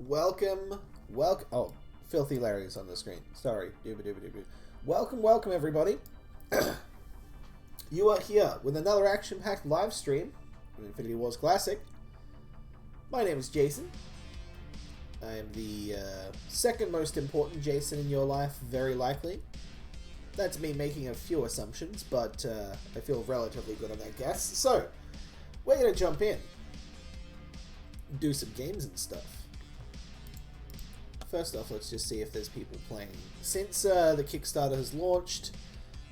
Welcome. Oh, Filthy Larry's on the screen. Sorry. Welcome, everybody. You are here with another action-packed live stream of Infinity Wars Classic. My name is Jason. I am the second most important Jason in your life, very likely. That's me making a few assumptions, but I feel relatively good on that guess. So, we're going to jump in. Do some games and stuff. First off, let's just see if there's people playing. Since the Kickstarter has launched,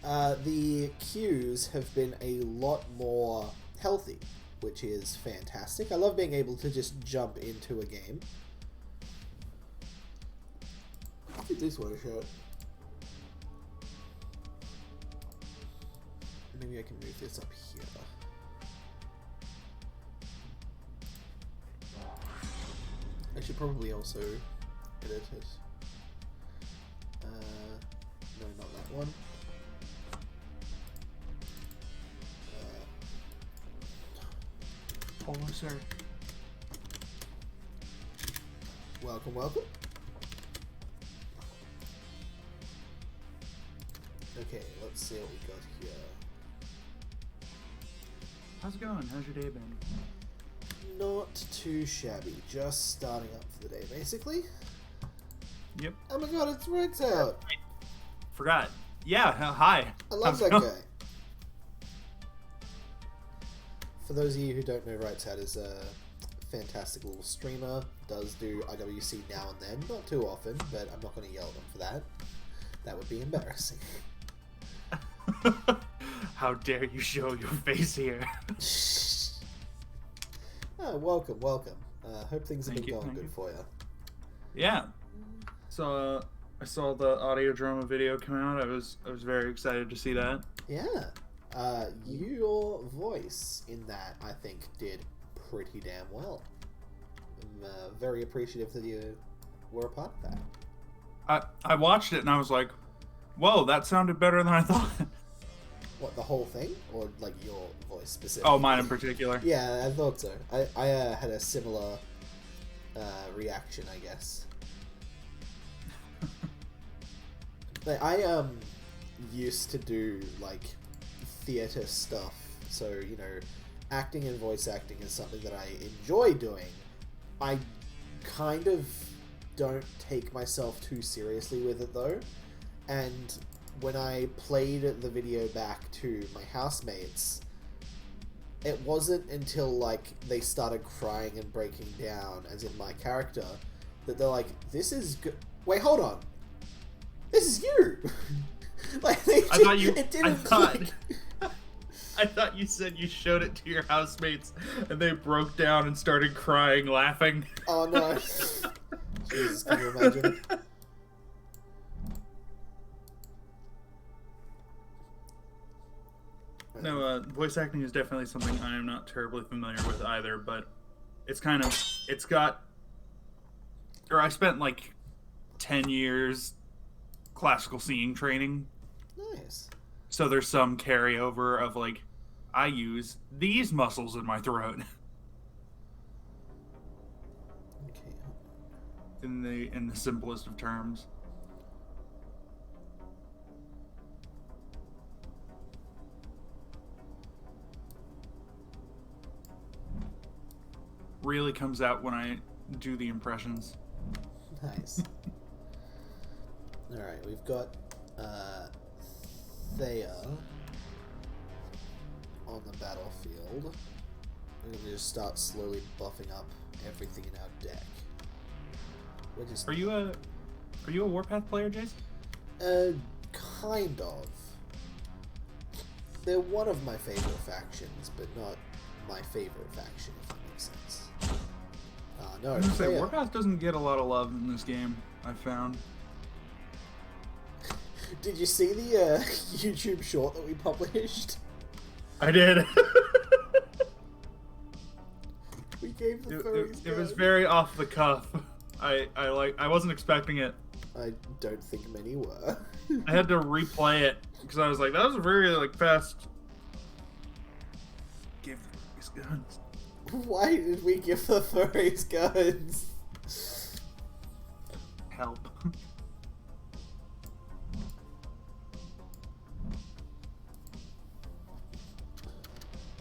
the queues have been a lot more healthy, which is fantastic. I love being able to just jump into a game. Give this one a shot. Maybe I can move this up here. I should probably also edit it. No, not that one. Hello, sir. Welcome. Okay, let's see what we got here. How's it going? How's your day been? Not too shabby. Just starting up for the day, basically. Yep. Oh my god, it's Rights Out! Forgot. Yeah, hi. I love that guy. For those of you who don't know, Rights Out is a fantastic little streamer. Does do IWC now and then. Not too often, but I'm not going to yell at him for that. That would be embarrassing. How dare you show your face here? Oh, welcome. Hope things have been going good for you. Yeah. So I saw the audio drama video come out. I was very excited to see that. Yeah. Your voice in that, I think, did pretty damn well. I'm very appreciative that you were a part of that. I watched it and I was like, whoa, that sounded better than I thought. What, the whole thing? Or, like, your voice specifically? Oh, mine in particular. Yeah, I thought so. I had a similar reaction, I guess. Like, I used to do, like, theater stuff. So, you know, acting and voice acting is something that I enjoy doing. I kind of don't take myself too seriously with it, though. And when I played the video back to my housemates, it wasn't until, like, they started crying and breaking down, as in my character, that they're like, this is good. Wait, hold on. This is you! Like, it didn't click. I thought you said you showed it to your housemates and they broke down and started crying, laughing. Oh, no. Jesus, can you imagine? No, voice acting is definitely something I am not terribly familiar with either, but I spent like 10 years classical singing training. Nice. So there's some carryover of like, I use these muscles in my throat. Okay. In the simplest of terms. Really comes out when I do the impressions. Nice. Alright, we've got Thea on the battlefield. We're going to just start slowly buffing up everything in our deck. We're just... Are you a Warpath player, Jason? Kind of. They're one of my favorite factions, but not my favorite faction, if that makes sense. No, I was gonna say, Warpath doesn't get a lot of love in this game, I've found. Did you see the YouTube short that we published? I did. We gave the furries it was very off the cuff. I wasn't expecting it. I don't think many were. I had to replay it because I was like, that was a very like fast. Give these guns. Why did we give the furries guns? help.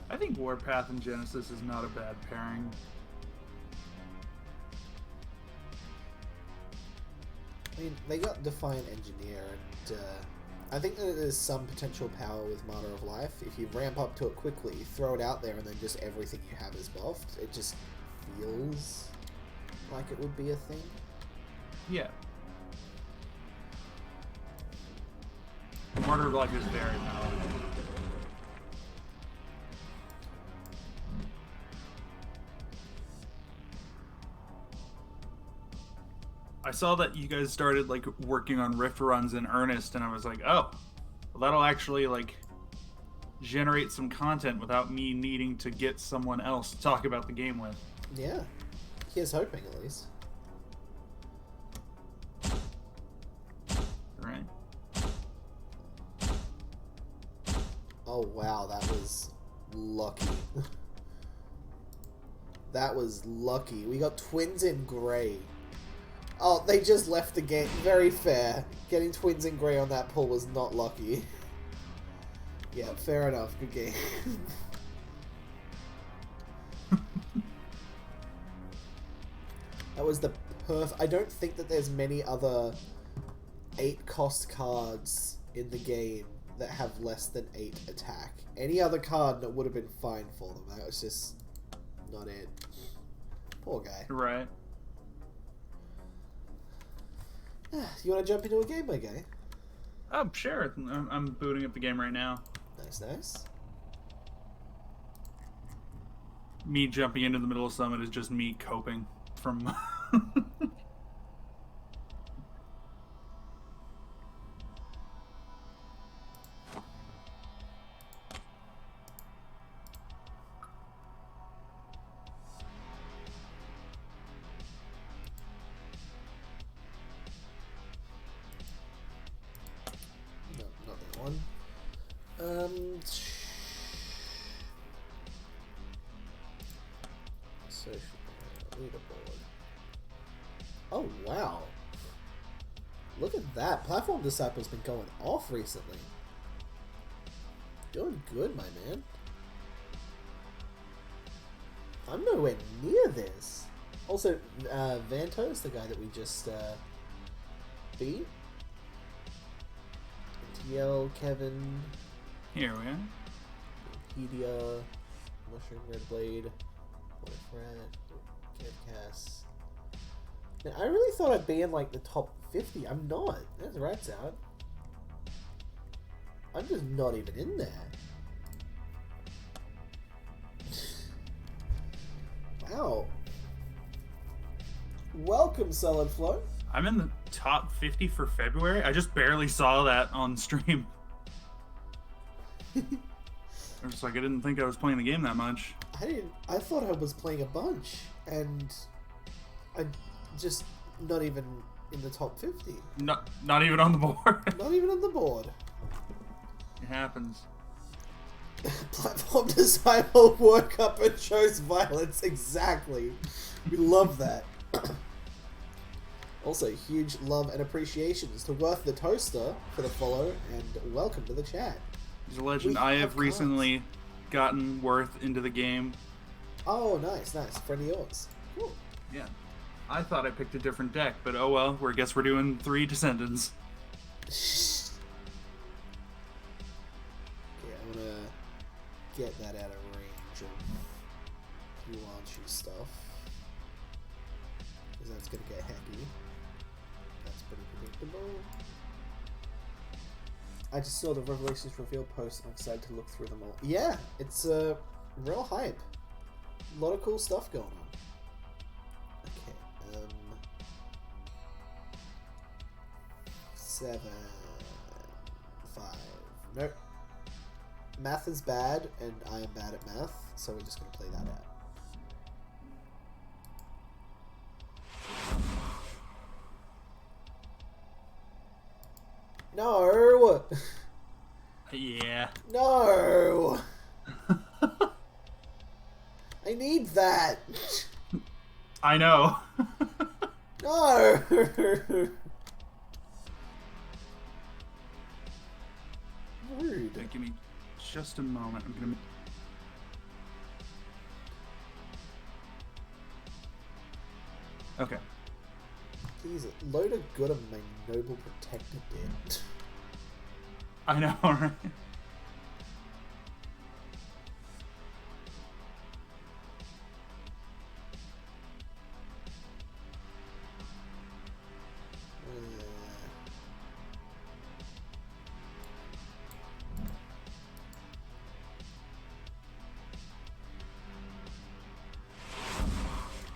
I think Warpath and Genesis is not a bad pairing. I mean, they got Defiant Engineer, and I think that there's some potential power with Martyr of Life. If you ramp up to it quickly, throw it out there, and then just everything you have is buffed, it just feels like it would be a thing. Yeah. Martyr of Life is very powerful. I saw that you guys started like working on rift runs in earnest, and I was like, oh, well, that'll actually like generate some content without me needing to get someone else to talk about the game with. Yeah, here's hoping at least. Right. Oh wow, that was lucky. That was lucky. We got twins in grey. Oh, they just left the game. Very fair. Getting twins in grey on that pull was not lucky. Yeah, fair enough. Good game. That was the I don't think that there's many other 8-cost cards in the game that have less than 8 attack. Any other card that would have been fine for them. That was just not it. Poor guy. Right. You want to jump into a game, my guy? Oh, sure. I'm booting up the game right now. Nice, nice. Me jumping into the middle of Summit is just me coping from... No, not that one. Social leaderboard. Oh wow! Look at that. Platform Disciple's been going off recently. Doing good, my man. I'm nowhere near this. Also, Vantos, the guy that we just beat. TL, Kevin. Here we are. Wikipedia, Mushroom Red Blade, What If Red, Kevcast. Man, I really thought I'd be in like the top 50. I'm not. There's Rats Out. I'm just not even in there. Wow. Welcome, Solid Flow. I'm in the top 50 for February. I just barely saw that on stream. I was like, I didn't think I was playing the game that much. I thought I was playing a bunch, and I just not even in the top 50. Not even on the board. Not even on the board. It happens. Platform Disciple woke up and chose violence. Exactly. We love that. Also, huge love and appreciations to Worth the Toaster for the follow, and welcome to the chat. He's a legend. I have recently gotten Worth into the game. Oh, nice, nice. Friend of yours. Cool. Yeah. I thought I picked a different deck, but oh well. I guess we're doing 3 Descendants. Yeah, I'm gonna get that out of range of Yuanchu stuff. Because that's gonna get heavy. That's pretty predictable. I just saw the Revelations reveal post and I'm excited to look through them all. Yeah, it's a real hype. A lot of cool stuff going on. Okay, 7, 5. Nope. Math is bad, and I am bad at math, so we're just gonna play that out. No! Yeah. No! I need that! I know. No! Rude. Okay, give me just a moment. I'm gonna. Okay. Jeez, load a good of my noble protector did. I know, right?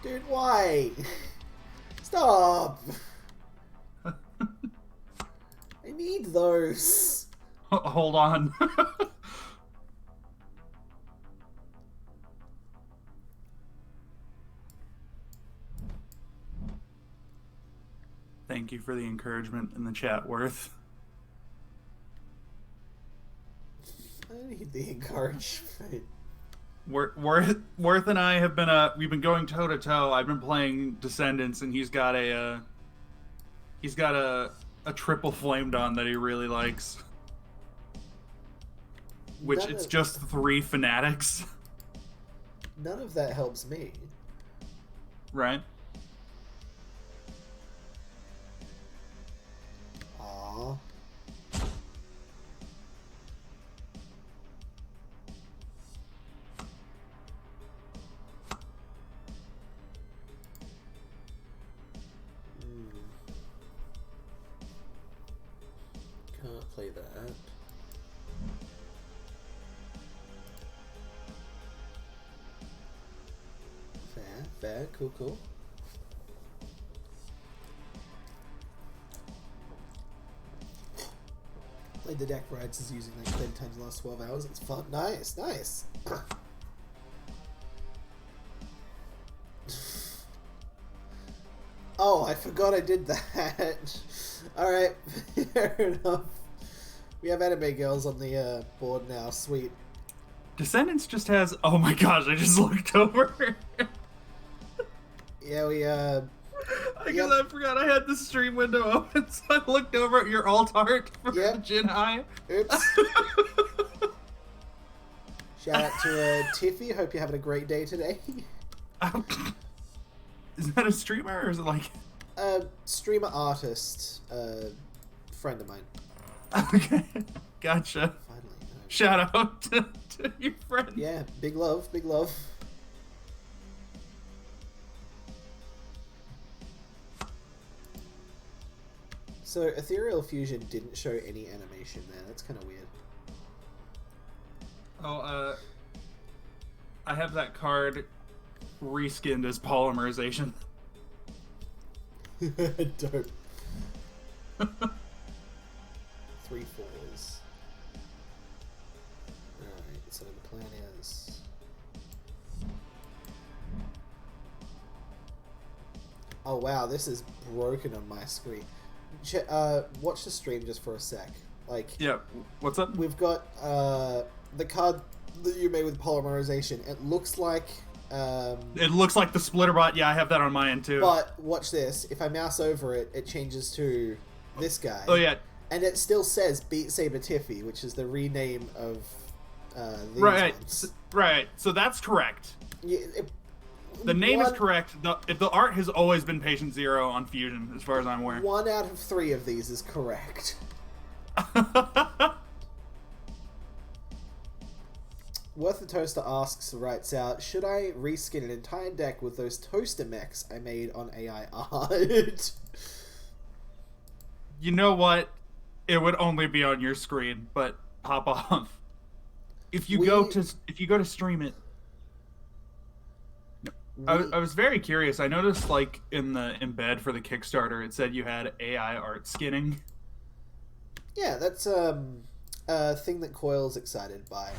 Dude, why? Stop! I need those. Hold on. Thank you for the encouragement in the chat, Worth. I need the encouragement. Worth and I have been we've been going toe to toe. I've been playing Descendants, and he's got a triple flamed on that he really likes, which it's just 3 fanatics. None of that helps me. Right. Aww. Can't play that. Fair, cool. Played the deck rides is using like 10 times in the last 12 hours. It's fun. Nice. Oh, I forgot I did that. Alright, fair enough. We have anime girls on the board now. Sweet. Descendants just has. Oh my gosh! I just looked over. Yeah, we I forgot I had the stream window open, so I looked over at your alt art for the Jin High. Oops. Shout out to Tiffy. Hope you're having a great day today. Is that a streamer or is it like streamer artist, friend of mine. Okay, gotcha. Finally, no. Shout out to your friend. Yeah, big love. So Ethereal Fusion didn't show any animation there. That's kind of weird. Oh, I have that card reskinned as polymerization. Dope. 3 4s. Alright, so the plan is... Oh wow, this is broken on my screen. Watch the stream just for a sec. Like, yeah, what's up? We've got the card that you made with polymerization. It looks like... it looks like the splitter bot. Yeah, I have that on my end too. But watch this. If I mouse over it, it changes to this guy. Oh yeah. And it still says Beat Saber Tiffy, which is the rename of these ones. Right. So that's correct. Yeah, the name is correct. The art has always been Patient Zero on Fusion, as far as I'm aware. 1 out of 3 of these is correct. Worth the Toaster writes out, should I reskin an entire deck with those toaster mechs I made on AI art? You know what? It would only be on your screen, but pop off. If you go to stream it. I was very curious. I noticed, like, in the embed for the Kickstarter, it said you had AI art skinning. Yeah, that's a thing that Coil's excited by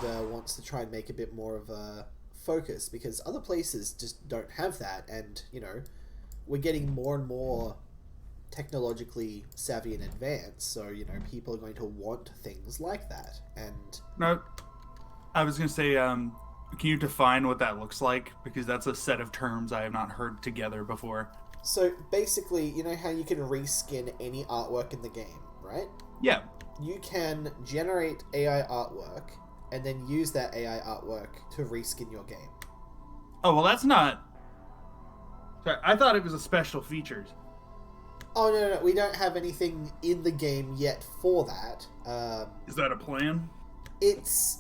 and wants to try and make a bit more of a focus, because other places just don't have that, and, you know, we're getting more and more technologically savvy and advanced, so, you know, people are going to want things like that. And no, I was going to say, can you define what that looks like? Because that's a set of terms I have not heard together before. So basically, you know how you can reskin any artwork in the game, right? Yeah. You can generate AI artwork and then use that AI artwork to reskin your game. Oh, well, that's not... Sorry, I thought it was a special features. Oh, no, we don't have anything in the game yet for that. Is that a plan? It's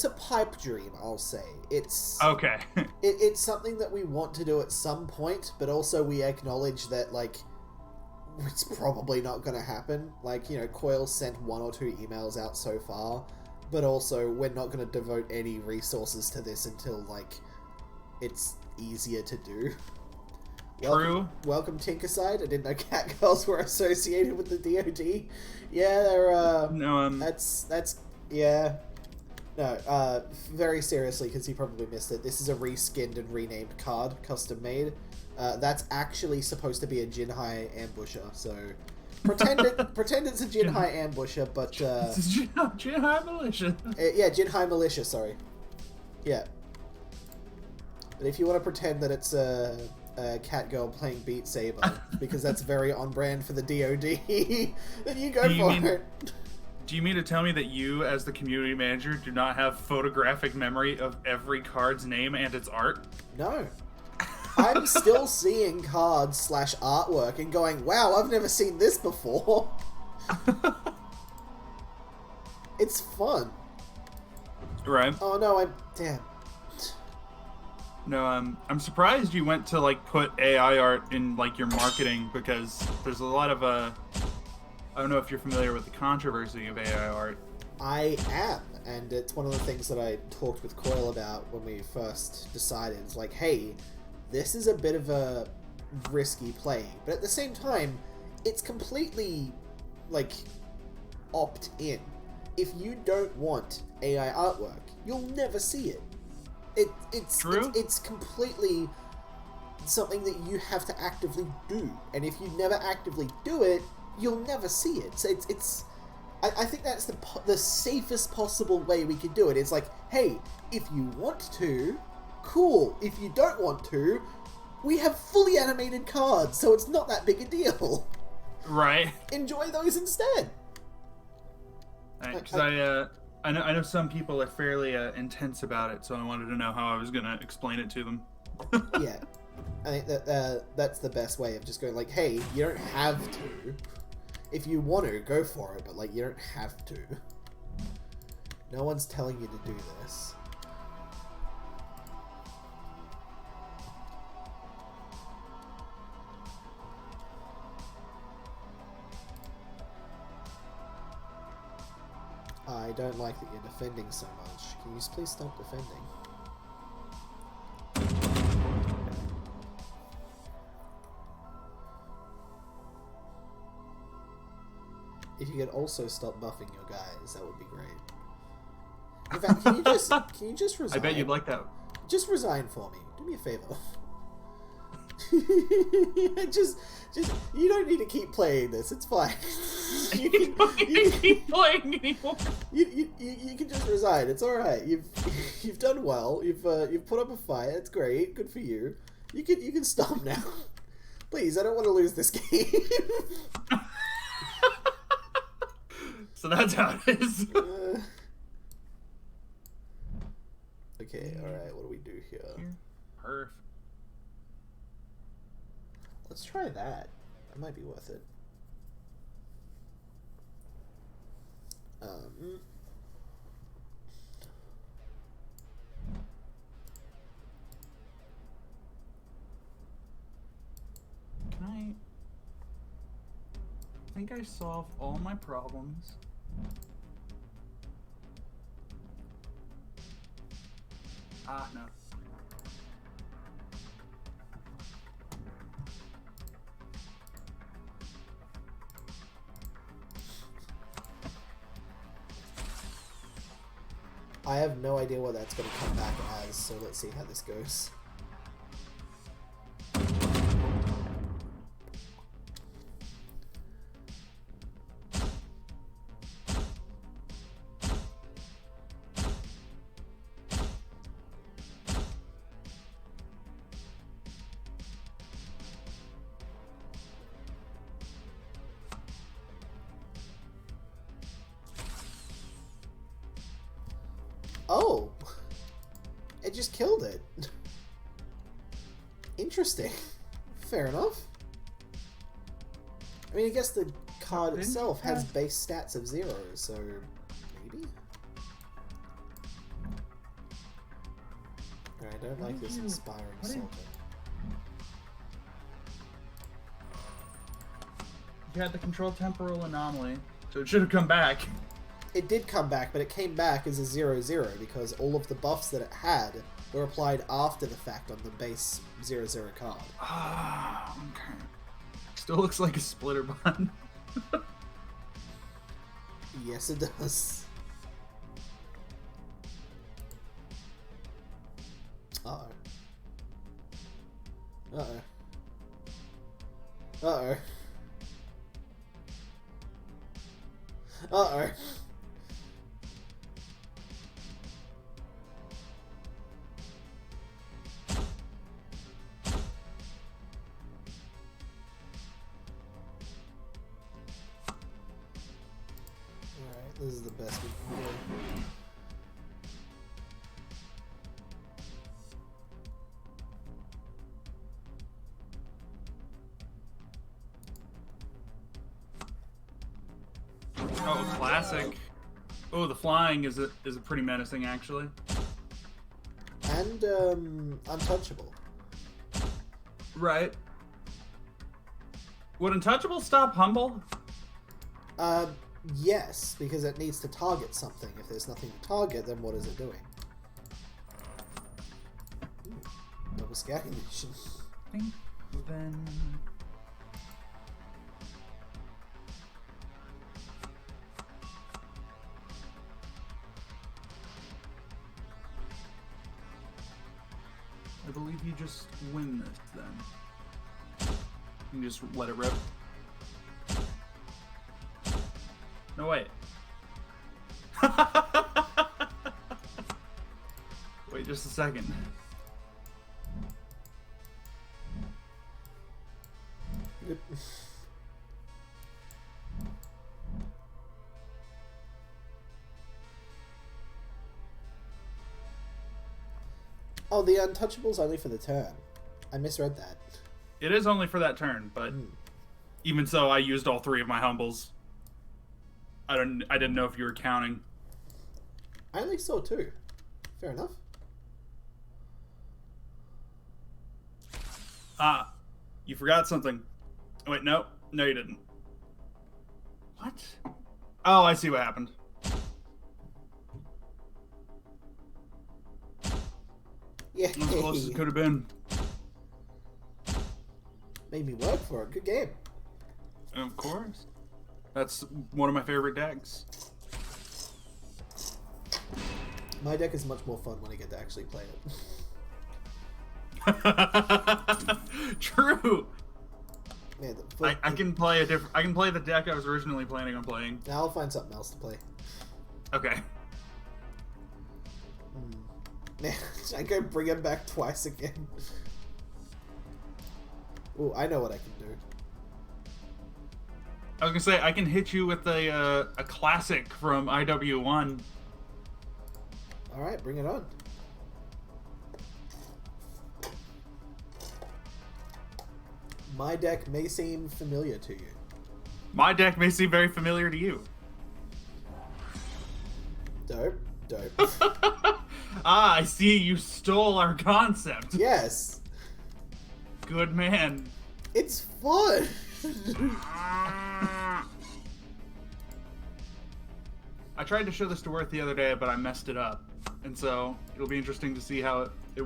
a pipe dream, I'll say. It's Okay. it's something that we want to do at some point, but also we acknowledge that, like, it's probably not going to happen. Like, you know, Coil sent 1 or 2 emails out so far, but also we're not going to devote any resources to this until, like, it's easier to do. True. Welcome Tinkerside. I didn't know Catgirls were associated with the DoD. Yeah, they're No, that's yeah. No, very seriously, because you probably missed it. This is a reskinned and renamed card, custom made. That's actually supposed to be a Jinhai ambusher. So pretend it's a Jinhai ambusher, but Jinhai militia. Yeah, Jinhai militia. Sorry. Yeah. But if you want to pretend that it's a Catgirl playing Beat Saber, because that's very on brand for the DoD, then you go for it. Do you mean to tell me that you, as the community manager, do not have photographic memory of every card's name and its art? No. I'm still seeing cards / artwork and going, wow, I've never seen this before. It's fun. Right. Oh no, damn. No, I'm surprised you went to, like, put AI art in, like, your marketing, because there's a lot of, I don't know if you're familiar with the controversy of AI art. I am, and it's one of the things that I talked with Coil about when we first decided. It's like, hey, this is a bit of a risky play, but at the same time, it's completely, like, opt-in. If you don't want AI artwork, you'll never see it. It's True. It's completely something that you have to actively do, and if you never actively do it, you'll never see it. So I think that's the safest possible way we could do it. It's like, hey, if you want to, cool. If you don't want to, we have fully animated cards, so it's not that big a deal. Right. Enjoy those instead. Because I know some people are fairly intense about it, so I wanted to know how I was going to explain it to them. Yeah. I think that's the best way of just going, like, hey, you don't have to. If you want to, go for it, but, like, you don't have to. No one's telling you to do this. I don't like that you're defending so much. Can you please stop defending? If you could also stop buffing your guys, that would be great. In fact, can you just resign? I bet you'd like that. Just resign for me. Do me a favor. just you don't need to keep playing this. It's fine. You can keep playing anymore. You can just resign. It's all right. You've done well. You've put up a fight. That's great. Good for you. You can stop now. Please, I don't want to lose this game. So that's how it is. Okay. All right. What do we do here? Perfect. Let's try that. That might be worth it. I think I solved all my problems. Ah, no. I have no idea what that's going to come back as, so let's see how this goes. Oh! It just killed it. Interesting. Fair enough. I mean, I guess the card itself has base stats of 0, so maybe? Alright, I don't like this inspiring soldier. You had the control temporal anomaly, so it should have come back. It did come back, but it came back as a 0/0 because all of the buffs that it had were applied after the fact on the base 0/0 card. Ah, okay. Still looks like a splitter button. Yes, it does. Uh-oh. Uh-oh. Uh-oh. Uh-oh. Alright, this is the best we can do. Oh, classic. Oh, the flying is a pretty menacing, actually. And, untouchable. Right. Would untouchable stop humble? Yes, because it needs to target something. If there's nothing to target, then what is it doing? Double scouting mission. I think then... I believe you just win this, then. You can just let it rip. No, wait. Wait just a second. Yep. Oh, the untouchable's only for the turn. I misread that. It is only for that turn, but even so, I used all 3 of my humbles. I didn't know if you were counting. I only saw 2. Fair enough. Ah, you forgot something. Oh, wait, no, you didn't. What? Oh, I see what happened. Yeah. As close as it could have been. Made me work for it. Good game. Of course. That's one of my favorite decks. My deck is much more fun when I get to actually play it. True. Man, I can play a different. I can play the deck I was originally planning on playing. Now I'll find something else to play. Okay. Man, I go bring him back twice again. Ooh, I know what I can do. I was gonna say I can hit you with a classic from IW1. All right, bring it on. My deck may seem familiar to you. My deck may seem very familiar to you. Dope, dope. Ah, I see you stole our concept. Yes. Good man. It's fun. I tried to show this to Worth the other day, but I messed it up. And so it'll be interesting to see how it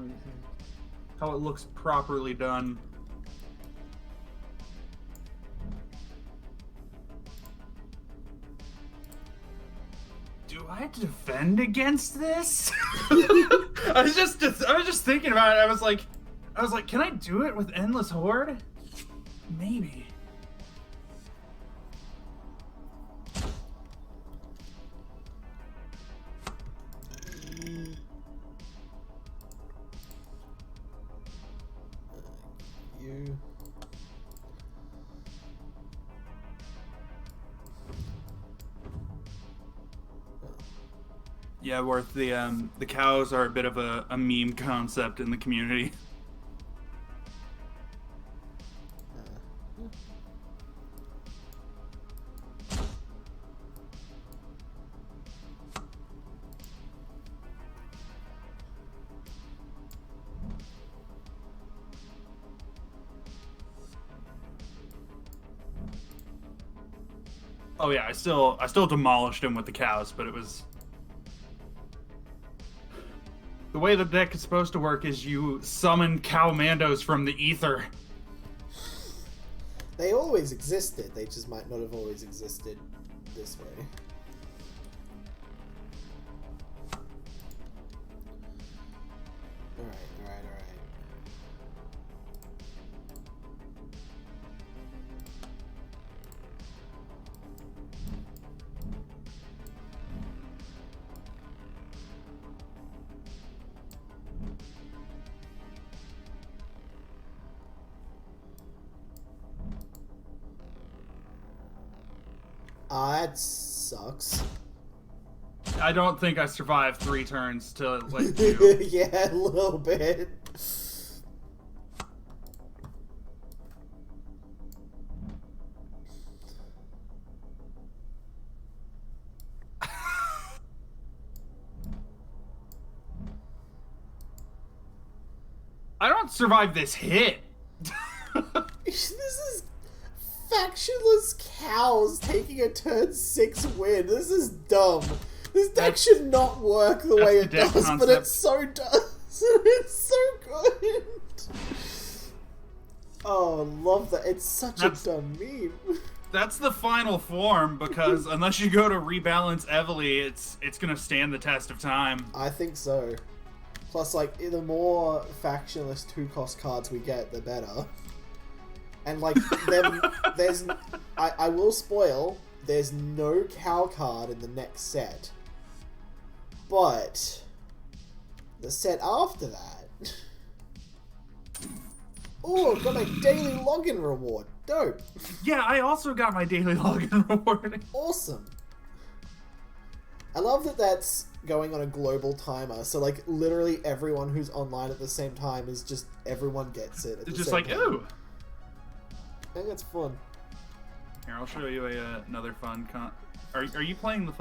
looks properly done. Do I defend against this? I was just thinking about it. I was like, can I do it with Endless Horde? Maybe. You. Yeah, Worth, the cows are a bit of a meme concept in the community. Oh yeah, I still demolished him with the cows, but it was the way the deck is supposed to work is you summon cow mandos from the ether. They always existed. They just might not have always existed this way. Alright, alright, alright. That sucks. I don't think I survived 3 turns to let you. Yeah, a little bit. I don't survive this hit. This is factionless cows taking a turn 6 win. This is dumb. This deck should not work the way it does, concept. but it so does. It's so good. Oh, love that. It's such a dumb meme. That's the final form, because unless you go to rebalance Evely, it's gonna stand the test of time. I think so. Plus, like, the more factionless 2-cost cards we get, the better. And, like, there's... I will spoil, there's no cow card in the next set. But... the set after that... Oh, I've got my daily login reward. Dope. Yeah, I also got my daily login reward. Awesome. I love that that's going on a global timer, so like literally everyone who's online at the same time is just everyone gets it. It's just like, ooh. I think that's fun. Here, I'll show you another fun con. Are you playing the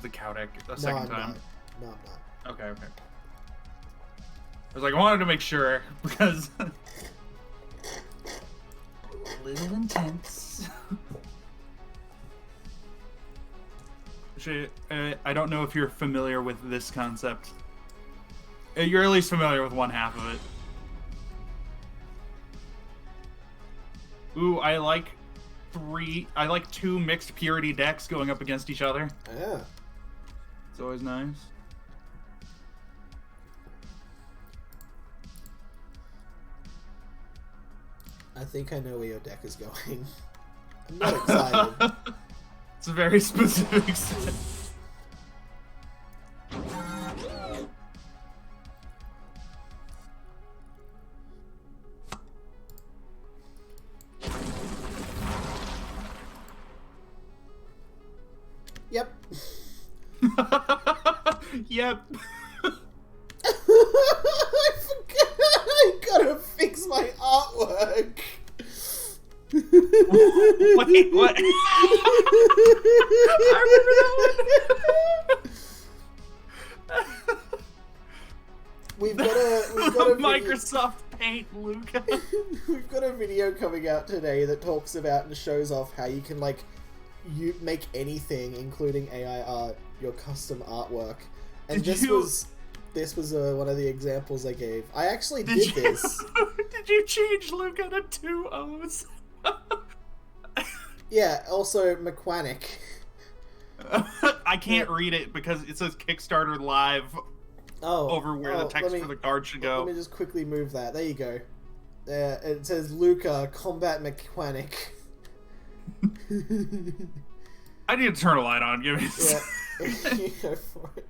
cow deck a second time? No, I'm not. Okay, okay. I was like, I wanted to make sure because a little intense. Actually, I don't know if you're familiar with this concept. You're at least familiar with one half of it. Ooh, I like 2 mixed purity decks going up against each other. Yeah. It's always nice. I think I know where your deck is going. I'm not excited. It's a very specific set. Yep. Yep. I forgot. I gotta fix my artwork. Wait, what? I remember that one. We've got a Microsoft Paint, Luca. We've got a video coming out today that talks about and shows off how you can like you make anything, including AI art, your custom artwork. And this was one of the examples I gave. I actually did this. Did you change Luca to 2 O's? Yeah, also Mechanic. I can't read it because it says Kickstarter Live over where the text for the card should go. Let me just quickly move that. There you go. It says Luca, Combat Mechanic. I need to turn a light on. Give me a Yeah, you go for it.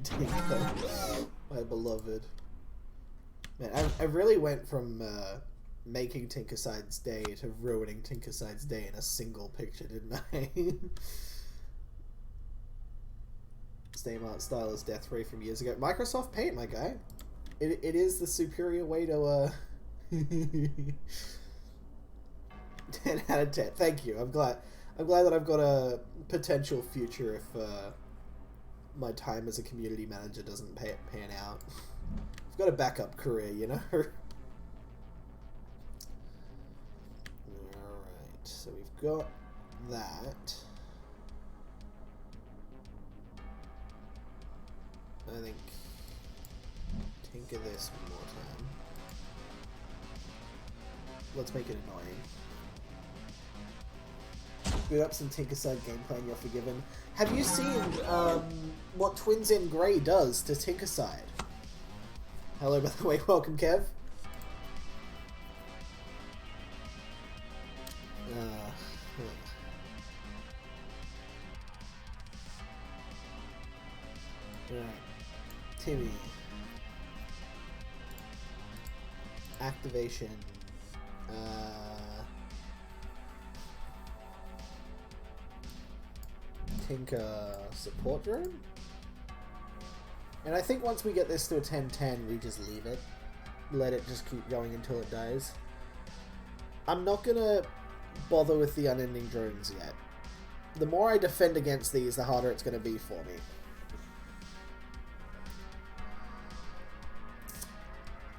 Tinker, my beloved. Man, I really went from making Tinkerside's Day to ruining Tinkerside's Day in a single picture, didn't I? Same art style as Death Ray from years ago. Microsoft Paint, my guy. It is the superior way to 10 out of 10. Thank you. I'm glad that I've got a potential future if my time as a community manager doesn't pan out. I've got a backup career, you know. All right. So we've got that. I think tinker this one more time. Let's make it annoying. Boot up some Tinkerside gameplay and you're forgiven. Have you seen what Twins in Grey does to Tinkerside? Hello, by the way, welcome, Kev. Right. Timmy. Activation. Tinker support drone? And I think once we get this to a 10-10, we just leave it. Let it just keep going until it dies. I'm not gonna bother with the unending drones yet. The more I defend against these, the harder it's gonna be for me.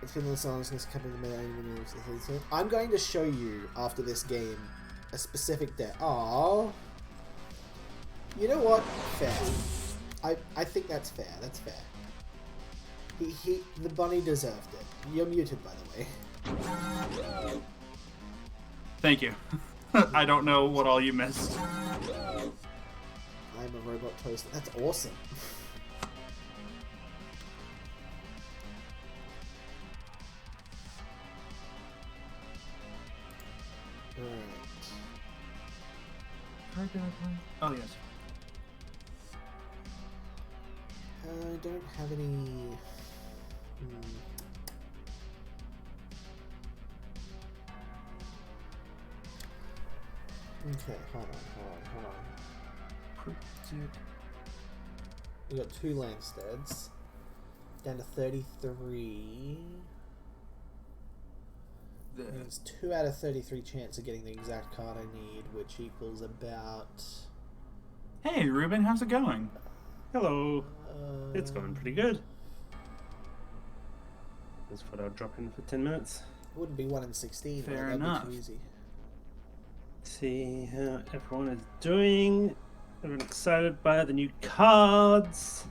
It's been the songs this couple of minutes. I'm going to show you after this game a specific death. Aww. You know what? Fair. I think that's fair. That's fair. The bunny deserved it. You're muted, by the way. Thank you. I don't know what all you missed. I'm a robot toaster. That's awesome. Alright. Oh, yes. I don't have any... Okay, hold on. We got 2 Landsteads. Down to 33. There's 2 out of 33 chance of getting the exact card I need, which equals about... Hey, Ruben, how's it going? Hello. It's going pretty good. Just thought I'd drop in for 10 minutes. It wouldn't be 1 in 16. Fair That'd enough. be too easy. See how everyone is doing. Everyone excited by the new cards.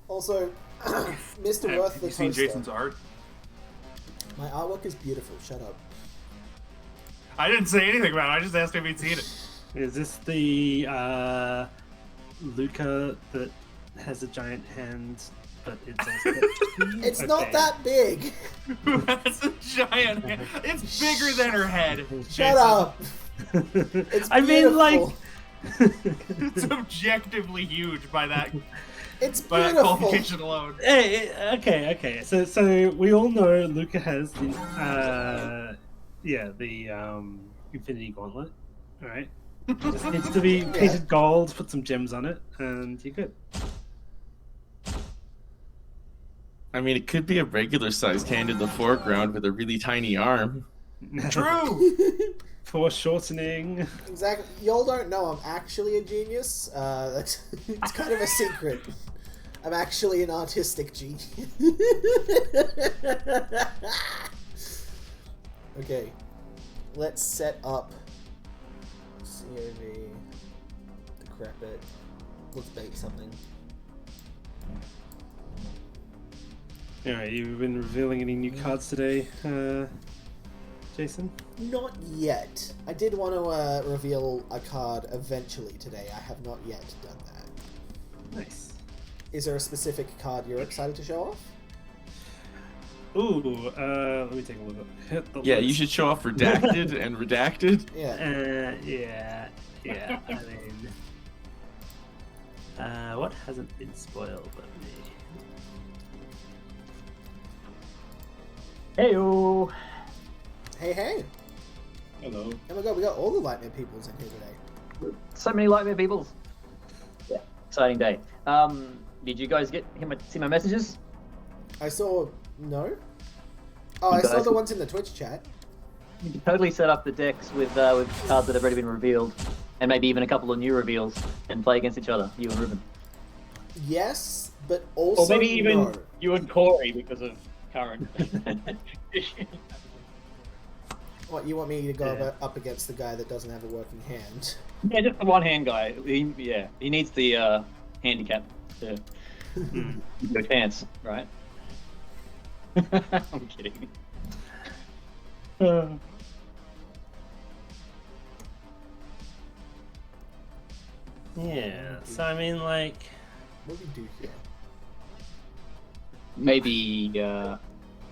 Also, Mr. Have Worth the you seen Toaster. Jason's art? My artwork is beautiful. Shut up. I didn't say anything about it. I just asked if he'd seen it. Is this the Luca that has a giant hand, but it's also... It's not that big. That's a giant head. It's bigger than her head. Shut Jason. up. It's I mean, like... It's objectively huge by that It's by that beautiful. qualification alone. Hey, okay. So we all know Luca has the Infinity Gauntlet. All right, it just needs to be painted gold. Put some gems on it, and you're good. I mean, it could be a regular-sized hand in the foreground with a really tiny arm. True. Foreshortening. Exactly. Y'all don't know I'm actually a genius. It's kind of a secret. I'm actually an artistic genius. Okay. Let's set up COV. Decrepit. Let's bake something. Alright, you've been revealing any new cards today, Jason? Not yet. I did want to reveal a card eventually today. I have not yet done that. Nice. Is there a specific card you're excited to show off? Ooh, let me take a look. Hit the Yeah, list. you should show off redacted and redacted. Yeah. Yeah. I mean, What hasn't been spoiled? Let me. Heyo. Hey. Hello. Oh my god, we got all the Lightning peoples in here today. So many Lightmare peoples. Yeah, exciting day. Did you guys see my messages? I saw... No? Oh, I saw the ones in the Twitch chat. You can totally set up the decks with cards that have already been revealed, and maybe even a couple of new reveals, and play against each other, you and Ruben. Yes, but also Or maybe even no. you and Corey because of current. What, you want me to go up against the guy that doesn't have a working hand? Yeah, just the one-hand guy. He needs the handicap to go chance, right? I'm kidding. Yeah. So I mean, like, What do we do here?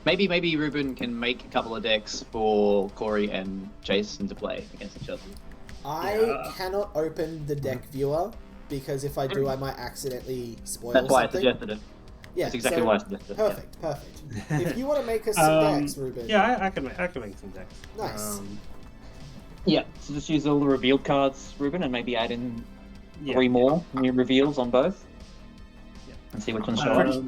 Maybe Ruben can make a couple of decks for Corey and Jason to play against each other. I cannot open the deck viewer because if I do, I might accidentally spoil That's why I something. suggested it. Yeah, That's exactly so- why I suggested it. Perfect. If you want to make us some decks, Ruben. yeah, I can make some decks. Nice. Yeah, so just use all the revealed cards, Ruben, and maybe add in Yeah. 3 more new reveals on both. Yeah. And see which ones show up.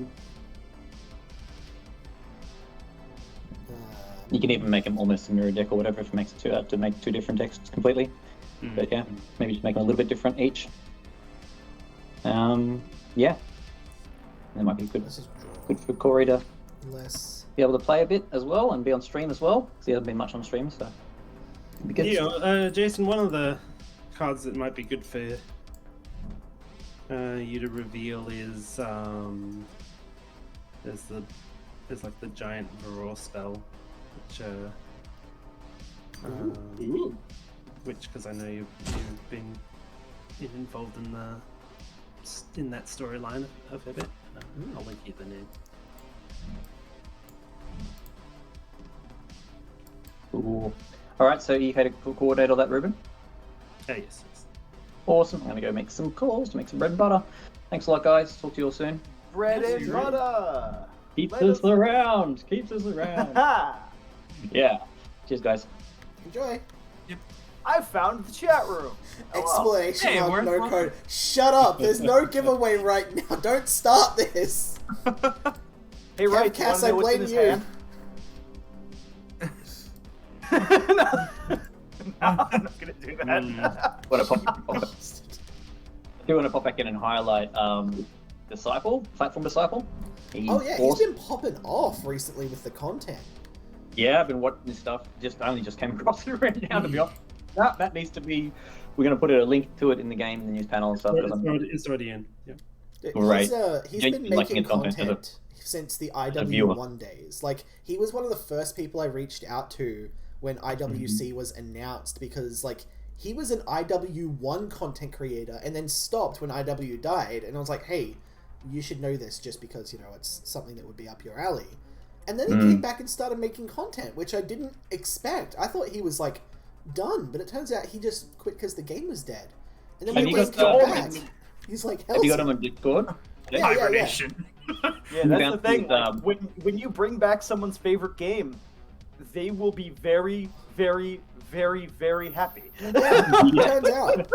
You can even make them almost a mirror deck or whatever if it makes it to make 2 different decks completely. But yeah, maybe just make them a little bit different each. Yeah. That might be good Let's just draw. for Corey to Unless... be able to play a bit as well and be on stream as well. Because he hasn't been much on stream, so it'd be good. Yeah, Jason, one of the cards that might be good for you to reveal is there's like the giant Varroa spell, which because I know you've been involved in that storyline a fair bit. I'll link you the name. Cool. All right, so you had to coordinate all that, Ruben. Yes. Awesome. I'm gonna go make some calls to make some bread and butter. Thanks a lot, guys. Talk to you all soon. Bread and butter. Keeps us around. Keeps us around. Yeah. Cheers, guys. Enjoy. I found the chat room. Explanation Hey, mark, where's no my- code. Shut up, there's no giveaway right now. Don't start this. Hey, right, Cass, do I you wanna know blame what's in his you. hand? No, I'm not gonna do that. Want to pop? Do you want to pop back in and highlight platform disciple? Oh yeah, he's awesome. been popping off recently with the content. Yeah, I've been watching this stuff. Only just came across it right now, to be honest. That needs to be. We're going to put a link to it in the game, in the news panel and stuff. It's already in. Yeah. Right. He's You been don't like making it content, content since the viewer. IW1 days. Like, he was one of the first people I reached out to when IWC was announced because, like, he was an IW1 content creator and then stopped when IW died. And I was like, hey, you should know this just because, you know, it's something that would be up your alley. And then he came back and started making content, which I didn't expect. I thought he was, like, done, but it turns out he just quit because the game was dead. And then Have when you he got came the- back, he's like, Have you got hell's him on Discord? Yeah. Hibernation. Yeah, that's the thing. Um, Like, when you bring back someone's favorite game, they will be very, very, very, very happy. turns out.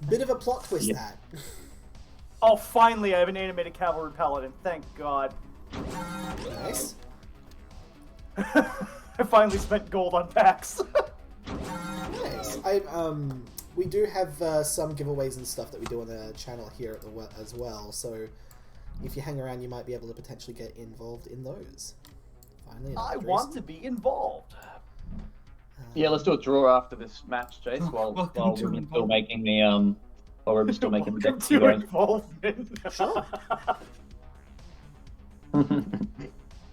Bit of a plot twist, that. Oh, finally, I have an animated cavalry paladin. Thank God. Nice. I finally spent gold on packs. Nice. We do have some giveaways and stuff that we do on the channel here as well, so if you hang around, you might be able to potentially get involved in those. Finally, I want to be involved. Yeah, let's do a draw after this match, Jace, while Welcome to we're still involvement. making the while we're still making the Welcome deck. to involvement. Sure.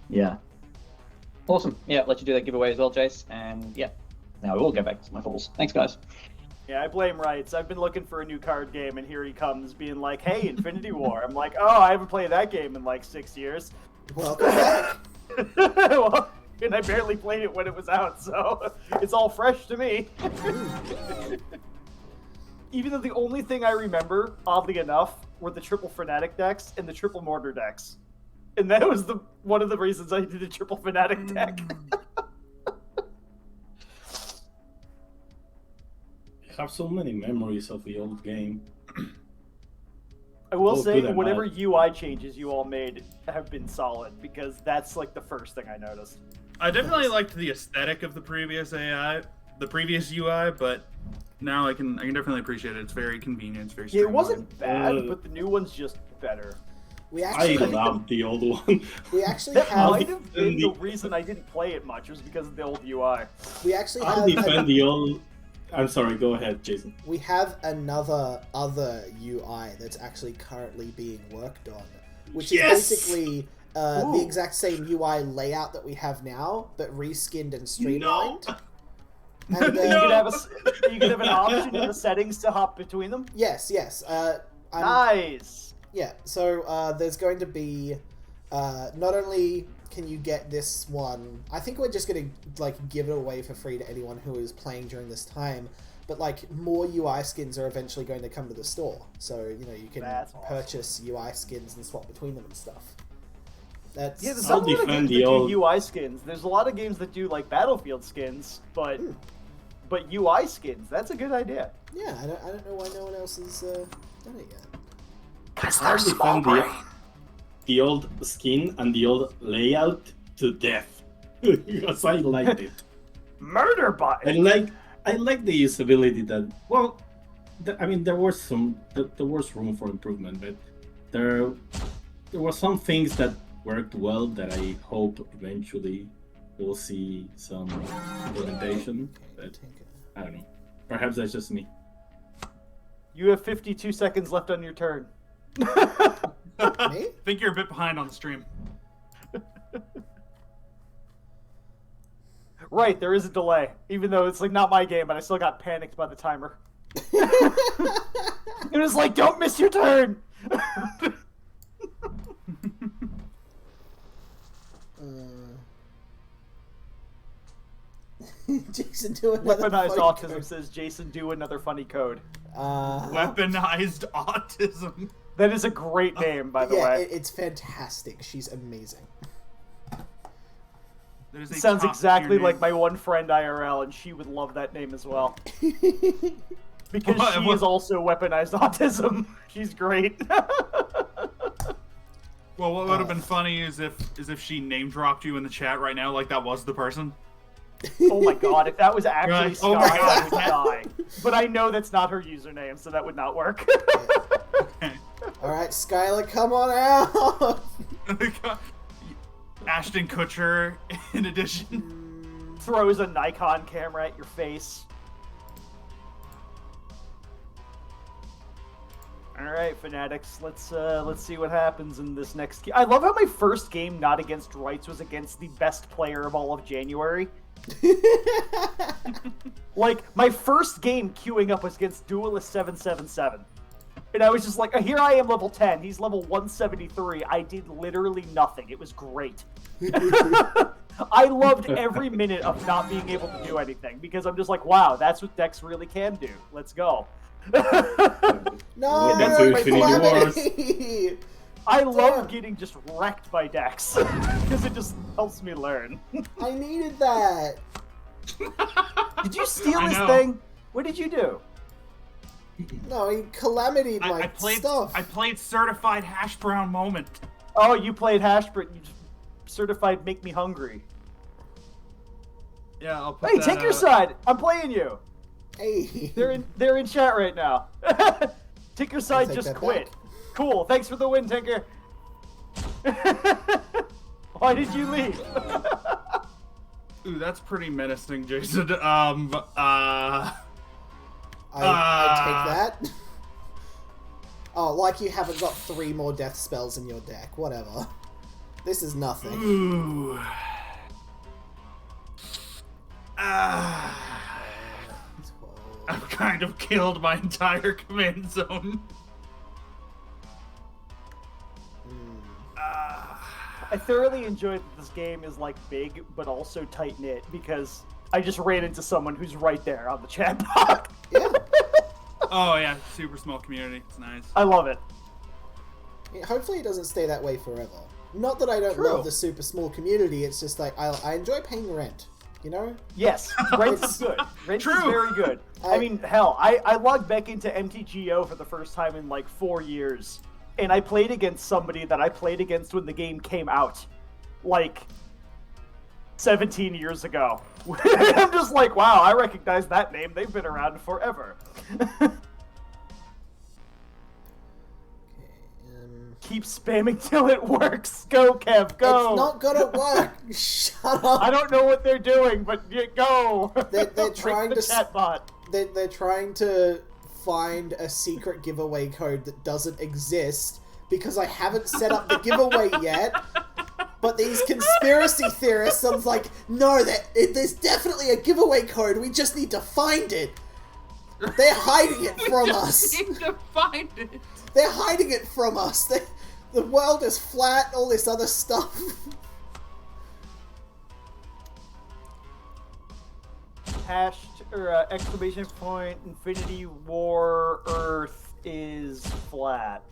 Yeah. Awesome. Yeah, let you do that giveaway as well, Jace. And yeah, now we'll go back to my calls. Thanks, guys. Yeah, I blame Rights. I've been looking for a new card game, and here he comes being like, hey, Infinity War. I'm like, oh, I haven't played that game in like 6 years. Welcome back. Well, and I barely played it when it was out, so it's all fresh to me. Even though the only thing I remember, oddly enough, were the triple Fnatic decks and the triple Mortar decks. And that was one of the reasons I did a triple Fnatic deck. I have so many memories of the old game. I will Both say, good and whatever bad. UI changes you all made have been solid, because that's like the first thing I noticed. I definitely liked the aesthetic of the previous UI, but now I can definitely appreciate it. It's very convenient. It's very Yeah, it streamlined. wasn't bad, but the new one's just better. We I actually, love the old one. we actually That have, might have been the reason I didn't play it much, was because of the old UI. we actually I'll have, defend the old. I'm sorry. Go ahead, Jason. we have another UI that's actually currently being worked on, which is Yes! basically the Ooh. exact same UI layout that we have now, but reskinned and streamlined. And, You could have an option in the settings to hop between them. yes. Nice. Yeah, so there's going to be not only can you get this one, I think we're just going to like give it away for free to anyone who is playing during this time, but like more UI skins are eventually going to come to the store. So, you know, you can That's awesome. purchase UI skins and swap between them and stuff. That's Yeah, there's I'll not a lot of defend games the that old- do UI skins. There's a lot of games that do like Battlefield skins, but UI skins, that's a good idea. yeah, I don't know why no one else has done it yet. I'll defend the old skin and the old layout to death because I liked it. Murder bot. I like the usability that. Well, I mean, there was room for improvement, but there were some things that worked well that I hope eventually we'll see some implementation. But I don't know. Perhaps that's just me. You have 52 seconds left on your turn. Me? I think you're a bit behind on the stream. Right, there is a delay. Even though it's like not my game, but I still got panicked by the timer. It was like, don't miss your turn! Jason, do another Weaponized funny Autism code. says, Jason, do another funny code. Weaponized autism. That is a great name, by the yeah, way. it's fantastic. She's amazing. That is It a sounds top exactly tier like name. my one friend IRL, and she would love that name as well. Because What- she what- is also weaponized autism. She's great. Well, what would have been funny is if she name dropped you in the chat right now, like that was the person. Oh my god, if that was actually Right. Sky, Oh my I would die. But I know that's not her username, so that would not work. Alright, Skylar, come on out! Ashton Kutcher, in addition. Throws a Nikon camera at your face. Alright, Fanatics, let's see what happens in this next game. I love how my first game not against rights was against the best player of all of January. Like, my first game queuing up was against Duelist 777. And I was just like, here I am level 10, he's level 173. I did literally nothing. It was great. I loved every minute of not being able to do anything, because I'm just like, wow, that's what decks really can do. Let's go. No, That's like my Infinity Wars. calamity! I love getting just wrecked by decks, because it just helps me learn. I needed that. Did you steal I this know. thing? What did you do? No, he calamitied my I played stuff. I played Certified Hash Brown Moment. Oh, you played Hashbrit. You just certified make me hungry. Yeah, I'll put Hey, that, take your side. I'm playing you. Hey. They're in chat right now. Take your side, take just that quit. back. Cool. Thanks for the win, Tinker. Why did you leave? Ooh, that's pretty menacing, Jason. I take that. Oh, like you haven't got 3 more death spells in your deck. Whatever. This is nothing. Ooh. I've kind of killed my entire command zone. I thoroughly enjoyed that this game is like big, but also tight knit, because I just ran into someone who's right there on the chat box. Yeah. Oh yeah, super small community. It's nice. I love it. Hopefully it doesn't stay that way forever. Not that I don't True. love the super small community, it's just like, I enjoy paying rent, you know? Yes, rent is good. Rent is True. very good. I mean, hell, I logged back into MTGO for the first time in like 4 years, and I played against somebody that I played against when the game came out, like 17 years ago. I'm just like, wow, I recognize that name. They've been around forever. Keep spamming till it works. Go, Kev, go. It's not gonna work. Shut up. I don't know what they're doing, but go. They're trying the to chatbot. They're trying to find a secret giveaway code that doesn't exist because I haven't set up the giveaway yet. But these conspiracy theorists are like, no, there's definitely a giveaway code. We just need to find it. They're hiding it from us. We need to find it. They're hiding it from us. The world is flat, all this other stuff. Exclamation point, Infinity War, Earth is flat.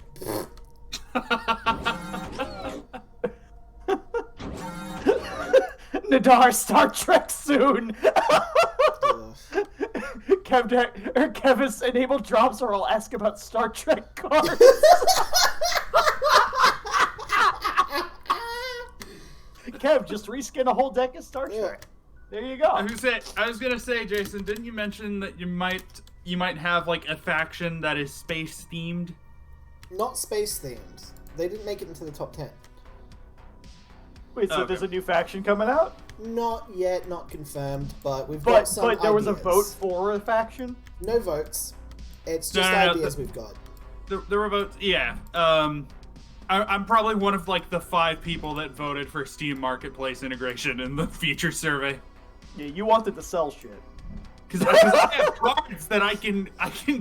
Nadar, Star Trek soon! Kevin's enabled drops or I'll ask about Star Trek cards. Kev, just reskin a whole deck of Star Trek. There you go. I was gonna say, Jason, didn't you mention that you might have like a faction that is space themed? Not space themed. They didn't make it into the top 10. Wait, so there's a new faction coming out? Not yet, not confirmed, but we've got some But there was a ideas. vote for a faction? No votes. It's just No, ideas we've got. There were votes. Yeah. I'm probably one of like the 5 people that voted for Steam Marketplace integration in the feature survey. Yeah, you wanted to sell shit. Because I have cards that I can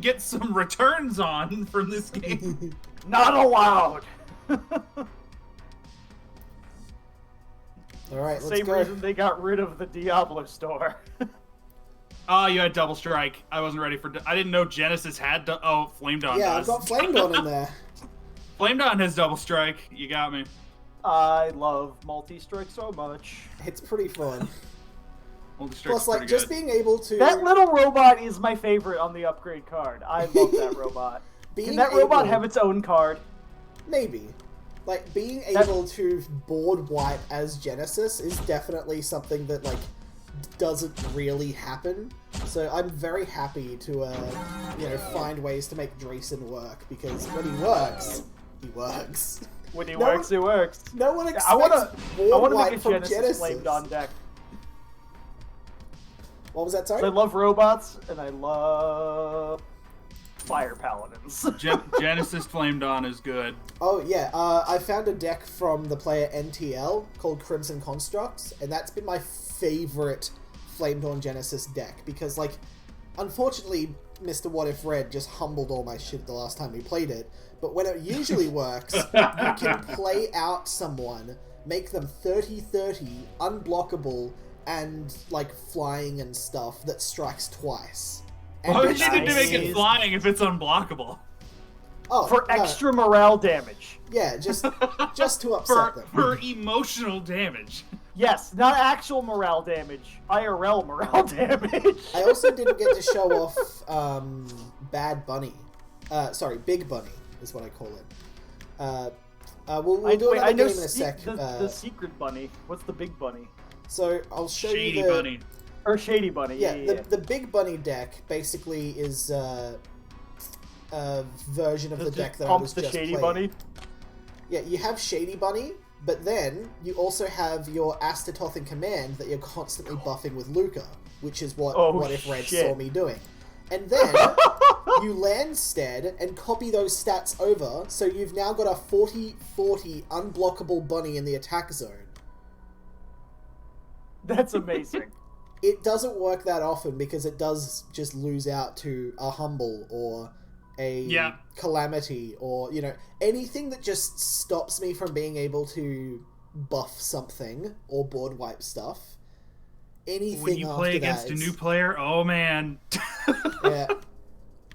get some returns on from this game. Not allowed! Alright, let's Same go. reason they got rid of the Diablo store. Oh, you had Double Strike. I wasn't ready for... I didn't know Genesis had... Flame Dawn Yeah, I've does. got Flame Dawn in there. Flame Dawn has Double Strike. You got me. I love multi-strike so much. It's pretty fun. Multi-Strike's Plus, like, pretty just good. being able to... That little robot is my favorite on the upgrade card. I love that robot. Can that robot have its own card? Maybe. Like, being able to board wipe as Genesis is definitely something that, like, doesn't really happen. So I'm very happy to, find ways to make Dreesen work, because when he works, he works. When he works, it works. No one expects I wanna board make wipe a from Genesis Flame Dawn deck. What was that, sorry? I love robots, and I love fire paladins. Genesis Flame Dawn is good. Oh, yeah, I found a deck from the player NTL called Crimson Constructs, and that's been my favorite Flame Dawn Genesis deck, because, like, unfortunately, Mr. What If Red just humbled all my shit the last time we played it, but when it usually works, you can play out someone, make them 30-30, unblockable, and, like, flying and stuff that strikes twice. And Why would it's you need to make it Nice. flying if it's unblockable? For no, extra morale damage. yeah, just to upset them. For emotional damage. Yes, not actual morale damage. IRL morale damage. I also didn't get to show off Bad Bunny. Big Bunny is what I call it. We'll do another game in a sec. The secret bunny. What's the big bunny? So I'll show Shady you the Bunny. Or shady bunny. Yeah. the Big Bunny deck basically is a version of the deck that I was the just shady playing. bunny. Yeah, you have Shady Bunny, but then you also have your Astatoth in command that you're constantly buffing with Luca, which is what If Red shit. saw me doing. And then you land stead and copy those stats over, so you've now got a 40-40 unblockable bunny in the attack zone. That's amazing. It doesn't work that often because it does just lose out to a Humble or a Calamity or, anything that just stops me from being able to buff something or board wipe stuff. Anything When you play after against that a is- new player, oh man. Yeah.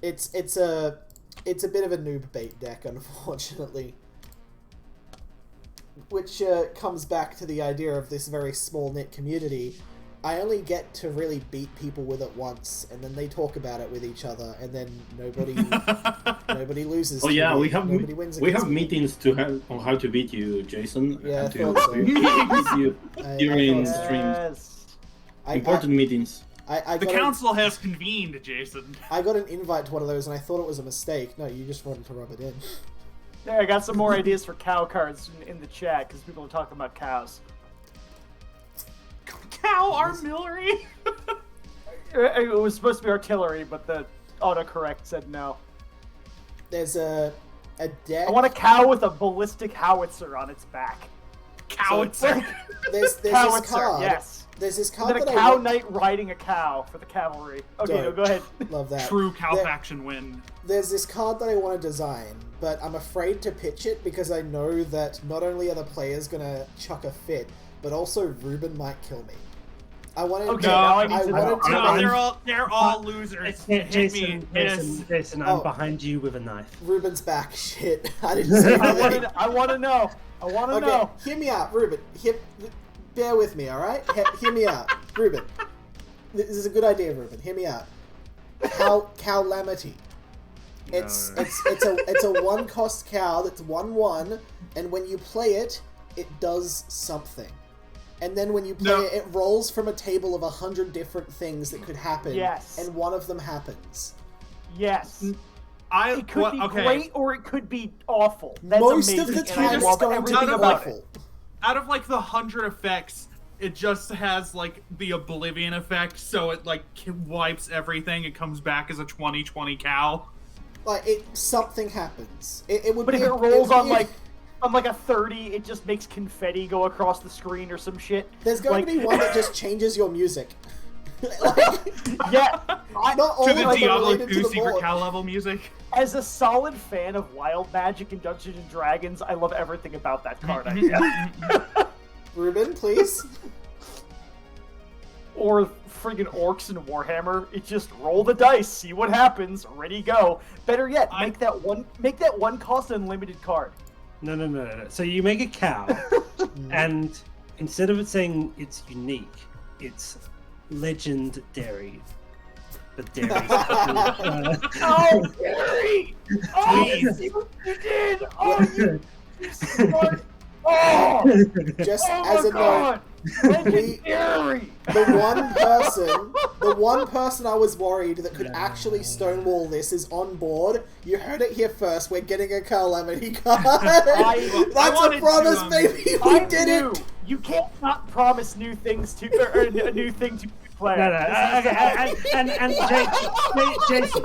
It's a bit of a noob bait deck, unfortunately. which comes back to the idea of this very small-knit community. I only get to really beat people with it once, and then they talk about it with each other, and then nobody loses. Oh to yeah, me. we have Nobody wins we have against me. meetings on how to beat you, Jason. Yeah, I and thought so. to beat you during thought so. streams. Yes. Important meetings. I The got council has convened, Jason. I got an invite to one of those, and I thought it was a mistake. No, you just wanted to rub it in. Yeah, I got some more ideas for cow cards in the chat because people are talking about cows. Cow artillery. It was supposed to be artillery, but the autocorrect said no. There's a deck. I want a cow with a ballistic howitzer on its back. Cowitzer. There's this Howitzer, card. yes. There's this And card then a that cow I want. knight riding a cow for the cavalry. Okay, no, Dope. go ahead. Love that. True cow There- faction win. There's this card that I want to design, but I'm afraid to pitch it because I know that not only are the players gonna chuck a fit, but also Ruben might kill me. I wanted Okay, to. now I need I to wanted know. to. No, they're all losers. Jason, Jason, I'm Oh. behind you with a knife. Ruben's back. Shit, I didn't say anything. I want to know. I want to Okay, know. hear me out, Ruben. Bear with me, all right? Hear me out, Ruben. This is a good idea, Ruben. Hear me out. Calamity. It's a one cost cow that's 1/1, and when you play it, it does something. And then when you play it, it rolls from a table of 100 different things that could happen. Yes. And one of them happens. Yes. It could be okay. great or it could be awful. That's Most amazing, of the and I time, it's love going to everything be about it. awful. Out of like the 100 effects, it just has like the oblivion effect, so it like wipes everything. It comes back as a 20/20 cow. Like something happens. It would. But be if it rolls would on be- like a 30, it just makes confetti go across the screen or some shit. There's going to be one that just changes your music. Like, Yeah. not all To of the them are Diablo related 2 to the secret board. cow level music. As a solid fan of Wild Magic and Dungeons and Dragons, I love everything about that card idea. Ruben, please. Or friggin' orcs and Warhammer. It just roll the dice, see what happens, ready go. Better yet, make that one cost unlimited card. No. So you make a cow, and instead of it saying it's unique, it's legendary. The dairy. Oh, Gary! Oh, you did! Oh, you smart! Oh! Just Oh as my a god! note, Legendary! the one person I was worried that could actually stonewall this is on board. You heard it here first. We're getting a Calamity card. That's a wanted promise, to, baby. We I did knew. it. You can't not promise new things to or a new thing to play. No. And Jason,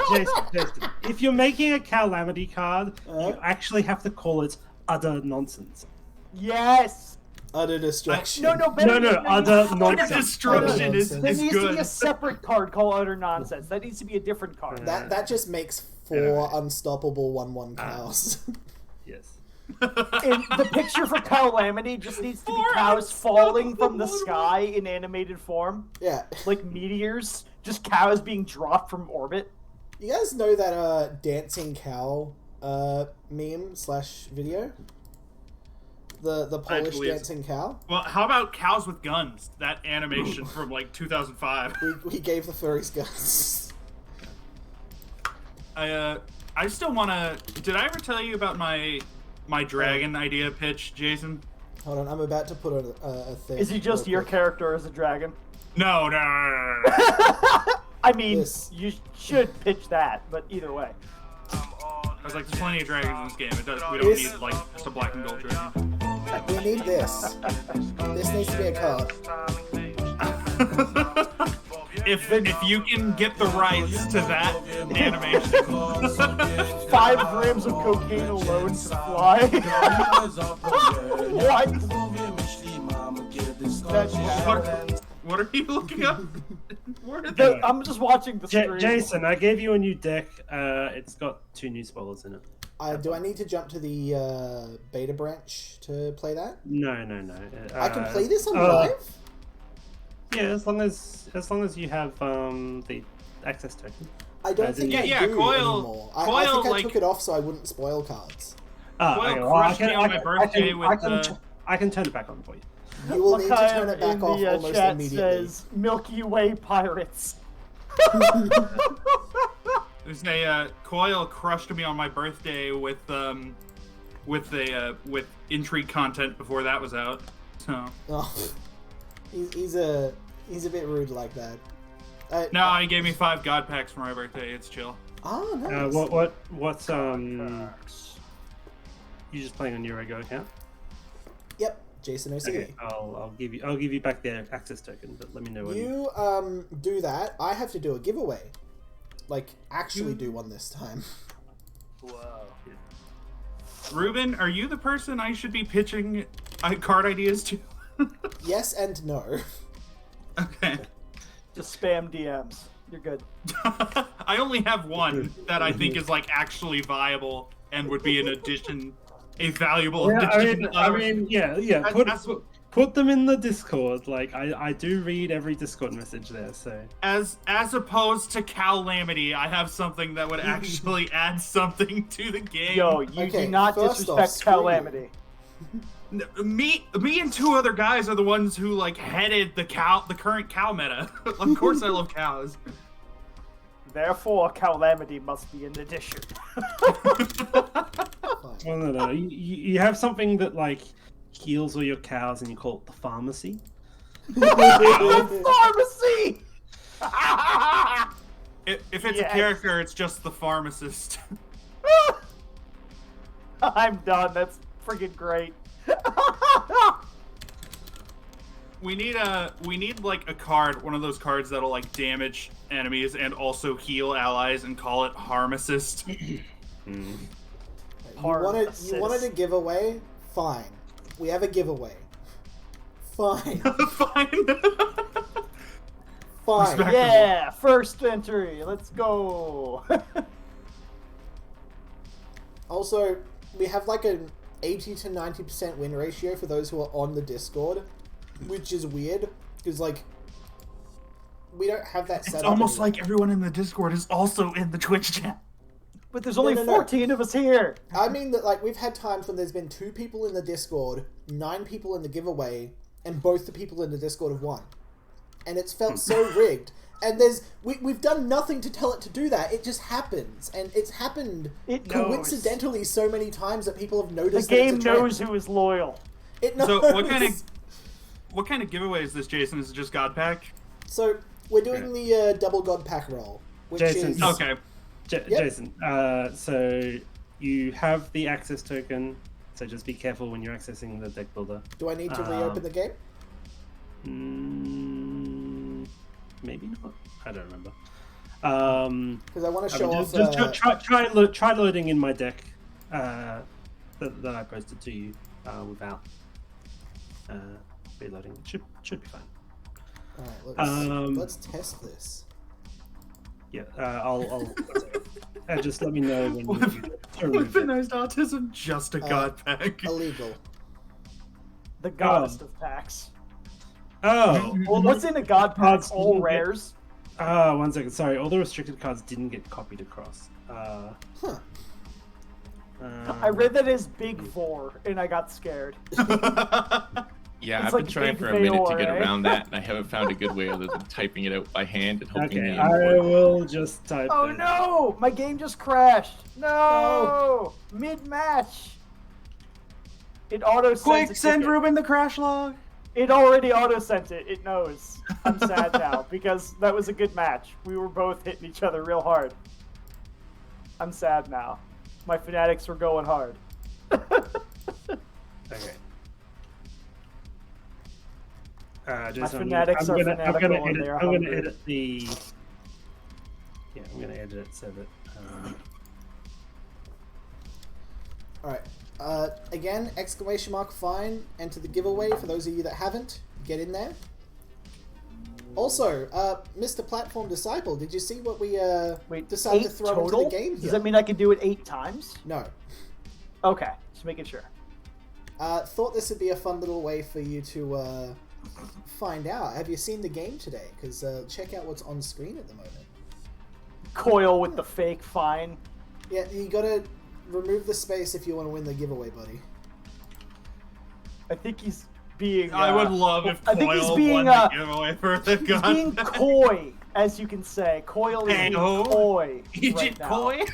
if you're making a calamity card, you actually have to call it utter nonsense. Yes. Utter destruction. No, better No, yet, utter Utter nonsense. destruction is There There needs to be good. a separate card called Utter Nonsense. That needs to be a different card. That just makes 4 unstoppable 1/1 cows. Yes. And the picture for Calamity just needs to be 4 cows falling from the unstoppable sky in animated form. Yeah. Like meteors. Just cows being dropped from orbit. You guys know that dancing cow meme / video? The Polish believe- dancing cow? Well, how about cows with guns? That animation from like 2005. We gave the furries guns. I still want to. Did I ever tell you about my dragon idea pitch, Jason? Hold on, I'm about to put a thing. Is he just real your quick. character as a dragon? No. I mean, This. you should pitch that, but either way. I was like, there's plenty of dragons in this game. We don't This- need like just a black and gold dragon. We need this. This needs to be a card. If you can get the rights to that animation, 5 grams of cocaine alone to fly. What? That's what are you looking up? Where did that? I'm just watching the stream. Jason, I gave you a new deck. It's got 2 new spoilers in it. Do I need to jump to the beta branch to play that? No. I can play this on oh. live? Yeah, as long as you have the access token. I don't think I Yeah, do Coil- anymore. I Coil, think I like- took it off so I wouldn't spoil cards. Well, crushed me on my birthday with I can turn it back on for you. You will need to turn it back in off the almost chat immediately. says Milky Way pirates. There's a Coil crushed me on my birthday with intrigue content before that was out. So Oh, he's a bit rude like that. no, he gave me 5 god packs for my birthday. It's chill. Oh, nice. What's you just playing on your regular account? Yep, Jason OC. Okay, I'll give you back the access token, but let me know when. You do that. I have to do a giveaway. Like, actually do one this time. Whoa. Ruben, are you the person I should be pitching card ideas to? Yes and no. Okay. Just spam DMs. You're good. I only have one that I think is like actually viable and would be an addition, a valuable addition. Yeah. Put them in the Discord. Like I do read every Discord message there. So as opposed to Calamity, I have something that would actually add something to the game. Yo, you Okay, do not first disrespect off, screw you. Calamity. Me and 2 other guys are the ones who like headed the current cow meta. Of course, I love cows. Therefore, Calamity must be an addition. well, no. You have something that like heals all your cows, and you call it the pharmacy. Pharmacy! If it's Yes. a character, it's just the pharmacist. I'm done. That's freaking great. We need like a card, one of those cards that'll like damage enemies and also heal allies, and call it Harmacist. You wanted a giveaway? Fine. We have a giveaway. Fine. Fine. Fine. Respect- Yeah, first entry. Let's go. Also, we have like an 80 to 90% win ratio for those who are on the Discord, which is weird because like we don't have that set It's up almost anymore. like everyone in the Discord is also in the Twitch chat. But there's only no. 14 of us here. I mean that like we've had times when there's been 2 people in the Discord, 9 people in the giveaway, and both the people in the Discord have won, and it's felt so rigged. And we've done nothing to tell it to do that. It just happens, and it's happened It knows. coincidentally so many times that people have The noticed. game that it's a trend. knows who is loyal. It knows. So what kind of giveaway is this, Jason? Is it just God Pack? So we're doing the double God pack roll, which Jason. is Okay. Yep. Jason, so you have the access token, so just be careful when you're accessing the deck builder. Do I need to reopen the game? Maybe not. I don't remember. Because I want to show off. Try loading in my deck that I posted to you without reloading. It should be fine. Alright, let's test this. Yeah, I'll just let me know when you remove it. Weaponized autism, just a God Pack. Illegal. The goddess of packs. Oh, What's in a god pack? cards All didn't get- rares. 1 second. Sorry, all the restricted cards didn't get copied across. Huh. I read that as Big 4, and I got scared. Yeah, It's I've like been trying Big for a minute to Feor, get eh? around that, and I haven't found a good way other than typing it out by hand and hoping Okay, the I end will just type. Oh it. no! My game just crashed. No! Mid-match. It auto Quick, send Ruben the crash log. It already auto sent it. It knows. I'm sad now because that was a good match. We were both hitting each other real hard. I'm sad now. My fanatics were going hard. Okay. Jason, fanatics are fanatical and they are I'm gonna hungry. edit the. Yeah, I'm gonna edit it so that. Alright. Again, exclamation mark fine. Enter the giveaway for those of you that haven't. Get in there. Also, Mr. Platform Disciple, did you see what we Wait, decided 8 to throw total? into the game here? Does that mean I can do it 8 times? No. Okay, just making sure. Thought this would be a fun little way for you to find out. Have you seen the game today? Because check out what's on screen at the moment. Coil with the fake fine. Yeah, you gotta remove the space if you want to win the giveaway, buddy. I think he's being. I would love if I think he's Coil being, won the giveaway for the He's gun. being coy, as you can say. Coil is being Hey-ho. coy. Agent right now. Coy?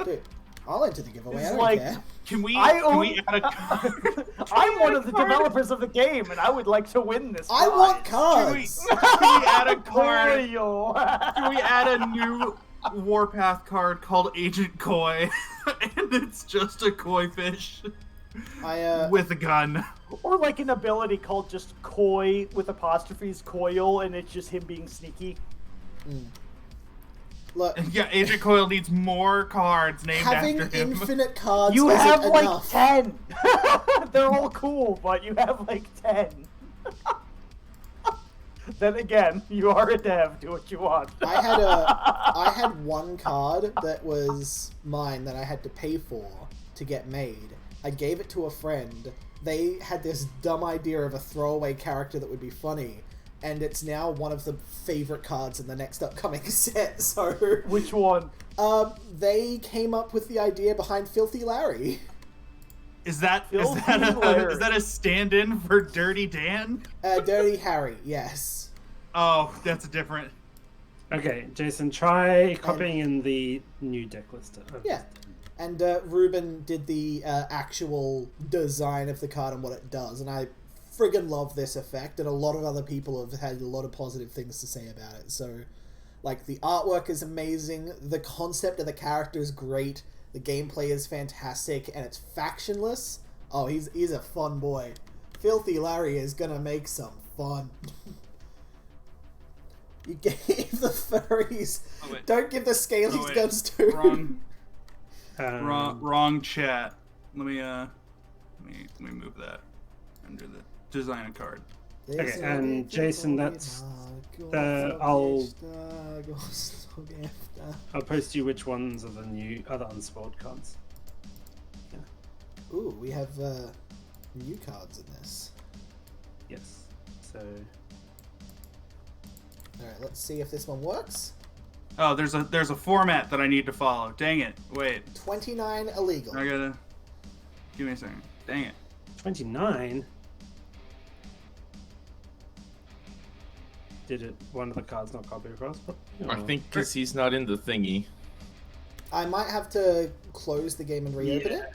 Dude, I'll enter the giveaway. It's I don't like- care. Can we I can we own- add a card? I'm one of the developers of the game, and I would like to win this. I want prize. cards. Can we add a card? Coil. Can we add a new Warpath card called Agent Koi? And it's just a koi fish with a gun. Or like an ability called just Koi with apostrophes, Coil, and it's just him being sneaky. Look, Yeah, Agent Coil needs more cards named having after him. infinite cards You isn't have like enough. 10. They're all cool, but you have like 10. Then again, you are a dev. Do what you want. I had one card that was mine that I had to pay for to get made. I gave it to a friend. They had this dumb idea of a throwaway character that would be funny, and it's now one of the favorite cards in the next upcoming set. So, Which one? they came up with the idea behind Filthy Larry. Is that Filthy is that a stand-in for Dirty Dan? Dirty Harry, yes. Oh, that's a different. Okay, Jason, try copying in the new deck lister. Yeah. And Ruben did the actual design of the card and what it does, and I friggin' love this effect, and a lot of other people have had a lot of positive things to say about it. So, like, the artwork is amazing, the concept of the character is great, the gameplay is fantastic, and it's factionless. Oh, he's a fun boy. Filthy Larry is gonna make some fun. You gave the furries... Oh, wait. Don't give the scalies Oh, wait. guns to... Wrong chat. Let me move that under the design a card. Okay, and Jason, that's I'll post you which ones are the new other unspoiled cards. Ooh, we have new cards in this. Yes. So Alright, let's see if this one works. Oh, there's a format that I need to follow. Dang it! Wait, 29 illegal. I gotta give me a second. Dang it! 29. Did it? One of the cards not copy across? I think because he's not in the thingy. I might have to close the game and reopen it.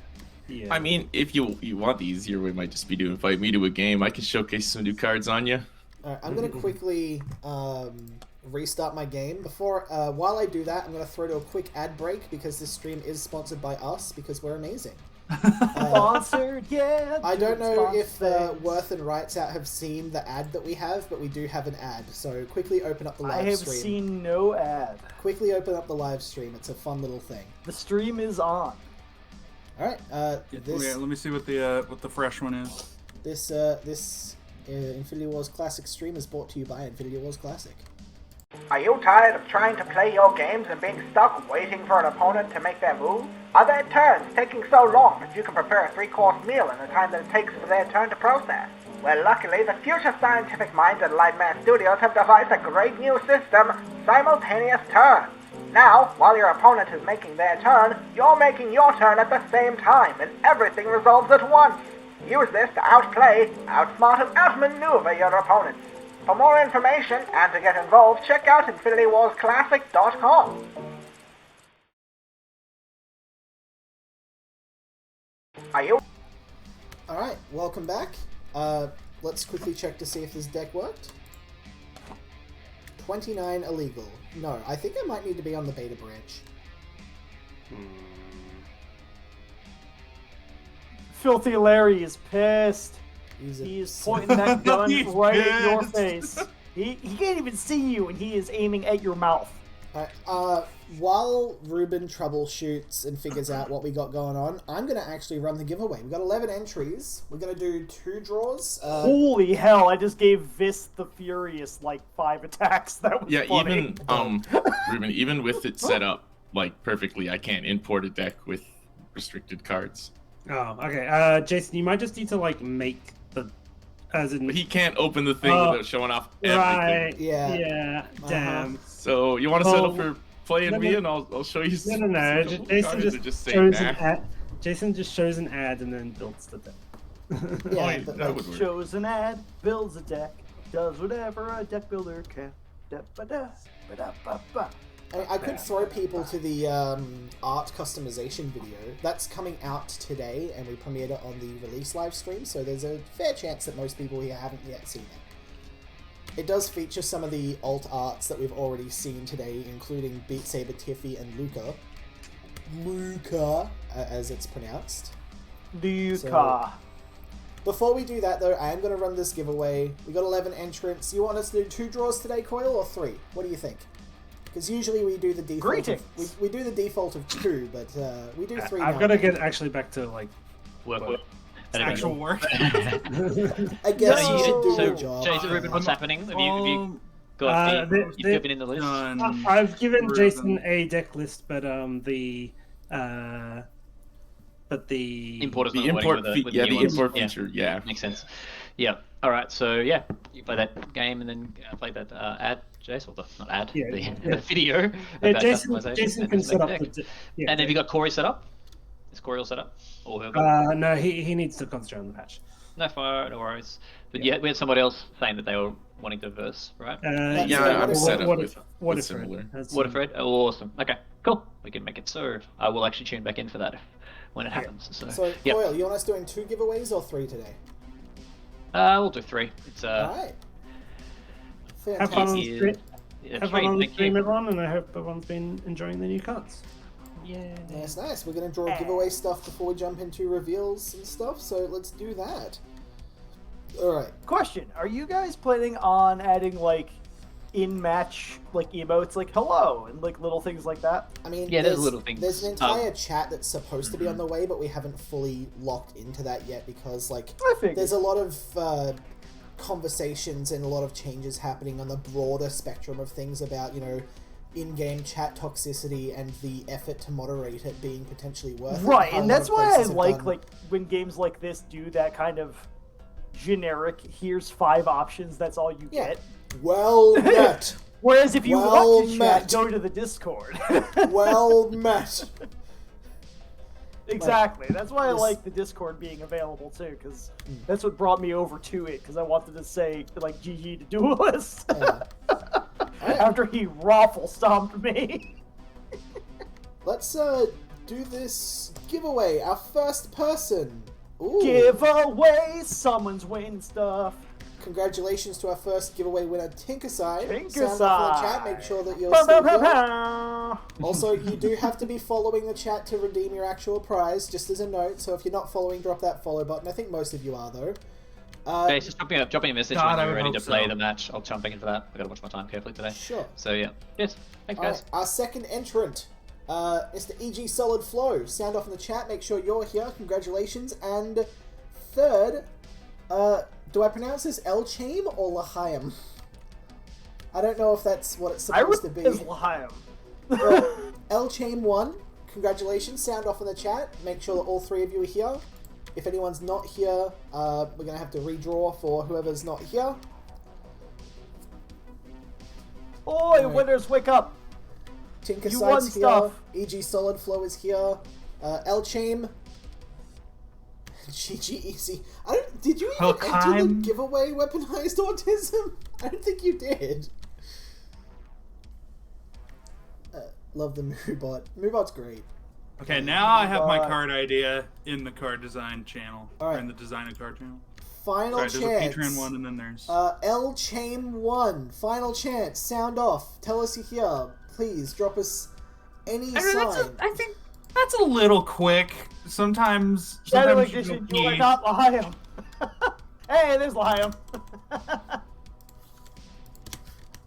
Yeah. I mean, if you want the easier way, might just be to invite me to a game. I can showcase some new cards on you. Alright, I'm gonna quickly restart my game. Before, while I do that, I'm gonna throw to a quick ad break because this stream is sponsored by us because we're amazing. Sponsored, yeah. I don't know if sponsored. Worth and Rights Out have seen the ad that we have, but we do have an ad. So quickly open up the live I have stream. seen no ad. Quickly open up the live stream. It's a fun little thing. The stream is on. All right. Okay, let me see what the fresh one is. This Infinity Wars Classic stream is brought to you by Infinity Wars Classic. Are you tired of trying to play your games and being stuck waiting for an opponent to make their move? Are their turns taking so long that you can prepare a 3-course meal in the time that it takes for their turn to process? Well, luckily, the future scientific minds at Lightman Studios have devised a great new system, Simultaneous Turns. Now, while your opponent is making their turn, you're making your turn at the same time, and everything resolves at once. Use this to outplay, outsmart, and outmaneuver your opponents. For more information and to get involved, check out InfinityWarsClassic.com. Are you? Alright, welcome back. Let's quickly check to see if this deck worked. 29 illegal. No, I think I might need to be on the beta branch. Filthy Larry is pissed. He's He is pointing that gun He's right at your pissed. face. He can't even see you, and he is aiming at your mouth. Alright, while Ruben troubleshoots and figures out what we got going on, I'm going to actually run the giveaway. We've got 11 entries. We're going to do 2 draws. Holy hell, I just gave Vis the Furious like 5 attacks. That was Yeah, funny. even Ruben, even with it set up like perfectly, I can't import a deck with restricted cards. Oh, okay. Jason, you might just need to like make the, as in. But he can't open the thing Oh, without showing off everything. Right. Yeah. Yeah. Damn. So you want to settle Oh, for playing no, me, no. and I'll show you. No, no, no. some Jason cards just that just say shows nah. an ad. Jason just shows an ad and then builds the deck. Yeah, but that like, would work. Shows an ad, builds a deck, does whatever a deck builder can. Da-ba-da, ba-da-ba-ba. I could throw people to the art customization video. That's coming out today, and we premiered it on the release live stream, so there's a fair chance that most people here haven't yet seen it. It does feature some of the alt arts that we've already seen today, including Beat Saber Tiffy and Luca, as it's pronounced. Luca. Before we do that, though, I am going to run this giveaway. We got 11 entrants. You want us to do 2 draws today, Coil, or 3? What do you think? Because usually we do the default. Greetings. We do the default of 2, but we do 3 now. I've got to get actually back to like Work. Actual work. I guess you should do your job. Jason Rubin, what's happening? Have you got you've given in the list? I've given Rubin. Jason a deck list, but the Importer's The not working import, with fe- with yeah, new the ones. import feature, yeah. Makes sense. Yeah. All right. So yeah, you play that game and then play that ad, Jason, or not ad, Yeah, the yeah. video. Yeah, about Jason customization can and set up deck. the yeah. And have you got Corey set up? Is Corey all set up? Or her? No, he needs to concentrate on the patch. No fire, no worries. But yeah, we had somebody else saying that they were wanting to verse, right? Yeah, I'm set up with what similar. What a Fred? Oh, awesome. Okay, cool. We can make it so. I will actually tune back in for that when it happens. So, yep. Coil, you want us doing 2 giveaways or 3 today? We'll do 3. It's Alright. Have fun on Thank you. stream. yeah, Have 3, fun on the thank stream, you. everyone, and I hope everyone's been enjoying the new cards. Yeah. Nice. We're going to draw giveaway stuff before we jump into reveals and stuff, so let's do that. Alright. Question: are you guys planning on adding like in-match like emotes, like hello and like little things like that? I mean, Yeah, there's little things. There's an entire chat that's supposed to be on the way, but we haven't fully locked into that yet because, like, I figured. there's a lot of conversations and a lot of changes happening on the broader spectrum of things about, you know, in-game chat toxicity and the effort to moderate it being potentially worth it. Right, How a and lot that's of why I places have like done- when games like this do that kind of generic. Here's 5 options. That's all you Yeah. get. Well met. Whereas if you Well want to chat, met. go to the Discord. Well met. Exactly. That's why I This- like the Discord being available too, because that's what brought me over to it. Because I wanted to say like GG to Duelist Yeah. after he raffle stomped me. Let's do this giveaway. Our first person. Ooh. Giveaway, someone's winning stuff. Congratulations to our first giveaway winner, Tinkerside. Sound Tinkerside. off in the chat. Make sure that you're Bow, still bow, here. bow, bow. Also, you do have to be following the chat to redeem your actual prize, just as a note. So if you're not following, drop that follow button. I think most of you are, though. Okay, just drop me a message God, I when you're would ready to hope play so. the match. I'll jump back in for that. I gotta watch my time carefully today. Sure. So yeah. Yes. Thanks, guys. Alright, our second entrant, Mr. EG Solid Flow. Sound off in the chat. Make sure you're here. Congratulations. And third, do I pronounce this Elchaim or L'chaim? I don't know if that's what it's I supposed read to be. his Liam. Well, Elchaim won. Congratulations. Sound off in the chat. Make sure that all 3 of you are here. If anyone's not here, we're going to have to redraw for whoever's not here. Oi, Alright. winners, wake up! Tinker You won Side's here. stuff. EG Solid Flow is here. Elchaim. GG Easy. Did you even enter the Elchaim. giveaway weaponized autism? I don't think you did. Love the Moobot. Moobot's great. Okay, now I have my But- card idea in the card design channel. All right. Or in the design a card channel. Final Sorry, there's a chance. Patreon one and then there's... Elchaim 1. Final chance. Sound off. Tell us you're here. Please drop us any sign. I think that's a little quick. Sometimes Shadow you Edition, don't you are need- not Liam. Hey, there's Liam.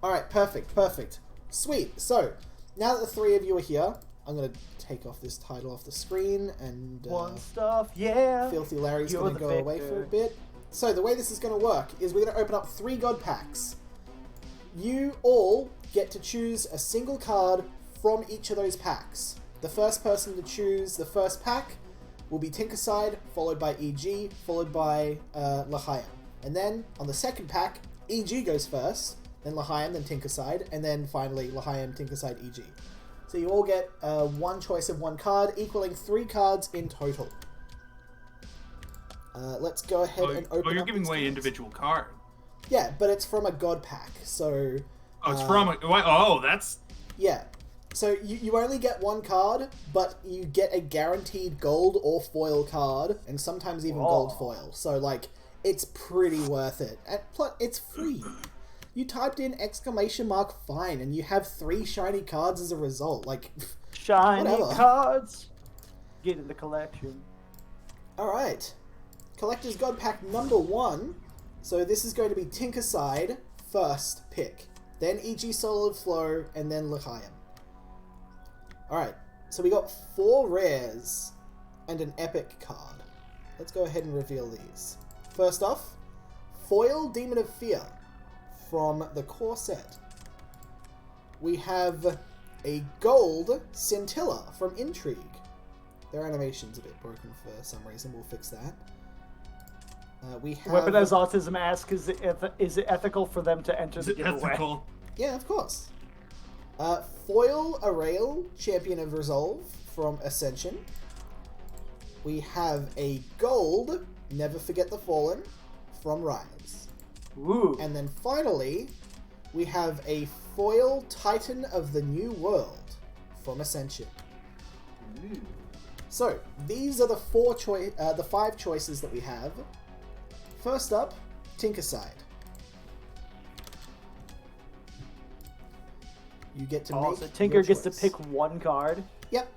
Alright, perfect. Sweet. So, now that the 3 of you are here, I'm going to take off this title off the screen and One stuff, yeah. Filthy Larry's You're going to the go away victor. for a bit. So, the way this is going to work is we're going to open up 3 God packs. You all get to choose a single card from each of those packs. The first person to choose the first pack will be Tinkerside, followed by EG, followed by L'chaim. And then, on the second pack, EG goes first, then L'chaim, then Tinkerside, and then finally L'chaim, Tinkerside, EG. So you all get one choice of one card, equaling 3 cards in total. Let's go ahead and open you're up giving these away cards. individual cards. Yeah, but it's from a god pack, so... Oh, it's from a... Oh, that's... Yeah. So you only get one card, but you get a guaranteed gold or foil card, and sometimes even gold foil. So, like, it's pretty worth it. And plus, it's free. You typed in ! fine, and you have 3 shiny cards as a result. Like, Shiny whatever. cards. Get in the collection. Alright. Collector's God Pack number 1. So this is going to be Tinkerside, first pick. Then E.G. Solid Flow, and then L'Chaim. Alright. So we got 4 rares and an epic card. Let's go ahead and reveal these. First off, Foil Demon of Fear from the core set. We have a gold Scintilla from Intrigue. Their animation's a bit broken for some reason. We'll fix that. We have... Weapon has autism asks, is it ethical for them to enter the giveaway? Ethical. Yeah, of course. Foil Arail, Champion of Resolve from Ascension. We have a gold Never Forget the Fallen from Rise. Ooh. And then finally, we have a foil Titan of the New World from Ascension. Ooh. So, these are the 5 choices that we have. First up, Tinkerside. You get to make So Tinker your gets to choice. pick one card. Yep.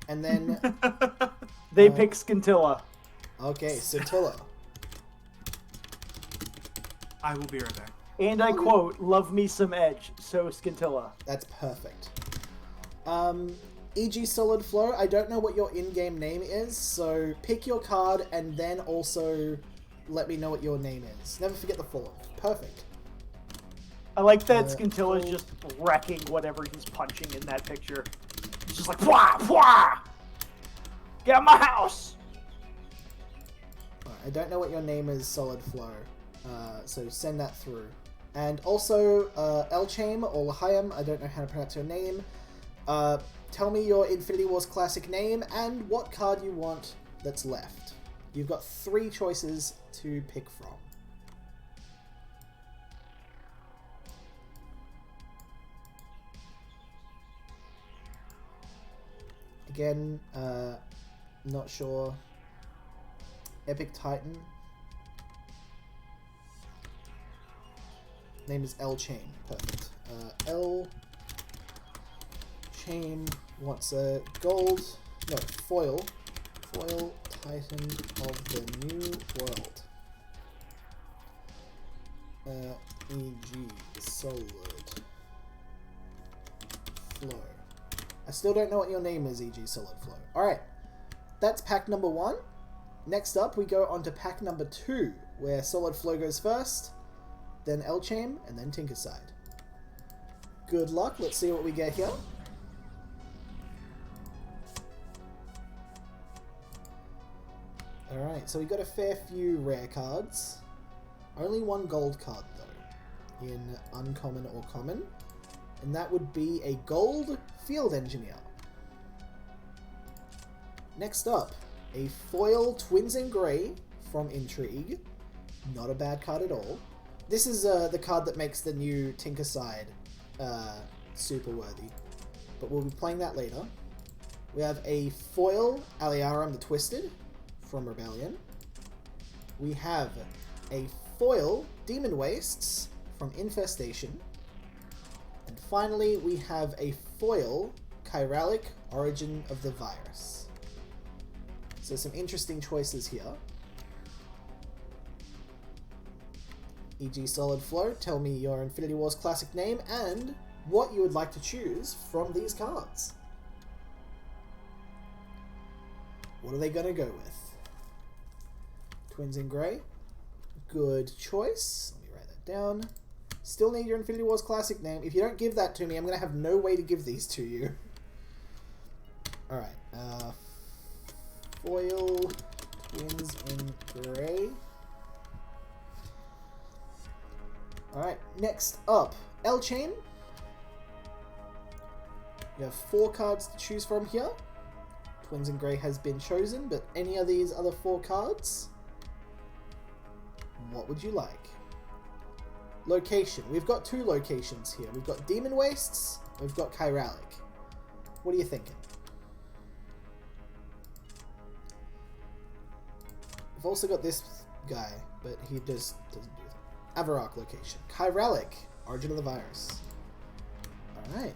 And then... They pick Scintilla. Okay, Scintilla. I will be right back. And I quote, "Love me some Edge," so Scintilla. That's perfect. E.G. Solid Flow, I don't know what your in-game name is, so pick your card and then also let me know what your name is. Never Forget the Fallen. Perfect. I like that Scintilla is just wrecking whatever he's punching in that picture. It's just like, pwah, pwah! Get out of my house! Alright, I don't know what your name is, Solid Flow, so send that through. And also, Elchaim or L'Chaim, I don't know how to pronounce your name. Tell me your Infinity Wars Classic name and what card you want that's left. You've got 3 choices to pick from. Again, not sure. Epic Titan. Name is Elchaim. Perfect. Elchaim wants a gold. No, foil. Foil Titan of the New World. E.G. Solid Flow. I still don't know what your name is, E.G. Solid Flow. Alright. That's pack number 1. Next up, we go on to pack number 2, where Solid Flow goes first, then Elchaim, and then Tinkerside. Good luck. Let's see what we get here. Alright, so we got a fair few rare cards. Only 1 gold card, though, in uncommon or common. And that would be a gold Field Engineer. Next up, a foil Twins in Grey from Intrigue. Not a bad card at all. This is the card that makes the new Tinkerside super worthy. But we'll be playing that later. We have a foil Aliarum the Twisted from Rebellion. We have a foil Demon Wastes from Infestation. And finally, we have a foil Chiralic Origin of the Virus. So some interesting choices here. E.G. Solid Flow, tell me your Infinity Wars Classic name and what you would like to choose from these cards. What are they going to go with? Twins in Grey. Good choice. Let me write that down. Still need your Infinity Wars Classic name. If you don't give that to me, I'm going to have no way to give these to you. Alright. Foil Twins in Grey. Alright, next up, Elchaim. You have 4 cards to choose from here. Twins in Grey has been chosen, but any of these other 4 cards? What would you like? Location. We've got 2 locations here. We've got Demon Wastes, we've got Chiralic. What are you thinking? We've also got this guy, but he just doesn't do that. Avarok location. Chiralic, Origin of the Virus. Alright.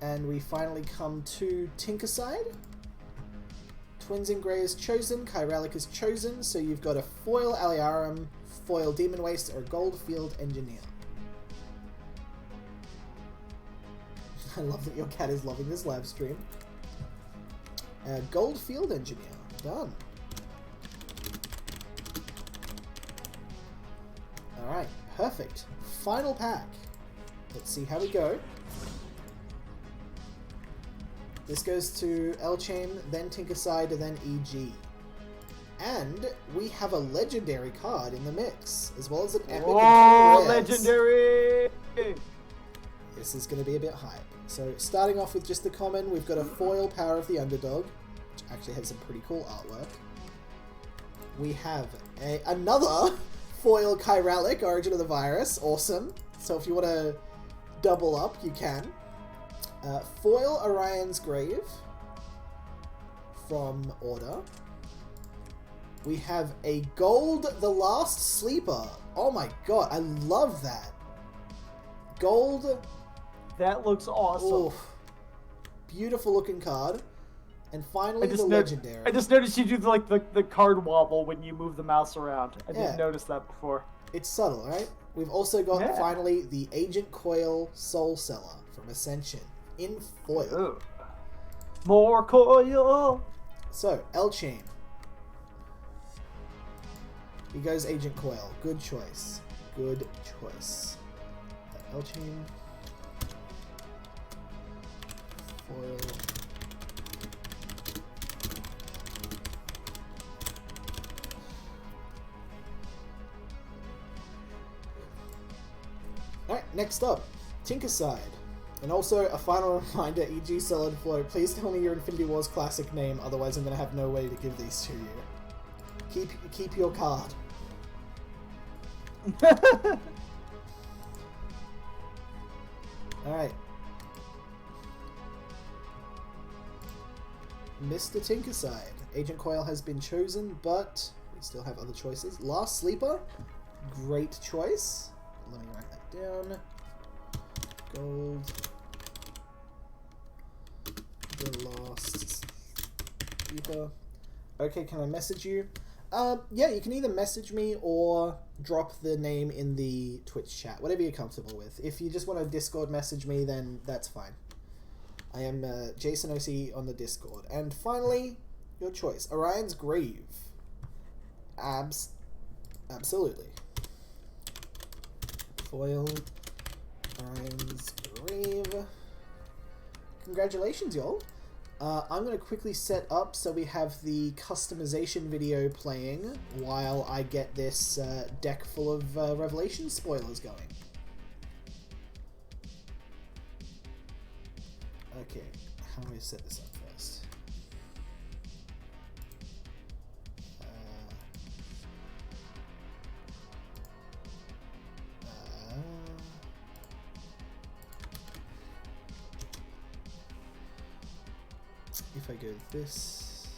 And we finally come to Tinkerside. Twins in Grey is chosen, Chiralic is chosen, so you've got a foil Aliarum, foil Demon Waste, or Gold Field Engineer. I love that your cat is loving this live stream. Gold Field Engineer, done. Alright, perfect. Final pack. Let's see how we go. This goes to L-Chain, then Tinkerside, then EG. And we have a legendary card in the mix, as well as an epic and 2 rares. Legendary! This is going to be a bit hype. So, starting off with just the common, we've got a foil Power of the Underdog, which actually has some pretty cool artwork. We have another foil Chiralic, Origin of the Virus. Awesome. So if you want to double up, you can. Foil Orion's Grave from Order. We have a gold The Last Sleeper. Oh my god, I love that. Gold. That looks awesome. Oof. Beautiful looking card. And finally, the legendary. I just noticed you do the card wobble when you move the mouse around. I didn't notice that before. It's subtle, right? We've also got finally the Agent Coil Soul Seller from Ascension in foil. Ooh. More coil. So, L-Chain. He goes Agent Coil. Good choice. Good choice. L-Chain. Foil. Alright, next up, Tinkerside. And also, a final reminder, EG Solid Flow, please tell me your Infinity Wars classic name, otherwise I'm going to have no way to give these to you. Keep your card. Alright. Mr. Tinkerside. Agent Coil has been chosen, but we still have other choices. Last Sleeper, great choice. Let me write that down. Gold. The Last Sleeper. Okay, can I message you? Yeah, you can either message me or drop the name in the Twitch chat, whatever you're comfortable with. If you just want to Discord message me, then that's fine. I am Jason OC on the Discord. And finally, your choice. Orion's Grave. Absolutely. Foil. Orion's Grave. Congratulations, y'all. I'm going to quickly set up so we have the customization video playing while I get this deck full of Revelation spoilers going. Okay, how do I set this up first? If I go this,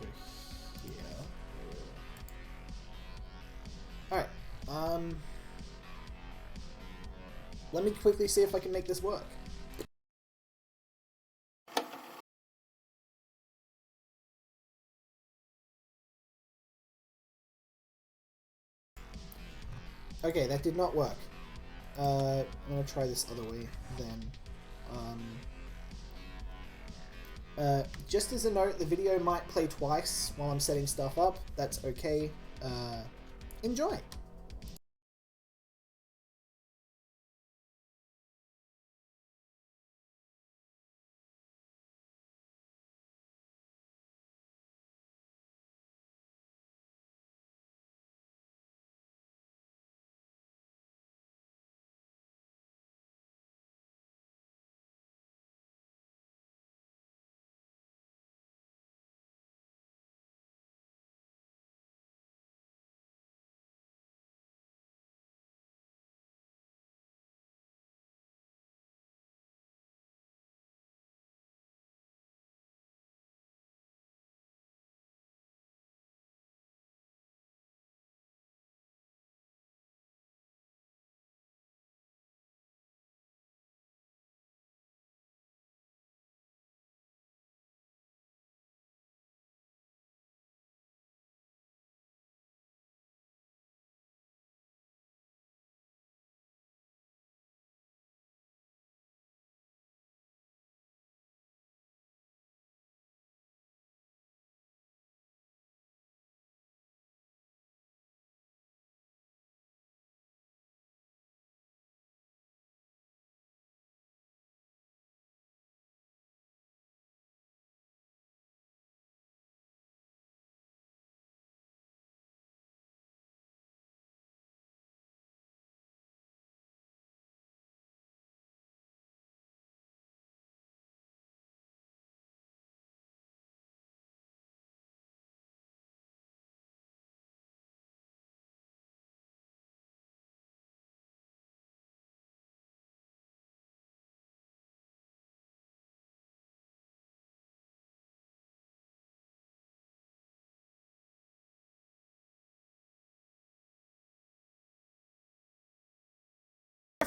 go here. Alright, let me quickly see if I can make this work. Okay, that did not work. I'm gonna try this other way then. Just as a note, the video might play twice while I'm setting stuff up. That's okay. Enjoy!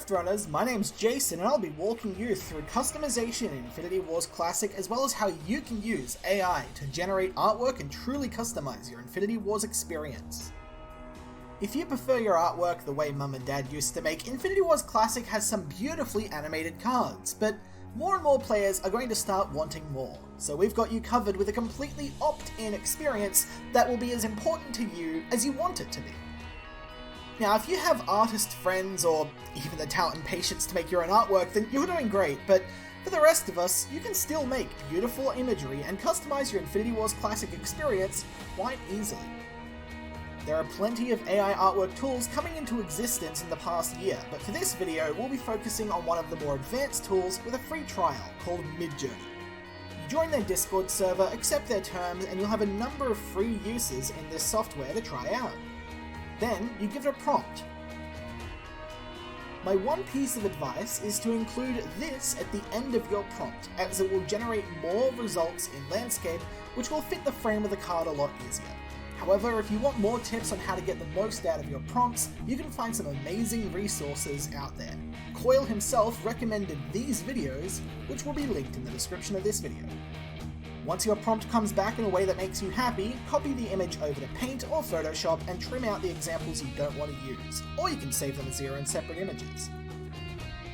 Riftrunners, my name's Jason and I'll be walking you through customization in Infinity Wars Classic as well as how you can use AI to generate artwork and truly customize your Infinity Wars experience. If you prefer your artwork the way Mum and Dad used to make, Infinity Wars Classic has some beautifully animated cards, but more and more players are going to start wanting more, so we've got you covered with a completely opt-in experience that will be as important to you as you want it to be. Now, if you have artist friends, or even the talent and patience to make your own artwork, then you're doing great, but for the rest of us, you can still make beautiful imagery and customize your Infinity Wars Classic experience quite easily. There are plenty of AI artwork tools coming into existence in the past year, but for this video, we'll be focusing on one of the more advanced tools with a free trial called Midjourney. You join their Discord server, accept their terms, and you'll have a number of free uses in this software to try out. Then, you give it a prompt. My one piece of advice is to include this at the end of your prompt, as it will generate more results in landscape, which will fit the frame of the card a lot easier. However, if you want more tips on how to get the most out of your prompts, you can find some amazing resources out there. Coil himself recommended these videos, which will be linked in the description of this video. Once your prompt comes back in a way that makes you happy, copy the image over to Paint or Photoshop and trim out the examples you don't want to use, or you can save them as your own separate images.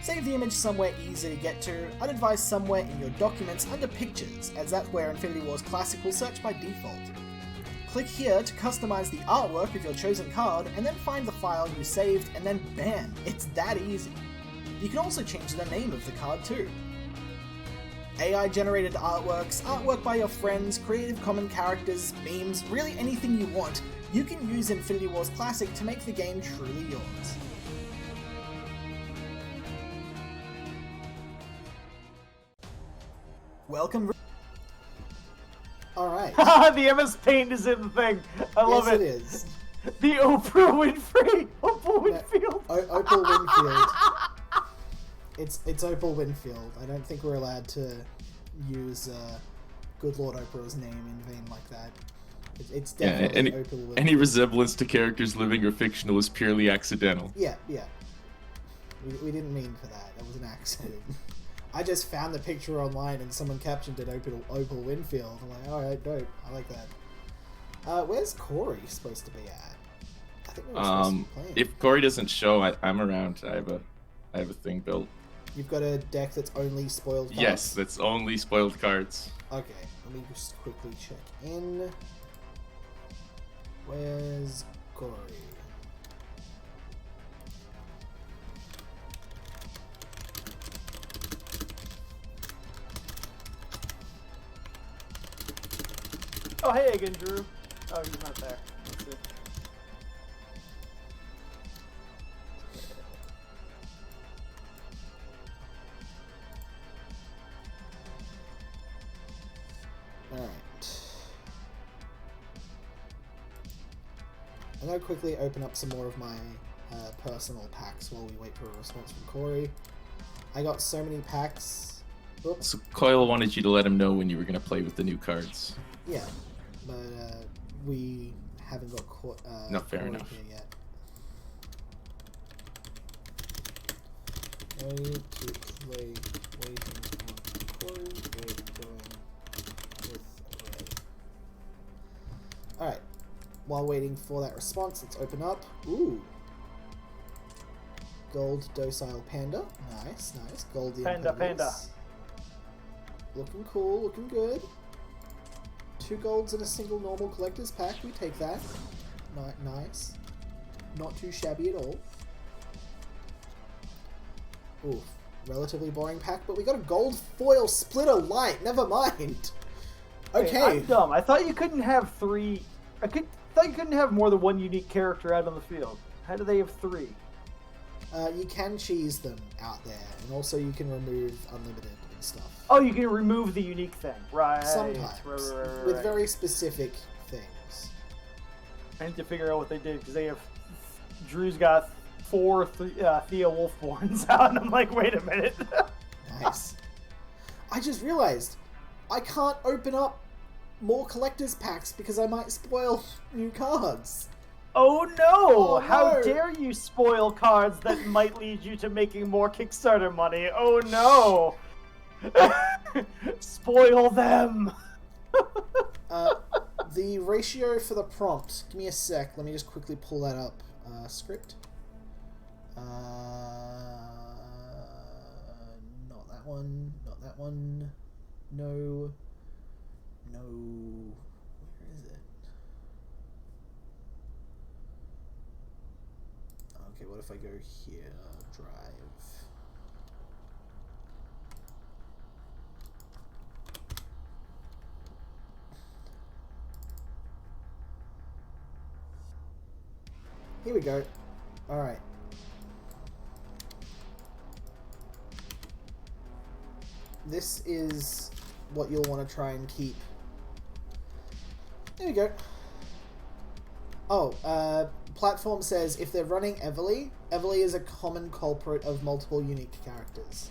Save the image somewhere easy to get to. I'd advise somewhere in your documents under Pictures, as that's where Infinity Wars Classic will search by default. Click here to customize the artwork of your chosen card, and then find the file you saved, and then bam, it's that easy. You can also change the name of the card too. AI-generated artworks, artwork by your friends, Creative Commons characters, memes, really anything you want, you can use Infinity Wars Classic to make the game truly yours. Welcome. Alright. The MS Paint is in the thing. I love Yes, it. it is. The Oprah Winfrey. Oprah Winfield. Opal Winfield. It's Opal Winfield. I don't think we're allowed to use Good Lord Oprah's name in vain like that. It's definitely Opal Winfield. Any resemblance to characters living or fictional is purely accidental. Yeah. We didn't mean for that. That was an accident. I just found the picture online and someone captioned it Opal Winfield. I'm like, alright, dope. I like that. Where's Corey supposed to be at? I think we were supposed to be playing. If Corey doesn't show, I'm around. I have a thing built. You've got a deck that's only spoiled cards? Yes, that's only spoiled cards. Okay, let me just quickly check in. Where's Corey? Oh, hey again, Drew. Oh, he's not there. Let's see. Alright. I'm going to quickly open up some more of my personal packs while we wait for a response from Corey. I got so many packs. Oops. So Coyle wanted you to let him know when you were going to play with the new cards. Yeah, but we haven't got no, fair Corey enough. here yet. Ready to play, waiting on Corey, we're going with Ray. Alright, while waiting for that response, let's open up. Ooh. Gold Docile Panda. Nice. Gold Panda. Looking cool, looking good. 2 golds and a single normal collector's pack. We take that. Nice. Not too shabby at all. Oof. Relatively boring pack, but we got a gold foil splitter light. Never mind. Okay. Wait, I'm dumb. I thought you couldn't have 3. Thought you couldn't have more than 1 unique character out on the field. How do they have 3? You can cheese them out there, and also you can remove unlimited and stuff. Oh, you can remove the unique thing, right? Sometimes, Right. with very specific things. I need to figure out what they did because they have. Drew's got 4 Thea Wolfborns out, and I'm like, wait a minute. Nice. I just realized I can't open up more collector's packs because I might spoil new cards. Oh no! Oh, How no. dare you spoil cards that might lead you to making more Kickstarter money? Oh no! Spoil them! The ratio for the prompt. Give me a sec. Let me just quickly pull that up. Script. Not that one. Not that one. No. No. Where is it? Okay, what if I go here? Drive. Here we go. Alright. This is what you'll want to try and keep. There we go. Oh, platform says if they're running Everly, Everly is a common culprit of multiple unique characters.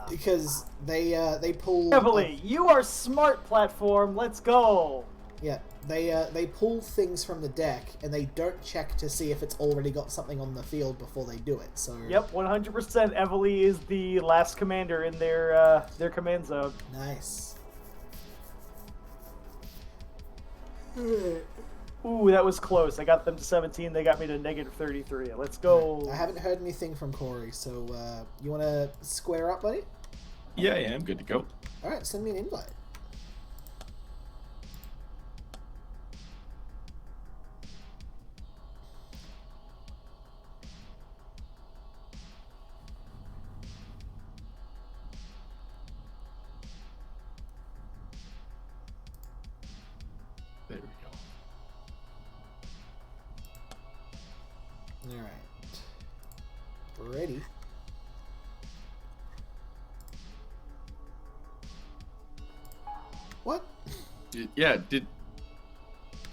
Because they pull... Heavily, you are smart, platform. Let's go. Yeah, they pull things from the deck and they don't check to see if it's already got something on the field before they do it. So Yep, 100%. Evely is the last commander in their command zone. Nice. Ooh, that was close. I got them to 17. They got me to -33. Let's go. I haven't heard anything from Corey, so you want to square up, buddy? Yeah, I'm good to go. All right, send me an invite. There we go. All right. Ready. What? Yeah,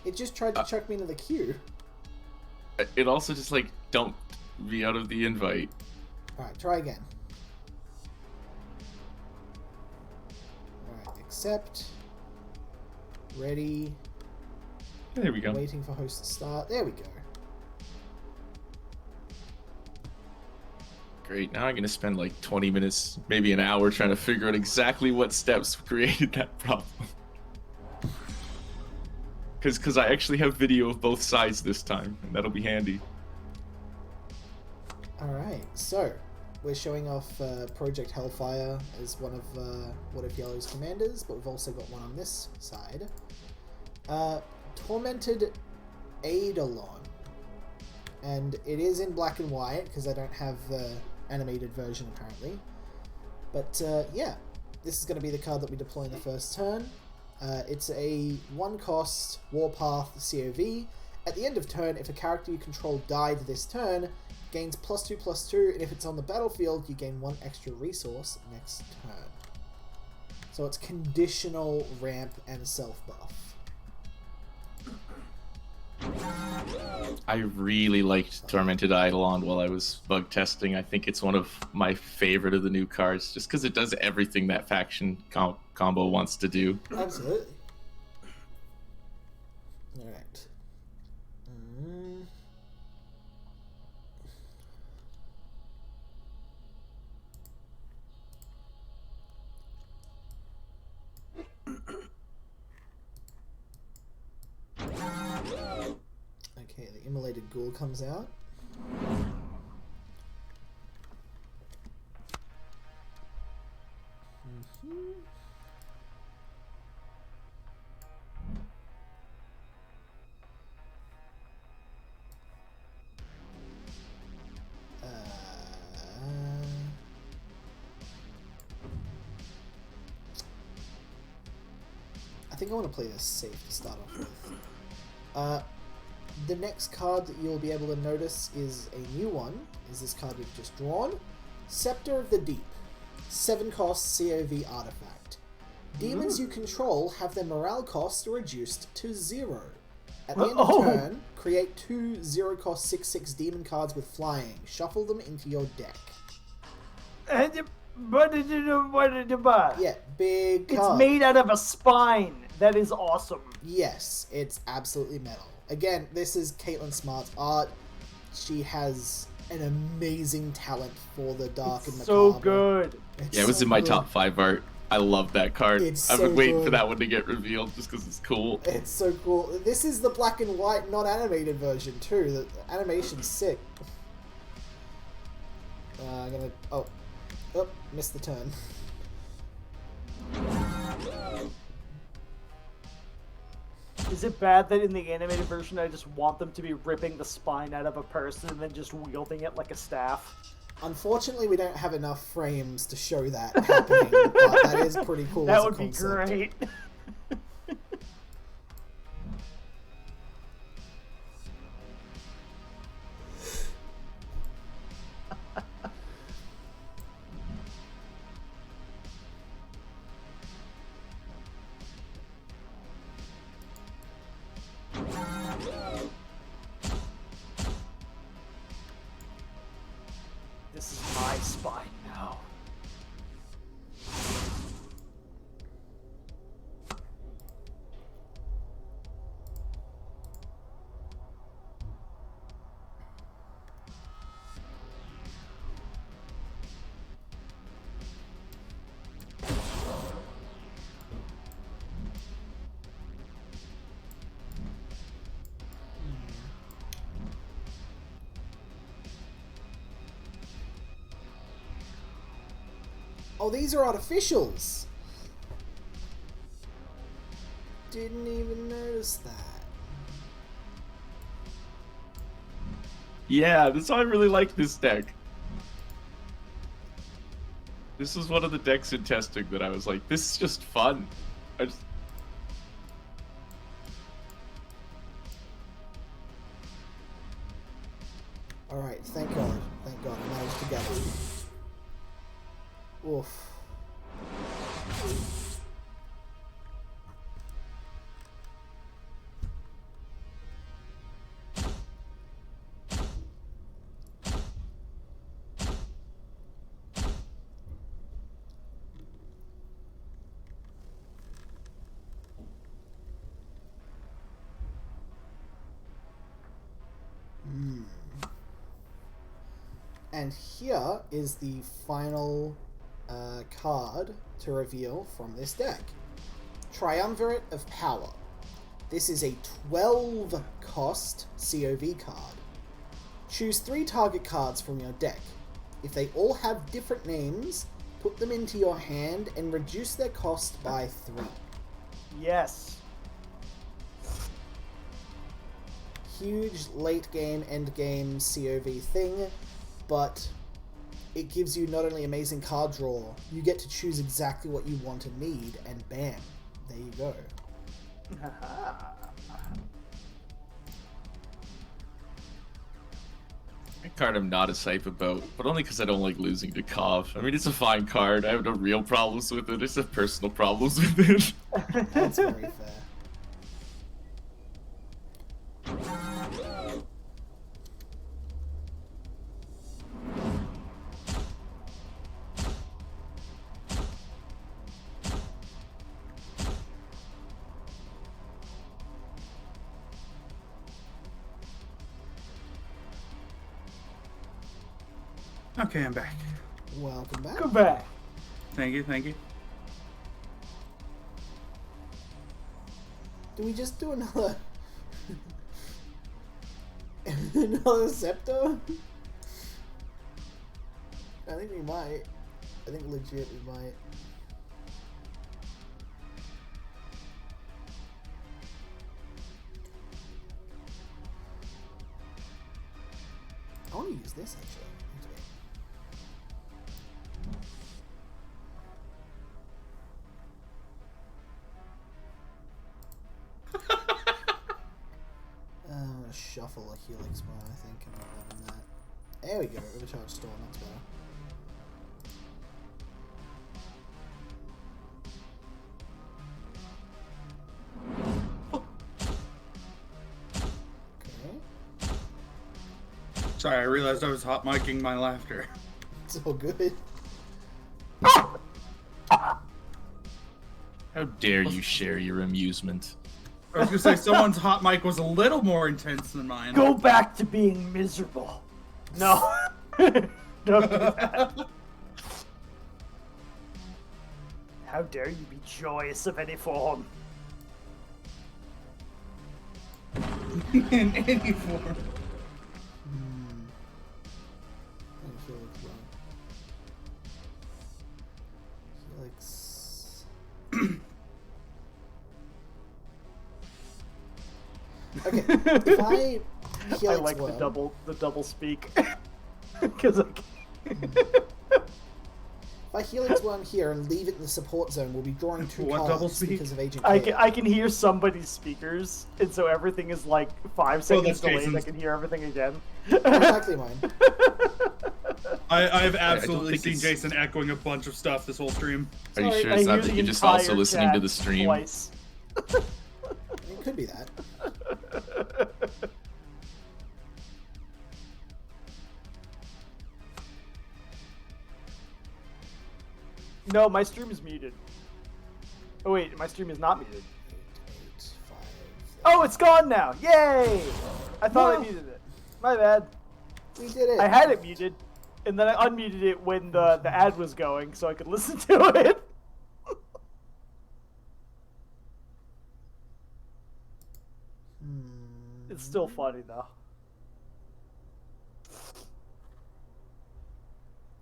It just tried to chuck me into the queue. it also just like dumped me out of the invite. Alright, try again. Alright, accept. Ready. There we go. Waiting for host to start. There we go. Great. Now I'm going to spend like 20 minutes, maybe an hour, trying to figure out exactly what steps created that problem. Because I actually have video of both sides this time, and that'll be handy. Alright, so we're showing off Project Hellfire as one of What If Yellow's commanders, but we've also got one on this side. Tormented Eidolon. And it is in black and white, because I don't have the animated version apparently. But yeah, this is going to be the card that we deploy in the first turn. It's a 1-cost Warpath COV. At the end of turn, if a character you control died this turn, gains +2/+2, and if it's on the battlefield, you gain 1 extra resource next turn. So it's conditional ramp and self-buff. I really liked Tormented Eidolon while I was bug testing. I think it's one of my favorite of the new cards, just because it does everything that faction combo wants to do. Absolutely. Alright. Okay, the immolated ghoul comes out. I think I want to play this safe to start off with. The next card that you'll be able to notice is a new one, is this card we've just drawn. Scepter of the Deep. 7-cost COV artifact. Demons you control have their morale cost reduced to 0. At the end of turn, create 2 0-cost 6/6 demon cards with flying. Shuffle them into your deck. Yeah, big card. It's made out of a spine. That is awesome. Yes, it's absolutely metal. Again, this is Caitlin Smart's art. She has an amazing talent for the dark and macabre. So good. Yeah, it was in my top 5 art. I love that card. It's I've so been waiting for good. that one to get revealed just because it's cool. It's so cool. This is the black and white, not animated version too. The animation's sick. I'm gonna... Oh, missed the turn. Is it bad that in the animated version I just want them to be ripping the spine out of a person and then just wielding it like a staff? Unfortunately, we don't have enough frames to show that happening, but that is pretty cool. That as a would be concept. great. This is my spine now. Oh, these are artificials. Didn't even notice that. Yeah, that's why I really like this deck. This was one of the decks in testing that I was like, this is just fun. I just... Alright, thank God. Thank God, I managed to get it. Oof. And here is the final card to reveal from this deck. Triumvirate of Power. This is a 12 cost COV card. Choose 3 target cards from your deck. If they all have different names, put them into your hand and reduce their cost by 3. Yes. Huge late game, end game COV thing, but it gives you not only amazing card draw, you get to choose exactly what you want and need, and bam, there you go. A card I'm not as hype about, but only because I don't like losing to Kov. I mean, it's a fine card. I have no real problems with it. I just have personal problems with it. That's very fair. Okay, I'm back. Welcome back. Come back. Thank you, thank you. Do we just do another... another Scepter? I think we might. I think legit we might. I want to use this actually. I'm gonna shuffle a Helix bar, I think, and other than that. There we go, Overcharge Storm, that's better. Okay. Sorry, I realized I was hot micing my laughter. It's all good. How dare you share your amusement? I was gonna say someone's hot mic was a little more intense than mine. Go back to being miserable. No. Don't do that. How dare you be joyous of any form? In any form. Okay, if I Helix I like Worm, the double speak. Because if I Helix Worm here and leave it in the support zone, we'll be drawing 2 What double cards speak? because of Agent I K. can hear somebody's speakers, and so everything is like 5 seconds that's delayed. Jason's. I can hear everything again. Exactly mine. I've don't absolutely think seen it's- Jason echoing a bunch of stuff this whole stream. Are you Sorry, sure I it's hear not that the you're just also entire listening to chat the stream? twice. It could be that. No, my stream is muted. Oh wait, my stream is not muted. 8, 5. Oh, it's gone now! Yay! I thought I No. muted it. My bad. We did it. I had it muted, and then I unmuted it when the ad was going, so I could listen to it. It's still funny though.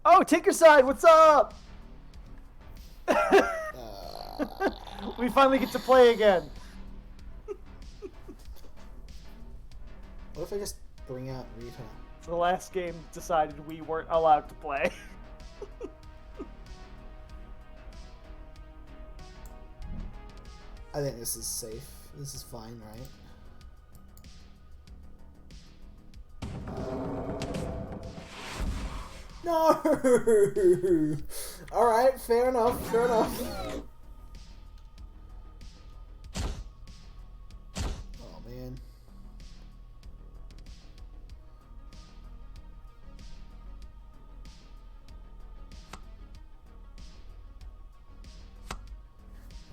Oh, Tinkerside, what's up? We finally get to play again. What if I just bring out Rita? The last game decided we weren't allowed to play. I think this is safe. This is fine, right? No! Alright, fair enough, fair enough. Oh man.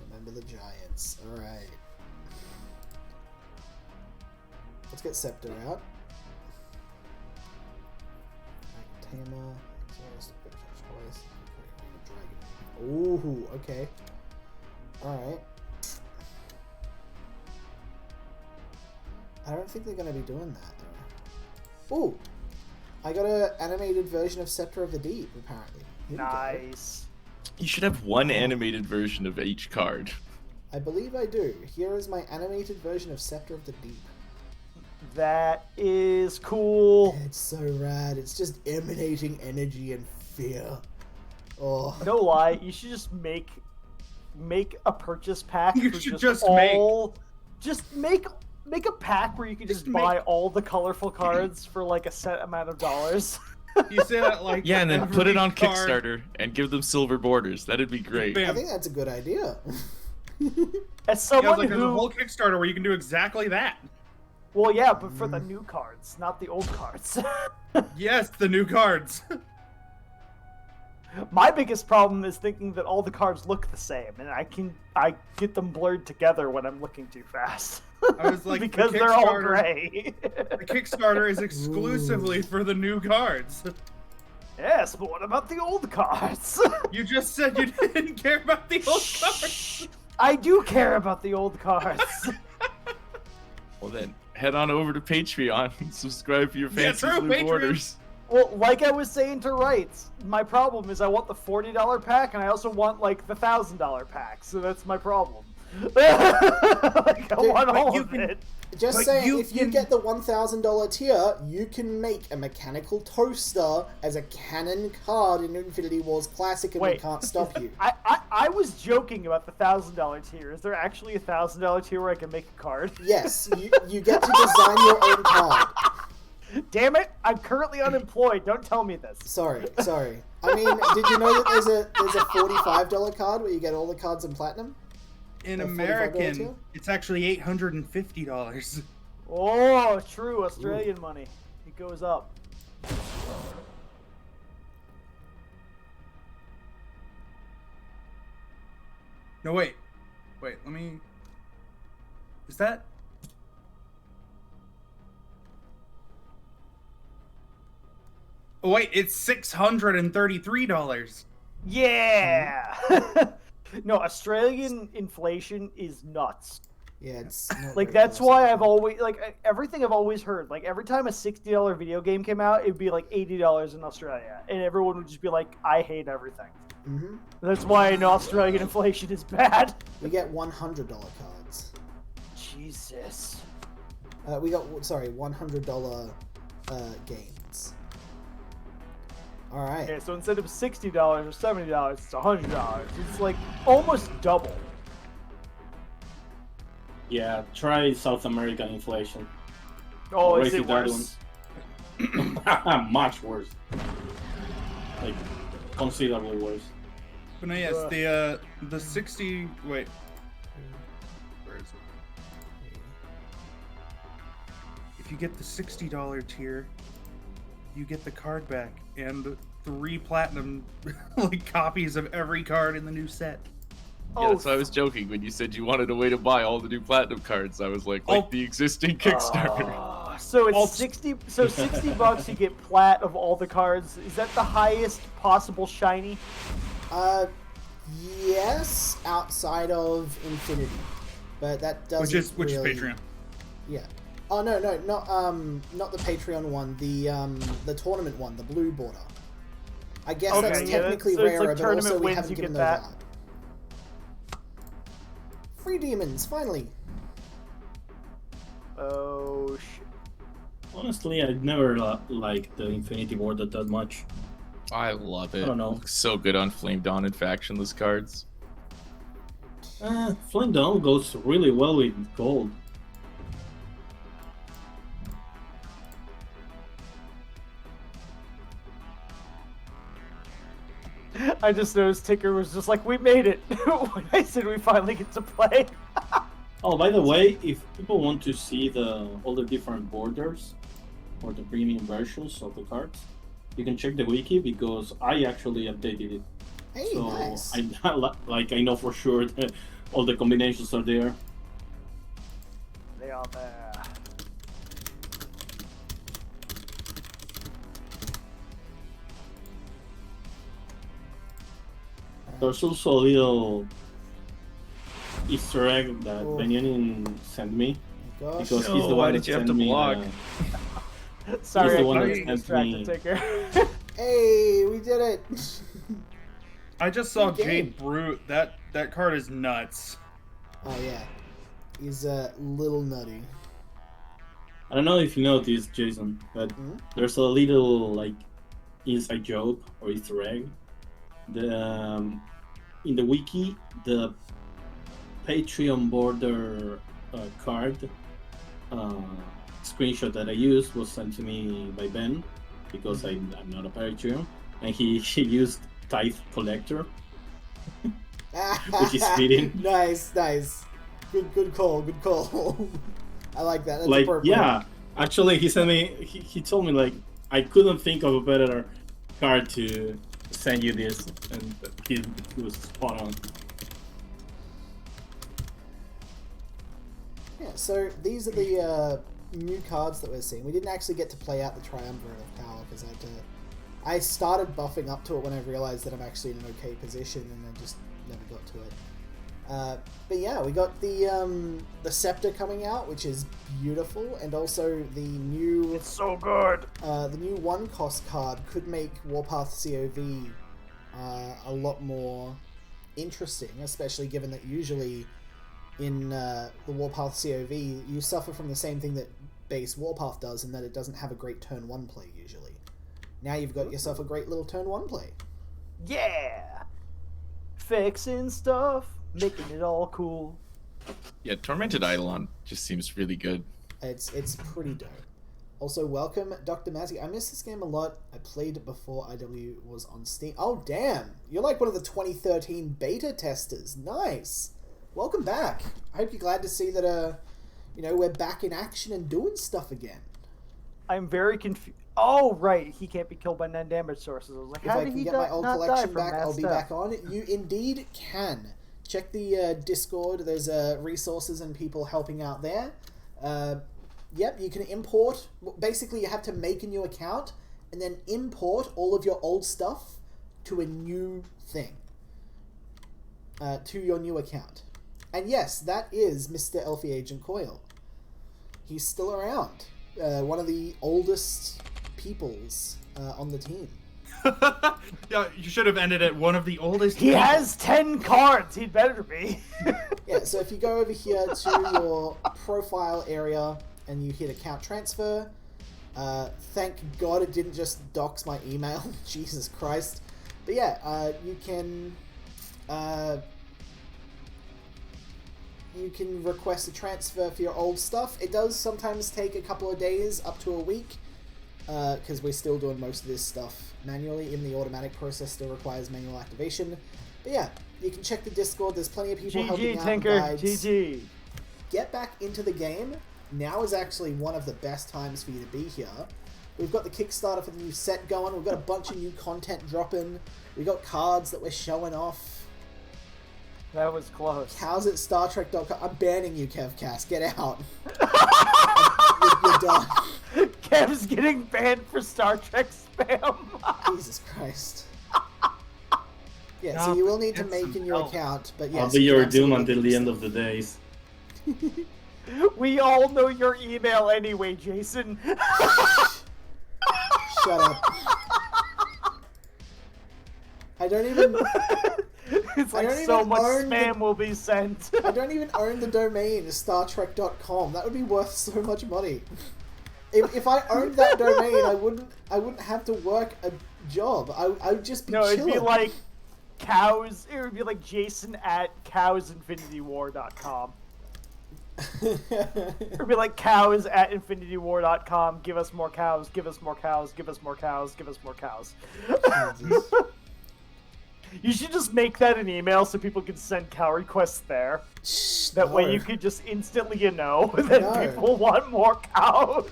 Remember the Giants. Alright. Let's get Scepter out. Tama, exhaust, twice. Dragon. Ooh, okay. Alright. I don't think they're going to be doing that, though. Ooh! I got an animated version of Scepter of the Deep, apparently. Here we go. Nice. You should have one animated version of each card. I believe I do. Here is my animated version of Scepter of the Deep. That is cool. It's so rad. It's just emanating energy and fear. Oh. No lie, you should just make a purchase pack. You for should just make a pack where you can just buy all the colorful cards for like a set amount of dollars. You say that like Yeah, and then every put it on card- Kickstarter and give them silver borders. That'd be great. I Bam. think that's a good idea. As Yeah, someone like there's a who, whole Kickstarter where you can do exactly that. well, yeah, but for the new cards, not the old cards. Yes, the new cards. My biggest problem is thinking that all the cards look the same, and I get them blurred together when I'm looking too fast. I was like, the because they're all Kickstarter- gray. The Kickstarter is exclusively for the new cards. Yes, but what about the old cards? You just said you didn't care about the old cards. I do care about the old cards. Well then, head on over to Patreon and subscribe for your Yeah, fancy true, blue Patreon. borders. Well, like I was saying to Wrights, my problem is I want the $40 pack, and I also want like the $1,000 pack. So that's my problem. Like, I Dude, want but all you of can- it. Just But saying, you if you can- get the $1,000 tier, you can make a mechanical toaster as a canon card in Infinity Wars Classic, and we Wait. can't stop you. I was joking about the $1,000 tier. Is there actually a $1,000 tier where I can make a card? Yes, you get to design your own card. Damn it! I'm currently unemployed. Don't tell me this. Sorry. I mean, did you know that there's a $45 card where you get all the cards in platinum? In A $45 tier? American, it's actually $850. Oh, true. Australian money. It goes up. No, wait, let me. Is that? Oh wait, it's $633. Yeah. No, Australian inflation is nuts. Yeah, it's not Like, very that's why I've possible. always, like, everything I've always heard, like, every time a $60 video game came out, it'd be like $80 in Australia. And everyone would just be like, I hate everything. Mm-hmm. That's why I know Australian inflation is bad. We get $100 cards. Jesus. We got $100 games. All right. Okay, so instead of $60 or $70, it's $100. It's like almost double. Yeah, try South American inflation. Oh, is Crazy it that worse? one. Much worse. Like, considerably worse. But no, yes, the 60. Wait, where is it? If you get the $60 tier, you get the card back and 3 platinum like copies of every card in the new set. Yeah, that's why I was joking when you said you wanted a way to buy all the new platinum cards. I was like the existing Kickstarter. So it's 60. So $60 you get plat of all the cards. Is that the highest possible shiny? Yes, outside of Infinity, but that doesn't. Which really... is Patreon. Yeah. Oh no, not the Patreon one. The tournament one, the blue border. I guess Okay, that's yeah, technically so it's like rarer, but tournament also we wins, haven't you given get those that. out. Free demons, finally. Oh shit. Honestly, I never liked the Infinity Border that much. I love it. I don't know. Looks so good on Flame Dawn and factionless cards. Flame Dawn goes really well with gold. I just noticed Ticker was just like, we made it. When I said we finally get to play. Oh, by the way, if people want to see all the different borders or the premium versions of the cards, you can check the wiki because I actually updated it. Hey, so nice. I know for sure that all the combinations are there. They are there. There's also a little Easter egg that Oh. Benjamin sent me Gosh. because he's No, the why one did that you have sent to me. block? Sorry, He's the I one keep that getting sent distracted, me- Ticker. Hey, we did it. I just saw Good game. Jade Brute. That card is nuts. Oh yeah, he's a little nutty. I don't know if you know this, Jason, but Mhm. there's a little like inside joke or Easter egg. In the wiki, the Patreon border card screenshot that I used was sent to me by Ben because I'm not a Patreon, and he used Tithe Collector, which is fitting. Nice. Good call. I like that. That's Like, appropriate. yeah, actually, he sent me. He told me like I couldn't think of a better card to send you this, and he was spot on. Yeah, so these are the new cards that we're seeing. We didn't actually get to play out the Triumvirate of Power because I started buffing up to it when I realized that I'm actually in an okay position, and I just never got to it. But yeah, we got the Scepter coming out, which is beautiful, and also the new It's so good. the new 1-cost card could make Warpath COV a lot more interesting, especially given that usually in the Warpath COV you suffer from the same thing that base Warpath does, in that it doesn't have a great turn 1 play usually. Now you've got yourself a great little turn 1 play. Yeah. Fixing stuff, making it all cool. Yeah, Tormented Eidolon just seems really good. It's pretty dope. Also, welcome, Dr. Mazzy. I miss this game a lot. I played it before IW was on Steam. Oh, damn! You're like one of the 2013 beta testers. Nice! Welcome back. I hope you're glad to see that, we're back in action and doing stuff again. I'm very confused. Oh, right. He can't be killed by non-damage sources. I was like, If how I did can he get my old not die collection from back, mass I'll be death? back on. You indeed can. check the Discord. There's resources and people helping out there. Yep, you can import. Basically, you have to make a new account and then import all of your old stuff to a new thing. To your new account. And yes, that is Mr. Elfie Agent Coil. He's still around. One of the oldest peoples on the team. Yeah, you should have ended it. One of the oldest. He has 10 cards. He'd better be. Yeah, so if you go over here to your profile area and you hit account transfer, thank God it didn't just dox my email. Jesus Christ. But yeah, you can request a transfer for your old stuff. It does sometimes take a couple of days, up to a week, because we're still doing most of this stuff manually. Even the automatic process still requires manual activation. But yeah, you can check the Discord. There's plenty of people helping out. Tinker. Guides. GG. Get back into the game. Now is actually one of the best times for you to be here. We've got the Kickstarter for the new set going. We've got a bunch of new content dropping. We've got cards that we're showing off. That was close. Cows at StarTrek.com. I'm banning you, KevCast. Get out. You're done. Kev's getting banned for Star Trek spam. Jesus Christ. Yeah, so you will need to make a new account, but yes. I'll be your doom until the end of the days. We all know your email anyway, Jason. Shut up. I don't even... It's like so much spam will be sent. I don't even own the domain StarTrek.com. That would be worth so much money. If I owned that domain, I wouldn't have to work a job. I would just be chilling. It'd be like cows. It would be like Jason at cowsinfinitywar.com. It'd be like cows at infinitywar.com. Give us more cows. Give us more cows. Give us more cows. Give us more cows. You should just make that an email so people can send cow requests there. That way you could just instantly, that people want more cows.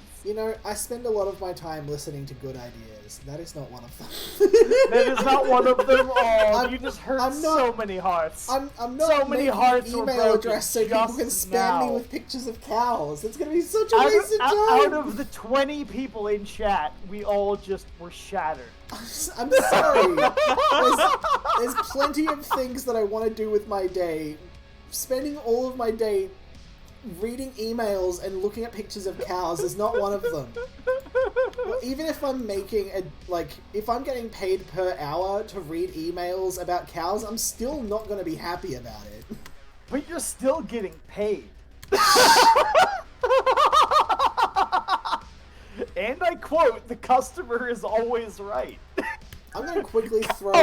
I spend a lot of my time listening to good ideas. That is not one of them. That is not one of them. Oh, you just hurt so many hearts. I'm not so many hearts an email address so people can spam me with pictures of cows. It's going to be such a waste of time. Out of the 20 people in chat, we all just were shattered. I'm sorry. There's plenty of things that I want to do with my day. Spending all of my day reading emails and looking at pictures of cows is not one of them. Well, even if I'm making if I'm getting paid per hour to read emails about cows, I'm still not going to be happy about it. But you're still getting paid. And I quote, the customer is always right. I'm going to quickly throw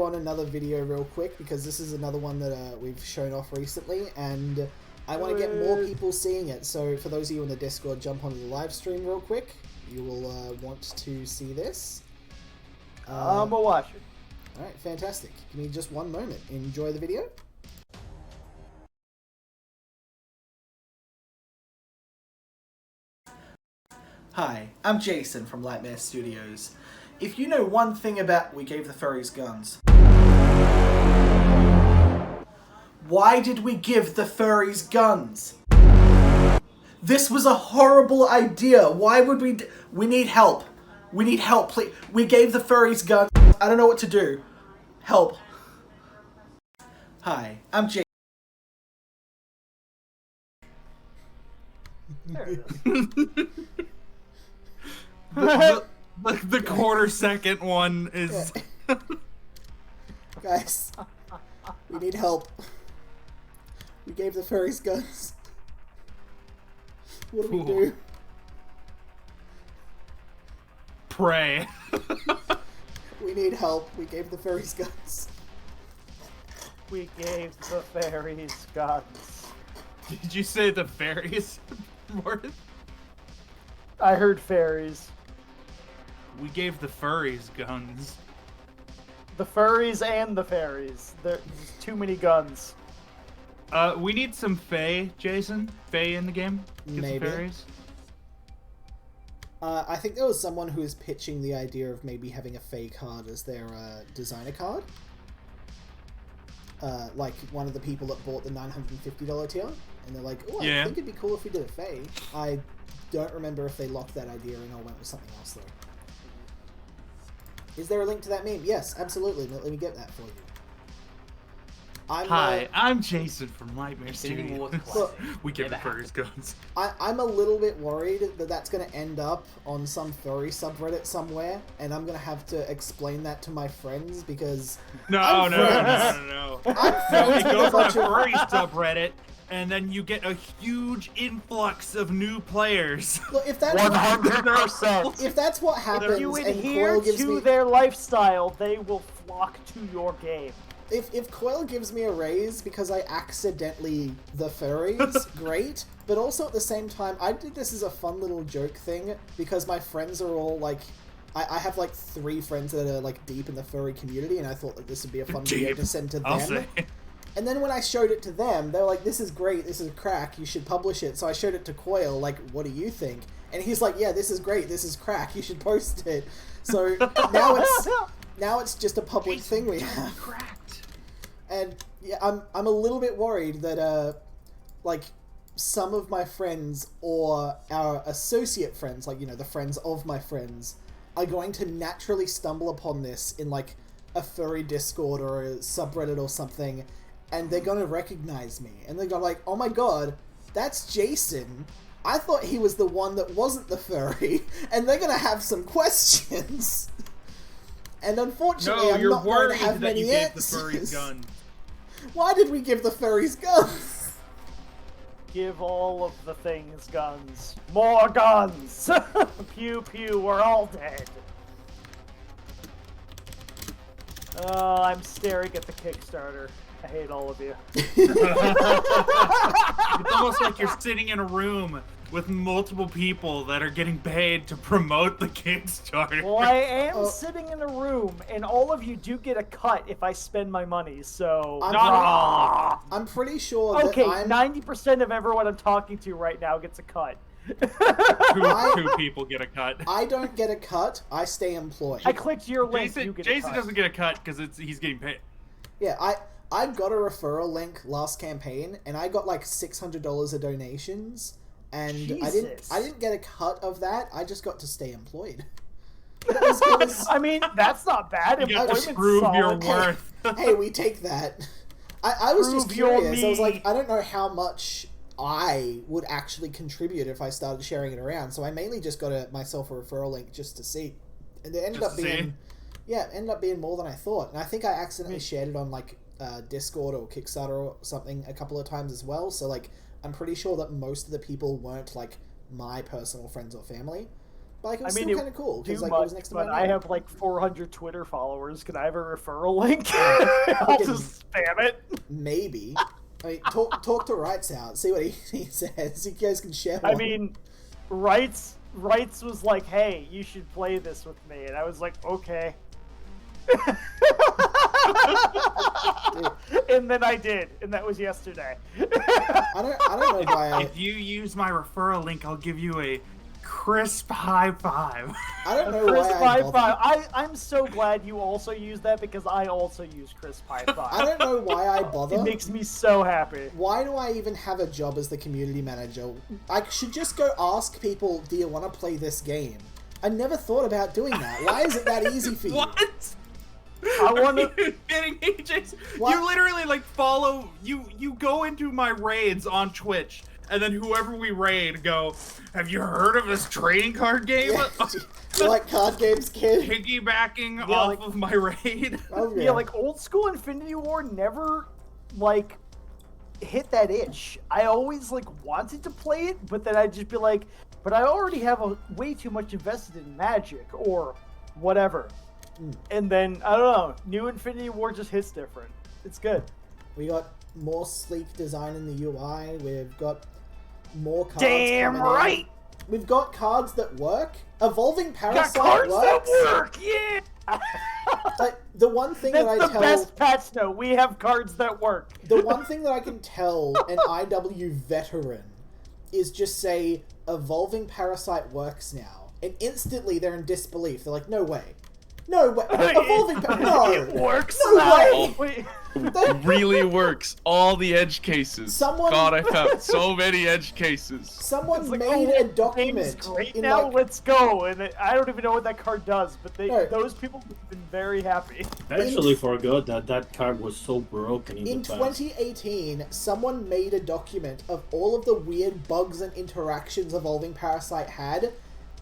on another video real quick, because this is another one that we've shown off recently, and I want to get more people seeing it. So for those of you in the Discord, jump onto the live stream real quick. You will want to see this. I'm a watcher. Alright, fantastic. Give me just one moment. Enjoy the video. Hi, I'm Jason from Lightmare Studios. If you know one thing about We Gave the Furries Guns. Why did we give the furries guns? This was a horrible idea. Why would we... We need help. We need help, please. We gave the furries guns. I don't know what to do. Help. Hi, I'm Jason. The quarter second one is... Yeah. Guys, we need help. We gave the furries guns. What do we do? Pray. We need help. We gave the furries guns. We gave the fairies guns. Did you say the fairies, Morton? I heard fairies. We gave the furries guns. The furries and the fairies. There's too many guns. We need some fae, Jason. Fae in the game. Get Maybe. some fairies. I think there was someone who was pitching the idea of maybe having a Fae card as their designer card. Like one of the people that bought the $950 tier, and they're like, "Oh, I think it'd be cool if we did a Fae." I don't remember if they locked that idea in or went with something else though. Is there a link to that meme? Yes, absolutely. Let me get that for you. I'm Jason from Nightmare Studios. Look, We give the furries guns. I'm a little bit worried that that's going to end up on some furry subreddit somewhere, and I'm going to have to explain that to my friends because No. I'm friends It with a goes on bunch a of furry subreddit, and then you get a huge influx of new players. Look, if that's 100%. if that's what happens, If you and adhere Coil gives to me their lifestyle, they will flock to your game. if Coil gives me a raise because I accidentally the furries, great. But also at the same time, I did this as a fun little joke thing because my friends are all like, I have like 3 friends that are like deep in the furry community, and I thought that this would be a fun video to send to them. I'll say. And then when I showed it to them, they were like, "This is great. This is crack. You should publish it." So I showed it to Coil, like, "What do you think?" And he's like, "Yeah, this is great. This is crack. You should post it." So now it's just a public thing we have. Cracked. And yeah, I'm a little bit worried that like some of my friends or our associate friends, like, you know, the friends of my friends, are going to naturally stumble upon this in like a furry Discord or a subreddit or something, and they're gonna recognize me, and they're gonna like, "Oh my god, that's Jason. I thought he was the one that wasn't the furry," and they're gonna have some questions. And unfortunately, No, I'm you're not going to worried have that many you gave the answers. furries gun. Why did we give the furries guns? Give all of the things guns. More guns! Pew pew, we're all dead. I'm staring at the Kickstarter. I hate all of you. It's almost like you're sitting in a room with multiple people that are getting paid to promote the Kickstarter. Well, I am sitting in a room, and all of you do get a cut if I spend my money, so... I'm pretty sure that Okay, I'm... 90% of everyone I'm talking to right now gets a cut. Two people get a cut. I don't get a cut. I stay employed. I clicked your link, you get a Jason cut. doesn't get a cut because he's getting paid. Yeah, I got a referral link last campaign, and I got like $600 of donations, and Jesus. I didn't get a cut of that. I just got to stay employed. I mean, that's not bad. You got Employment's to prove your solid. worth. Hey, we take that. I was just Prove your curious. I was like, me. I don't know how much I would actually contribute if I started sharing it around, so I mainly just got myself a referral link just to see. And it ended up being... Yeah, it ended up being more than I thought. And I think I accidentally shared it on like Discord or Kickstarter or something a couple of times as well. So like, I'm pretty sure that most of the people weren't like my personal friends or family. But like, it was still kind of cool because like it was next to my but name. I have like 400 Twitter followers. Can I have a referral link? I'll just spam it. Maybe. I mean, talk to Rights out. See what he says. You guys can share one. I mean, Rights was like, "Hey, you should play this with me," and I was like, "Okay." And then I did, and that was yesterday. I don't know why. If you use my referral link, I'll give you a crisp high five. I don't know Crisp why I High bother. Five. I'm so glad you also use that because I also use Crisp High Five. I don't know why I bother. It makes me so happy. Why do I even have a job as the community manager? I should just go ask people, "Do you want to play this game?" I never thought about doing that. Why is it that easy for you? What? I want Are to. you kidding me, Jason? What? You literally like follow you go into my raids on Twitch, and then whoever we raid go, "Have you heard of this trading card game?" Yeah. You like card games, kid? Piggybacking off like- of my raid. Oh, Yeah, like old school Infinity War never like hit that itch. I always like wanted to play it, but then I'd just be like, but I already have way too much invested in Magic or whatever. And then I don't know, new Infinity War just hits different. It's good. We got more sleek design in the UI. We've got more cards. Damn coming in. right. We've got cards that work. Evolving Got Parasite cards works. that work. Yeah. Like, the one thing That's that I the tell best patch note. We have cards that work. the one thing that I can tell an IW veteran is just say Evolving Parasite works now. and instantly they're in disbelief. They're like, no way. No way. Evolving no. It works No now. way. Wait. It really works. All the edge cases. Someone- God, I found so many edge cases. Someone It's like, made oh, a document game's great in now. like, Let's go. And I don't even know what that card does, but No. those people have been very happy. I actually forgot that that card was so broken in in the past. 2018, someone made a document of all of the weird bugs and interactions Evolving Parasite had,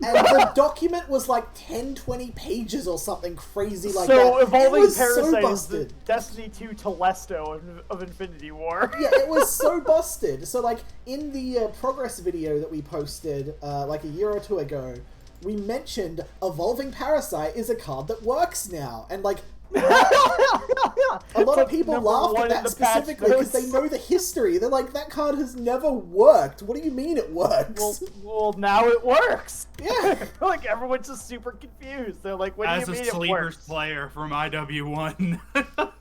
and the document was like 10-20 pages or something crazy like that. So Evolving It was Parasite so is the busted. Destiny 2 Telesto of Infinity War. Yeah, it was so busted. So, like, in the progress video that we posted, like a year or two ago, we mentioned Evolving Parasite is a card that works now. And, like, a lot of people laughed at that specifically because they know the history. They're like, that card has never worked. What do you mean it works? Well, now it works. Yeah. Like, everyone's just super confused. They're like, what As do a you mean it sleepers works? player from IW1.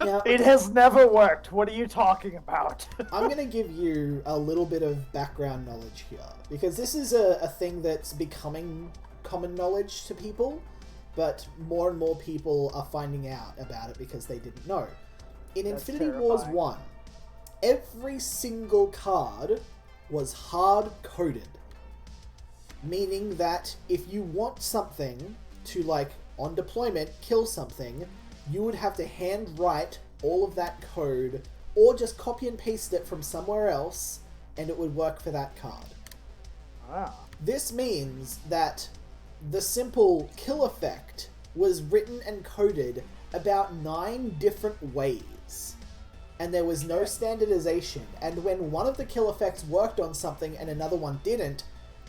Now, It has never worked. What are you talking about? I'm going to give you a little bit of background knowledge here, because this is a thing that's becoming common knowledge to people, but more and more people are finding out about it because they didn't know. In That's Infinity Wars terrifying. 1, every single card was hard-coded, meaning that if you want something to, like, on deployment, kill something, you would have to handwrite all of that code, or just copy and paste it from somewhere else, and it would work for that card. Ah. This means that the simple kill effect was written and coded about 9 different ways, and there was no standardization, and when one of the kill effects worked on something and another one didn't,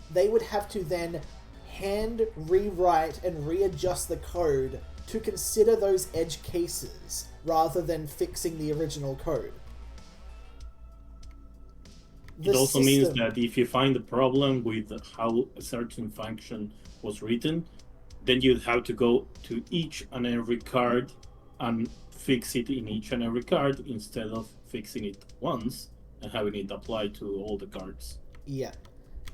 they would have to then hand rewrite and readjust the code to consider those edge cases rather than fixing the original code. It also means that if you find a problem with how a certain function was written, then you'd have to go to each and every card and fix it in each and every card instead of fixing it once and having it applied to all the cards. Yeah.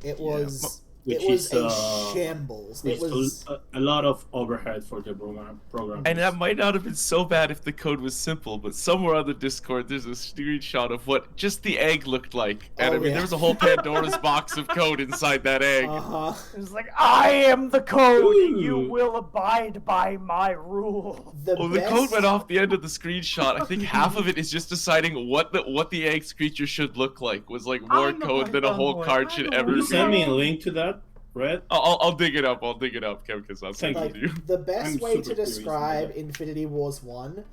It was... Which it was is, a shambles. It It's was... a lot of overhead for the program. And that might not have been so bad if the code was simple, but somewhere on the Discord there's a screenshot of what just the egg looked like. And Oh, I mean, yeah. there was a whole Pandora's box of code inside that egg. Uh-huh. It's like, I am the code, and you Ooh. will abide by my rule. The Oh, the best... code went off the end of the screenshot. I think half of it is just deciding what the egg's creature should look like. Was like more I'm the code than a whole boy. card I'm should the ever Can you be. send me a link to that, Red? I'll dig it up. I'll dig it up, Kev, because I'll send it Like, to you. the best I'm way super to curious describe about that. Infinity Wars 1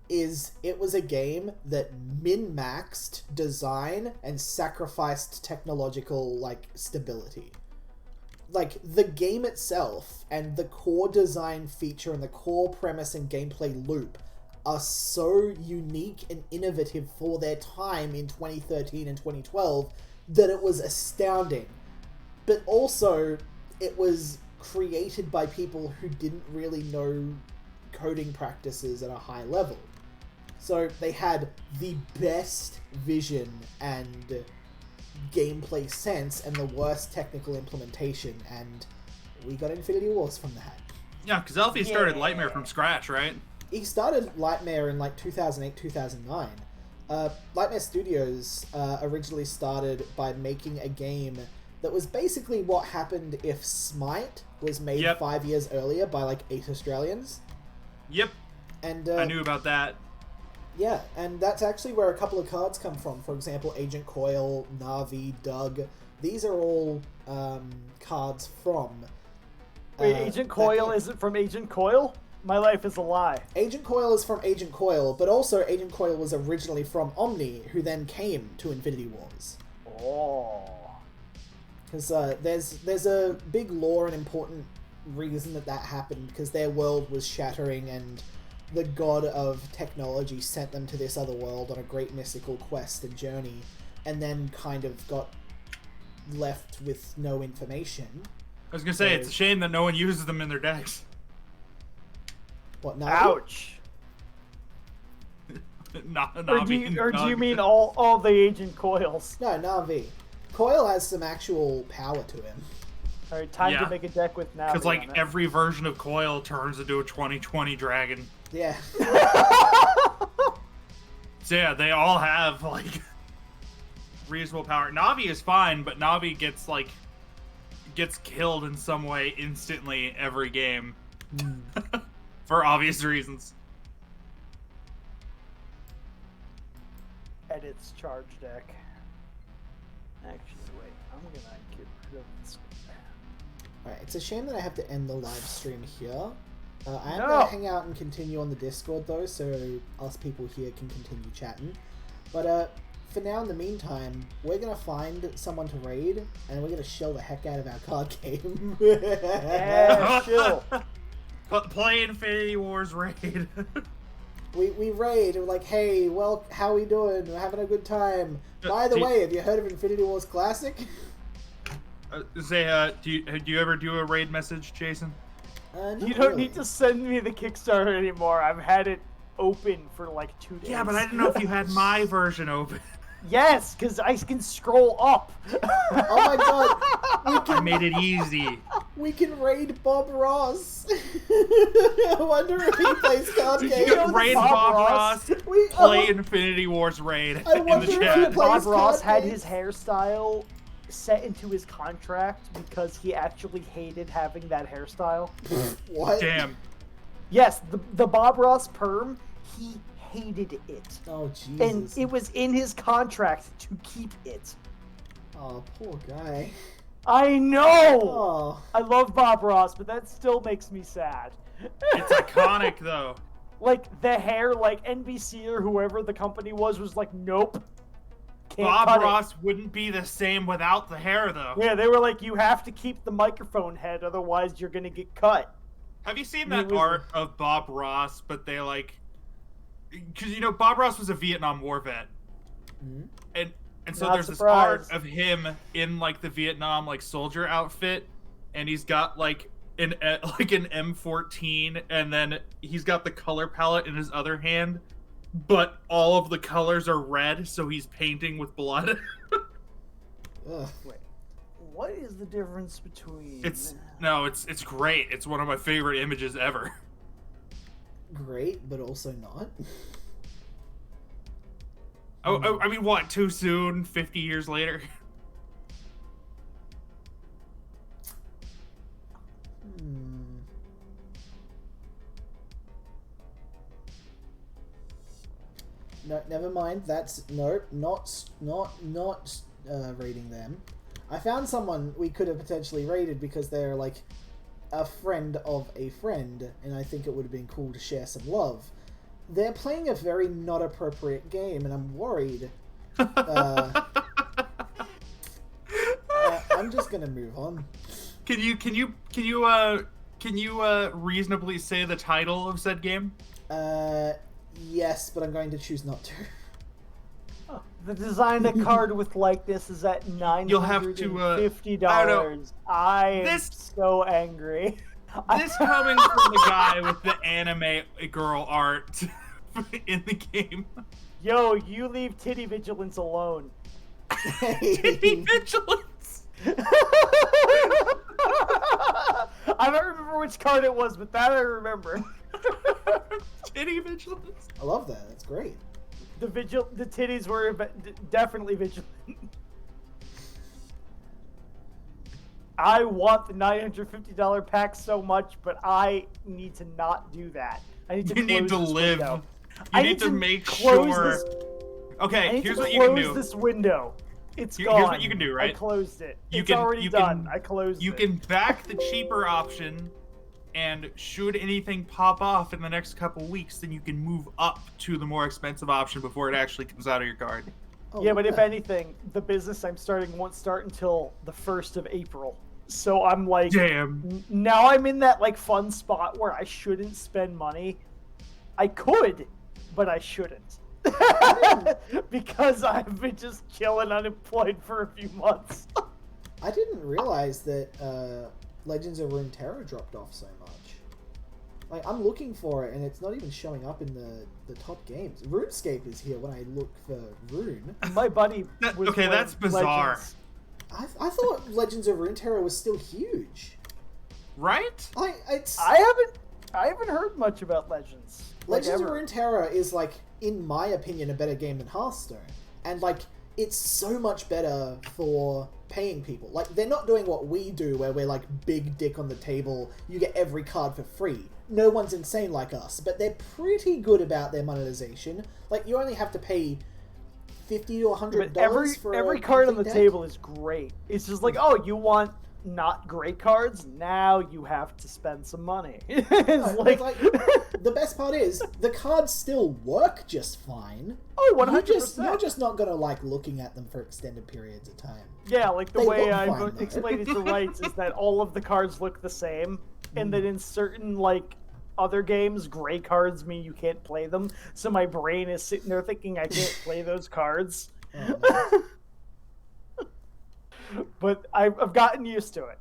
is it was a game that min-maxed design and sacrificed technological, like, stability. Like, the game itself and the core design feature and the core premise and gameplay loop are so unique and innovative for their time in 2013 and 2012 that it was astounding. But also, it was created by people who didn't really know coding practices at a high level. So they had the best vision and gameplay sense and the worst technical implementation, and we got Infinity Wars from that. Yeah, because Alfie started Lightmare from scratch, right? He started Lightmare in like 2008, 2009. Lightmare Studios originally started by making a game that was basically what happened if Smite was made Yep. 5 years earlier by like 8 Australians. Yep, And I knew about that. yeah, and that's actually where a couple of cards come from. For example, Agent Coil, Na'vi, Doug. These are all cards from... Wait, Agent Coil that game. isn't from Agent Coil? My life is a lie. Agent Coil is from Agent Coil, but also Agent Coil was originally from Omni, who then came to Infinity Wars. Oh. Because there's a big lore and important reason that happened, because their world was shattering and the god of technology sent them to this other world on a great mystical quest and journey, and then kind of got left with no information. I was gonna say, it's a shame that no one uses them in their decks. What, Na'vi? Ouch. Or do you mean all the Agent Coils? No, Na'vi. Coil has some actual power to him. All right, time Yeah. to make a deck with Navi. Because like on it. every version of Coil turns into a 2020 dragon. Yeah. So yeah, they all have like reasonable power. Navi is fine, but Navi gets killed in some way instantly every game. For obvious reasons. Edits charge deck. Actually, wait. I'm gonna get rid of this. Alright, it's a shame that I have to end the live stream here. I am No. going to hang out and continue on the Discord though, so us people here can continue chatting. But for now, in the meantime, we're going to find someone to raid, and we're going to shell the heck out of our card game. Yeah, chill. Play Infinity Wars raid. We raid, we're like, hey, well, how we doing? We're having a good time. By the way, have you heard of Infinity Wars Classic? Do you ever do a raid message, Jason? Not You don't really. need to send me the Kickstarter anymore. I've had it open for like 2 days. Yeah, but I didn't know if you had my version open. Yes, because I can scroll up. Oh my god, I made it easy. we can raid Bob Ross. I wonder if he plays card You games. can raid Bob Ross, We- play Infinity Wars raid I in wonder the if chat. he plays Bob Ross card had games. his hairstyle set into his contract because he actually hated having that hairstyle. What? Damn. Yes, the Bob Ross perm, he hated it. Oh Jesus. And it was in his contract to keep it. Oh, poor guy. I know! Oh. I love Bob Ross, but that still makes me sad. It's iconic though. Like, the hair, like, NBC or whoever the company was like, nope. Can't Bob cut it. Ross wouldn't be the same without the hair though. Yeah, they were like, you have to keep the microphone head, otherwise you're gonna get cut. Have you seen He that was- art of Bob Ross, but they like... Because, you know, Bob Ross was a Vietnam War vet. Mhm. And so Not there's this art surprised. of him in, like, the Vietnam, like, soldier outfit, and he's got, like an M14, and then he's got the color palette in his other hand, but all of the colors are red, so he's painting with blood. Ugh. Wait, what is the difference between... It's great. It's one of my favorite images ever. Great, but also not. Oh, I mean, what? Too soon? 50 years later? No, never mind. That's nope. Not raiding them. I found someone we could have potentially raided because they're like a friend of a friend, and I think it would have been cool to share some love. They're playing a very not appropriate game, and I'm worried. I'm just gonna move on. Can you reasonably say the title of said game? Yes, but I'm going to choose not to. The design of card with likeness is at $950. You'll have to, I don't know. I am This- so angry. This coming from the guy with the anime girl art in the game. Yo, you leave Titty Vigilance alone. Titty Vigilance! I don't remember which card it was, but that I remember. Titty Vigilance? I love that. That's great. The titties were definitely vigilant. I want the $950 pack so much, but I need to not do that. I need to. You need to close this live. window. You I need to make close sure. this- I Okay, need here's to what you can close do. this window. It's Here's gone. what you can do, right? I closed it. You It's can- already you done. can- I closed You it. can back the cheaper option, and should anything pop off in the next couple weeks, then you can move up to the more expensive option before it actually comes out of your card. Oh, Yeah, but if anything, the business I'm starting won't start until the 1st of April. So I'm like, Damn. now I'm in that like fun spot where I shouldn't spend money. I could, but I shouldn't. Because I've been just chilling unemployed for a few months. I didn't realize that Legends of Runeterra dropped off so much. Like, I'm looking for it, and it's not even showing up in the top games. RuneScape is here when I look for Rune. My buddy was Okay, playing that's bizarre. Legends. I thought Legends of Runeterra was still huge. Right? I haven't heard much about Legends. Legends of Runeterra is, like, in my opinion, a better game than Hearthstone. And, like, it's so much better for paying people. Like, they're not doing what we do, where we're, like, big dick on the table, you get every card for free. No one's insane like us, but they're pretty good about their monetization. Like, you only have to pay $50 to $100 for every card on the deck. table is great. It's just like, oh, you want not great cards? Now you have to spend some money. It's like the best part is the cards still work just fine. Oh, 100%. You're just not gonna like looking at them for extended periods of time. Yeah, like the They way look I've fine, though. explained it to Rights is that all of the cards look the same, and then in certain like other games, gray cards mean you can't play them. So my brain is sitting there thinking I can't play those cards. Oh, no. But I've gotten used to it.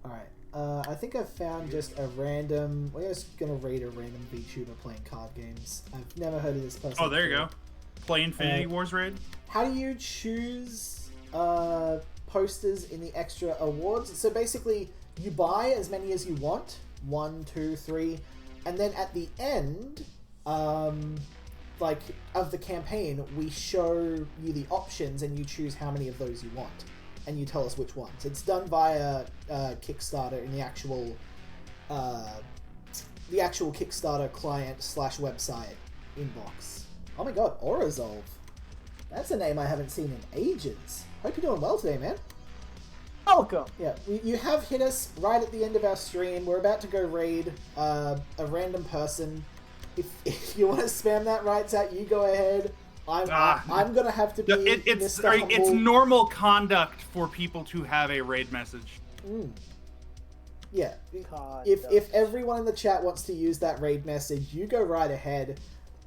Alright, I think I've found just a random... We're just gonna raid a random VTuber playing card games. I've never heard of this person. Oh, there you before. go. Play Infinity Wars raid. How do you choose posters in the extra awards? So basically, you buy as many as you want. 1, 2, 3. And then at the end, like, of the campaign, we show you the options and you choose how many of those you want. And you tell us which ones. It's done via Kickstarter in the actual Kickstarter client / website inbox. Oh my god, Aurazolve. That's a name I haven't seen in ages. Hope you're doing well today, man. Welcome. Yeah, you have hit us right at the end of our stream. We're about to go raid a random person. If you want to spam that rights out, you go ahead. I'm gonna have to be. It's normal conduct for people to have a raid message. Yeah. If everyone in the chat wants to use that raid message, you go right ahead.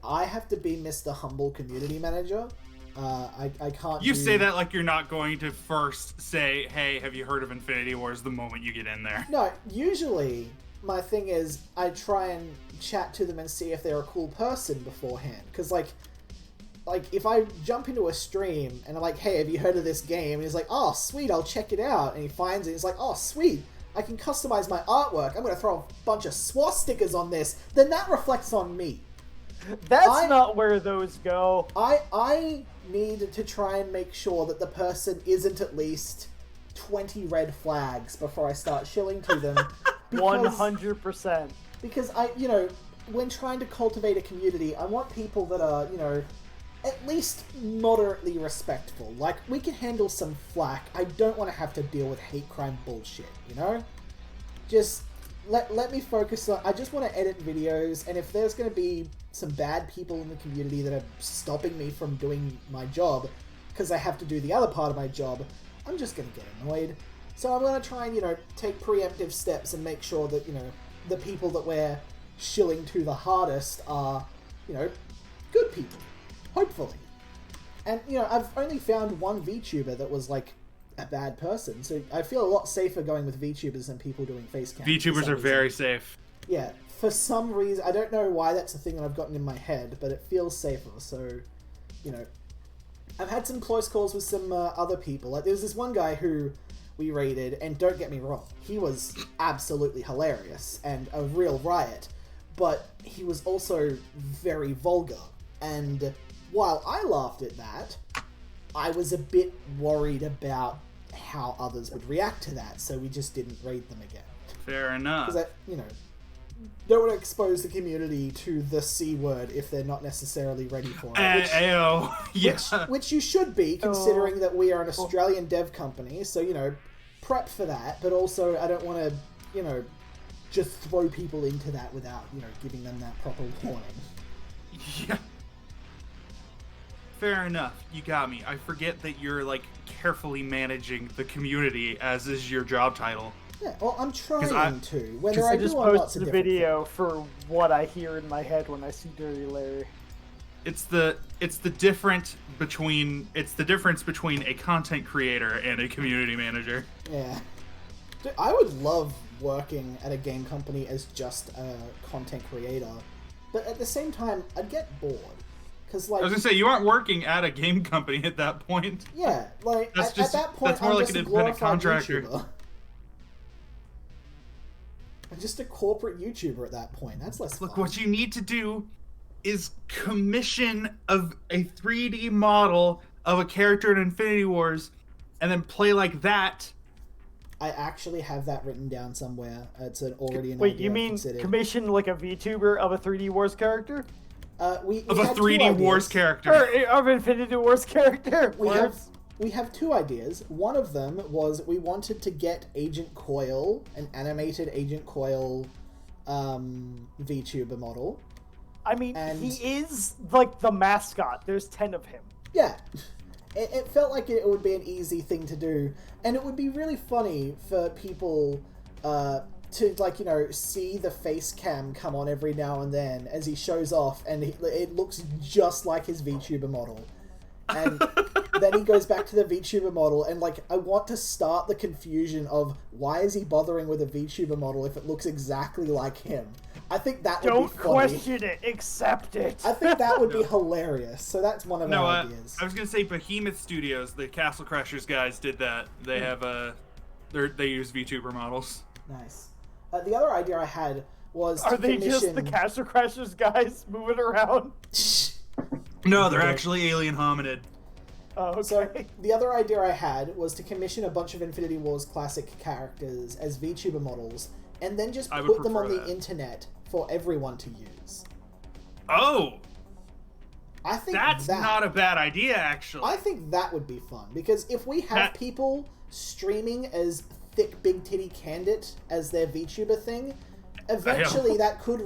I have to be Mr. Humble Community Manager. I can't. You say that like you're not going to first say, "Hey, have you heard of Infinity Wars?" the moment you get in there. No, usually my thing is I try and chat to them and see if they're a cool person beforehand, because like if I jump into a stream and I'm like, hey, have you heard of this game? And he's like, oh, sweet, I'll check it out. And he finds it. He's like, oh, sweet, I can customize my artwork. I'm going to throw a bunch of swastikas on this. Then that reflects on me. That's not where those go. I need to try and make sure that the person isn't at least 20 red flags before I start shilling to them. 100%. Because when trying to cultivate a community, I want people that are, at least moderately respectful. Like, we can handle some flack. I don't want to have to deal with hate crime bullshit, Just let me focus on... I just want to edit videos, and if there's going to be some bad people in the community that are stopping me from doing my job, because I have to do the other part of my job, I'm just going to get annoyed. So I'm going to try and, take preemptive steps and make sure that, the people that we're shilling to the hardest are, good people. Hopefully. And, I've only found one VTuber that was, like, a bad person, so I feel a lot safer going with VTubers than people doing face cams. VTubers are very safe. Yeah, for some reason, I don't know why that's a thing that I've gotten in my head, but it feels safer, so, I've had some close calls with some other people. Like, there was this one guy who we raided, and don't get me wrong, he was absolutely hilarious and a real riot, but he was also very vulgar, and while I laughed at that, I was a bit worried about how others would react to that, so we just didn't raid them again. Fair enough. Because don't want to expose the community to the C word if they're not necessarily ready for it. Which you should be, considering that we are an Australian dev company, so, prep for that, but also I don't want to, just throw people into that without, giving them that proper warning. Yeah. Fair enough. You got me. I forget that you're, like, carefully managing the community, as is your job title. Yeah, well, I'm trying to. Whether I I just do or not, posted a video for what I hear in my head when I see Dirty Larry. It's the difference between a content creator and a community manager. Yeah. Dude, I would love working at a game company as just a content creator, but at the same time, I'd get bored. Because I like, was gonna say you aren't working at a game company at that point. yeah, like That's at that point, that's more I'm like just an a independent glorified contractor. YouTuber. I'm just a corporate YouTuber at that point. That's less Look, fun. what you need to do is commission of a 3D model of a character in Infinity Wars, and then play like that. I actually have that written down somewhere. It's already an Wait, idea you I've mean considered. commission like a VTuber of a 3D Wars character? We Of a had two 3D Wars ideas. character. Or of Infinity Wars character? We have two ideas. One of them was we wanted to get Agent Coil, an animated Agent Coil VTuber model. I mean, and- he is like the mascot. There's 10 of him. Yeah. It felt like it would be an easy thing to do, and it would be really funny for people to, like, you know, see the face cam come on every now and then as he shows off, and it looks just like his VTuber model. And then he goes back to the VTuber model, and, like, I want to start the confusion of why is he bothering with a VTuber model if it looks exactly like him? I think that would Don't be funny. question it. Accept it. I think that would be hilarious. So that's one of No, our ideas. I was gonna say Behemoth Studios, the Castle Crashers guys did that. They have they use VTuber models. Nice. The other idea I had was Are to they commission... just the Castle Crashers guys moving around? No, they're actually alien hominid. Oh, okay. So the other idea I had was to commission a bunch of Infinity Wars classic characters as VTuber models, and then just I would put them on prefer the that. internet for everyone to use. Oh, I think that's that, not a bad idea, actually. I think that would be fun, because if we have That- people streaming as thick, big titty Candid as their VTuber thing, eventually that could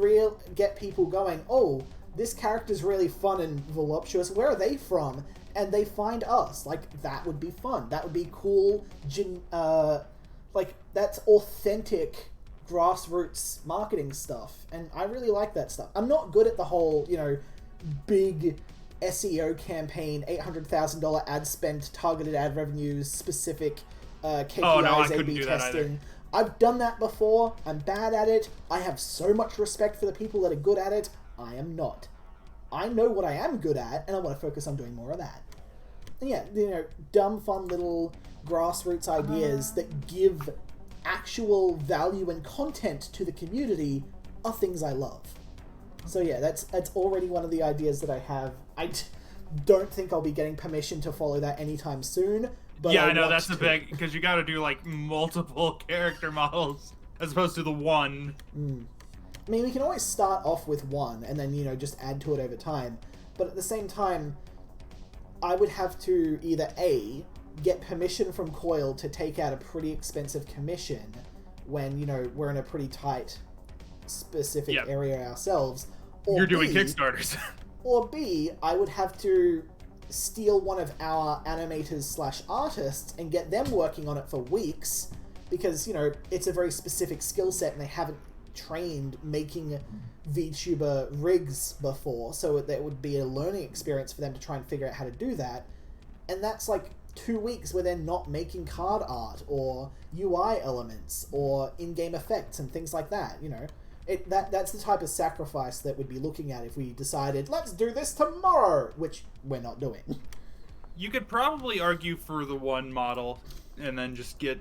get people going, oh, this character's really fun and voluptuous, where are they from? And they find us. Like, that would be fun. That would be cool, like, that's authentic grassroots marketing stuff, and I really like that stuff. I'm not good at the whole, you know, big SEO campaign, $800,000 ad spend, targeted ad revenues, specific KPIs, Oh, no, I couldn't A/B do that either. testing. I've done that before. I'm bad at it. I have so much respect for the people that are good at it. I am not. I know what I am good at, and I want to focus on doing more of that. And yeah, you know, dumb, fun little grassroots ideas that give actual value and content to the community are things I love. So yeah, that's already one of the ideas that I have. Don't think I'll be getting permission to follow that anytime soon. But yeah, I know want that's a to. big because you got to do like multiple character models as opposed to the one. I mean, we can always start off with one and then, you know, just add to it over time. But at the same time, I would have to either A, get permission from Coil to take out a pretty expensive commission when, you know, we're in a pretty tight, specific Yep. area ourselves. Or You're doing B, Kickstarters. Or B, I would have to steal one of our animators / artists and get them working on it for weeks because, you know, it's a very specific skill set and they haven't trained making VTuber rigs before, so that would be a learning experience for them to try and figure out how to do that. And that's like 2 weeks where they're not making card art or UI elements or in-game effects and things like that, you know. That's the type of sacrifice that we'd be looking at if we decided, let's do this tomorrow, which we're not doing. You could probably argue for the one model and then just get,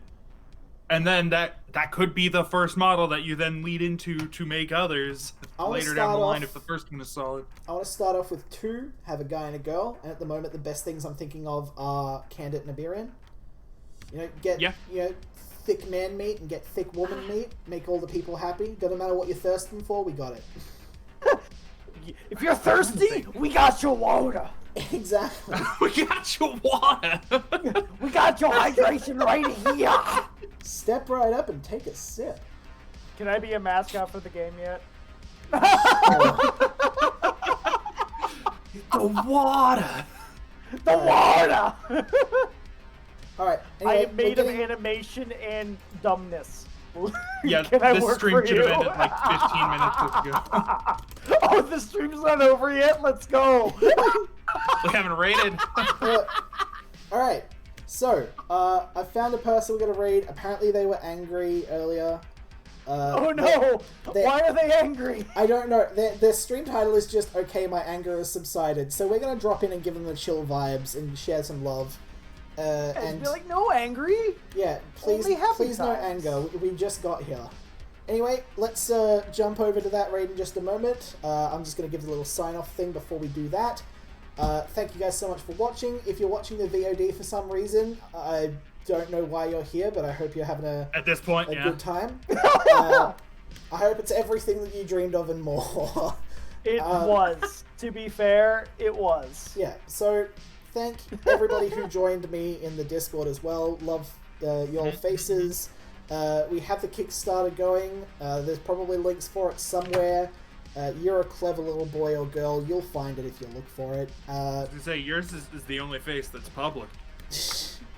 and then that could be the first model that you then lead into to make others I wanna later down the start line off- if the first one is solid. I want to start off with 2, have a guy and a girl, and at the moment the best things I'm thinking of are Candid and Iberian. You know, get Yeah. you know, thick man meat and get thick woman meat, make all the people happy. Doesn't matter what you're thirsting for, we got it. If you're thirsty, we got your water. Exactly. We got your water. We got your hydration right here. Step right up and take a sip. Can I be a mascot for the game yet? The water. The water. Alright, I anyway, am made we're of getting- animation and dumbness. Yeah, Can I this work stream for should have you? ended like 15 minutes ago. Oh, the stream's not over yet? Let's go. We haven't rated. Alright, so, I found a person we're gonna read. Apparently they were angry earlier. Oh no! Why are they angry? I don't know. Their stream title is just, okay, my anger has subsided. So we're going to drop in and give them the chill vibes and share some love. And be like, no angry? Yeah, please, Only happy please no times. anger. We just got here. Anyway, let's jump over to that raid in just a moment. I'm just going to give the little sign-off thing before we do that. Thank you guys so much for watching. If you're watching the VOD for some reason, I don't know why you're here, but I hope you're having At this point, a good time. I hope it's everything that you dreamed of and more. It was. To be fair, it was. Yeah, so thank everybody who joined me in the Discord as well. Love your faces. We have the Kickstarter going. There's probably links for it somewhere. You're a clever little boy or girl. You'll find it if you look for it. I was gonna say, yours is the only face that's public.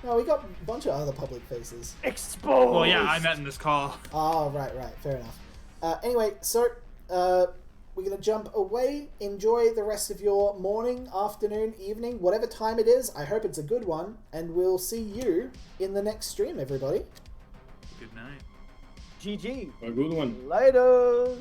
No, we got a bunch of other public faces. Exposed! Well, yeah, I met in this call. Oh, right, fair enough. Anyway, so we're going to jump away. Enjoy the rest of your morning, afternoon, evening, whatever time it is. I hope it's a good one. And we'll see you in the next stream, everybody. Good night. GG. A good one. Later.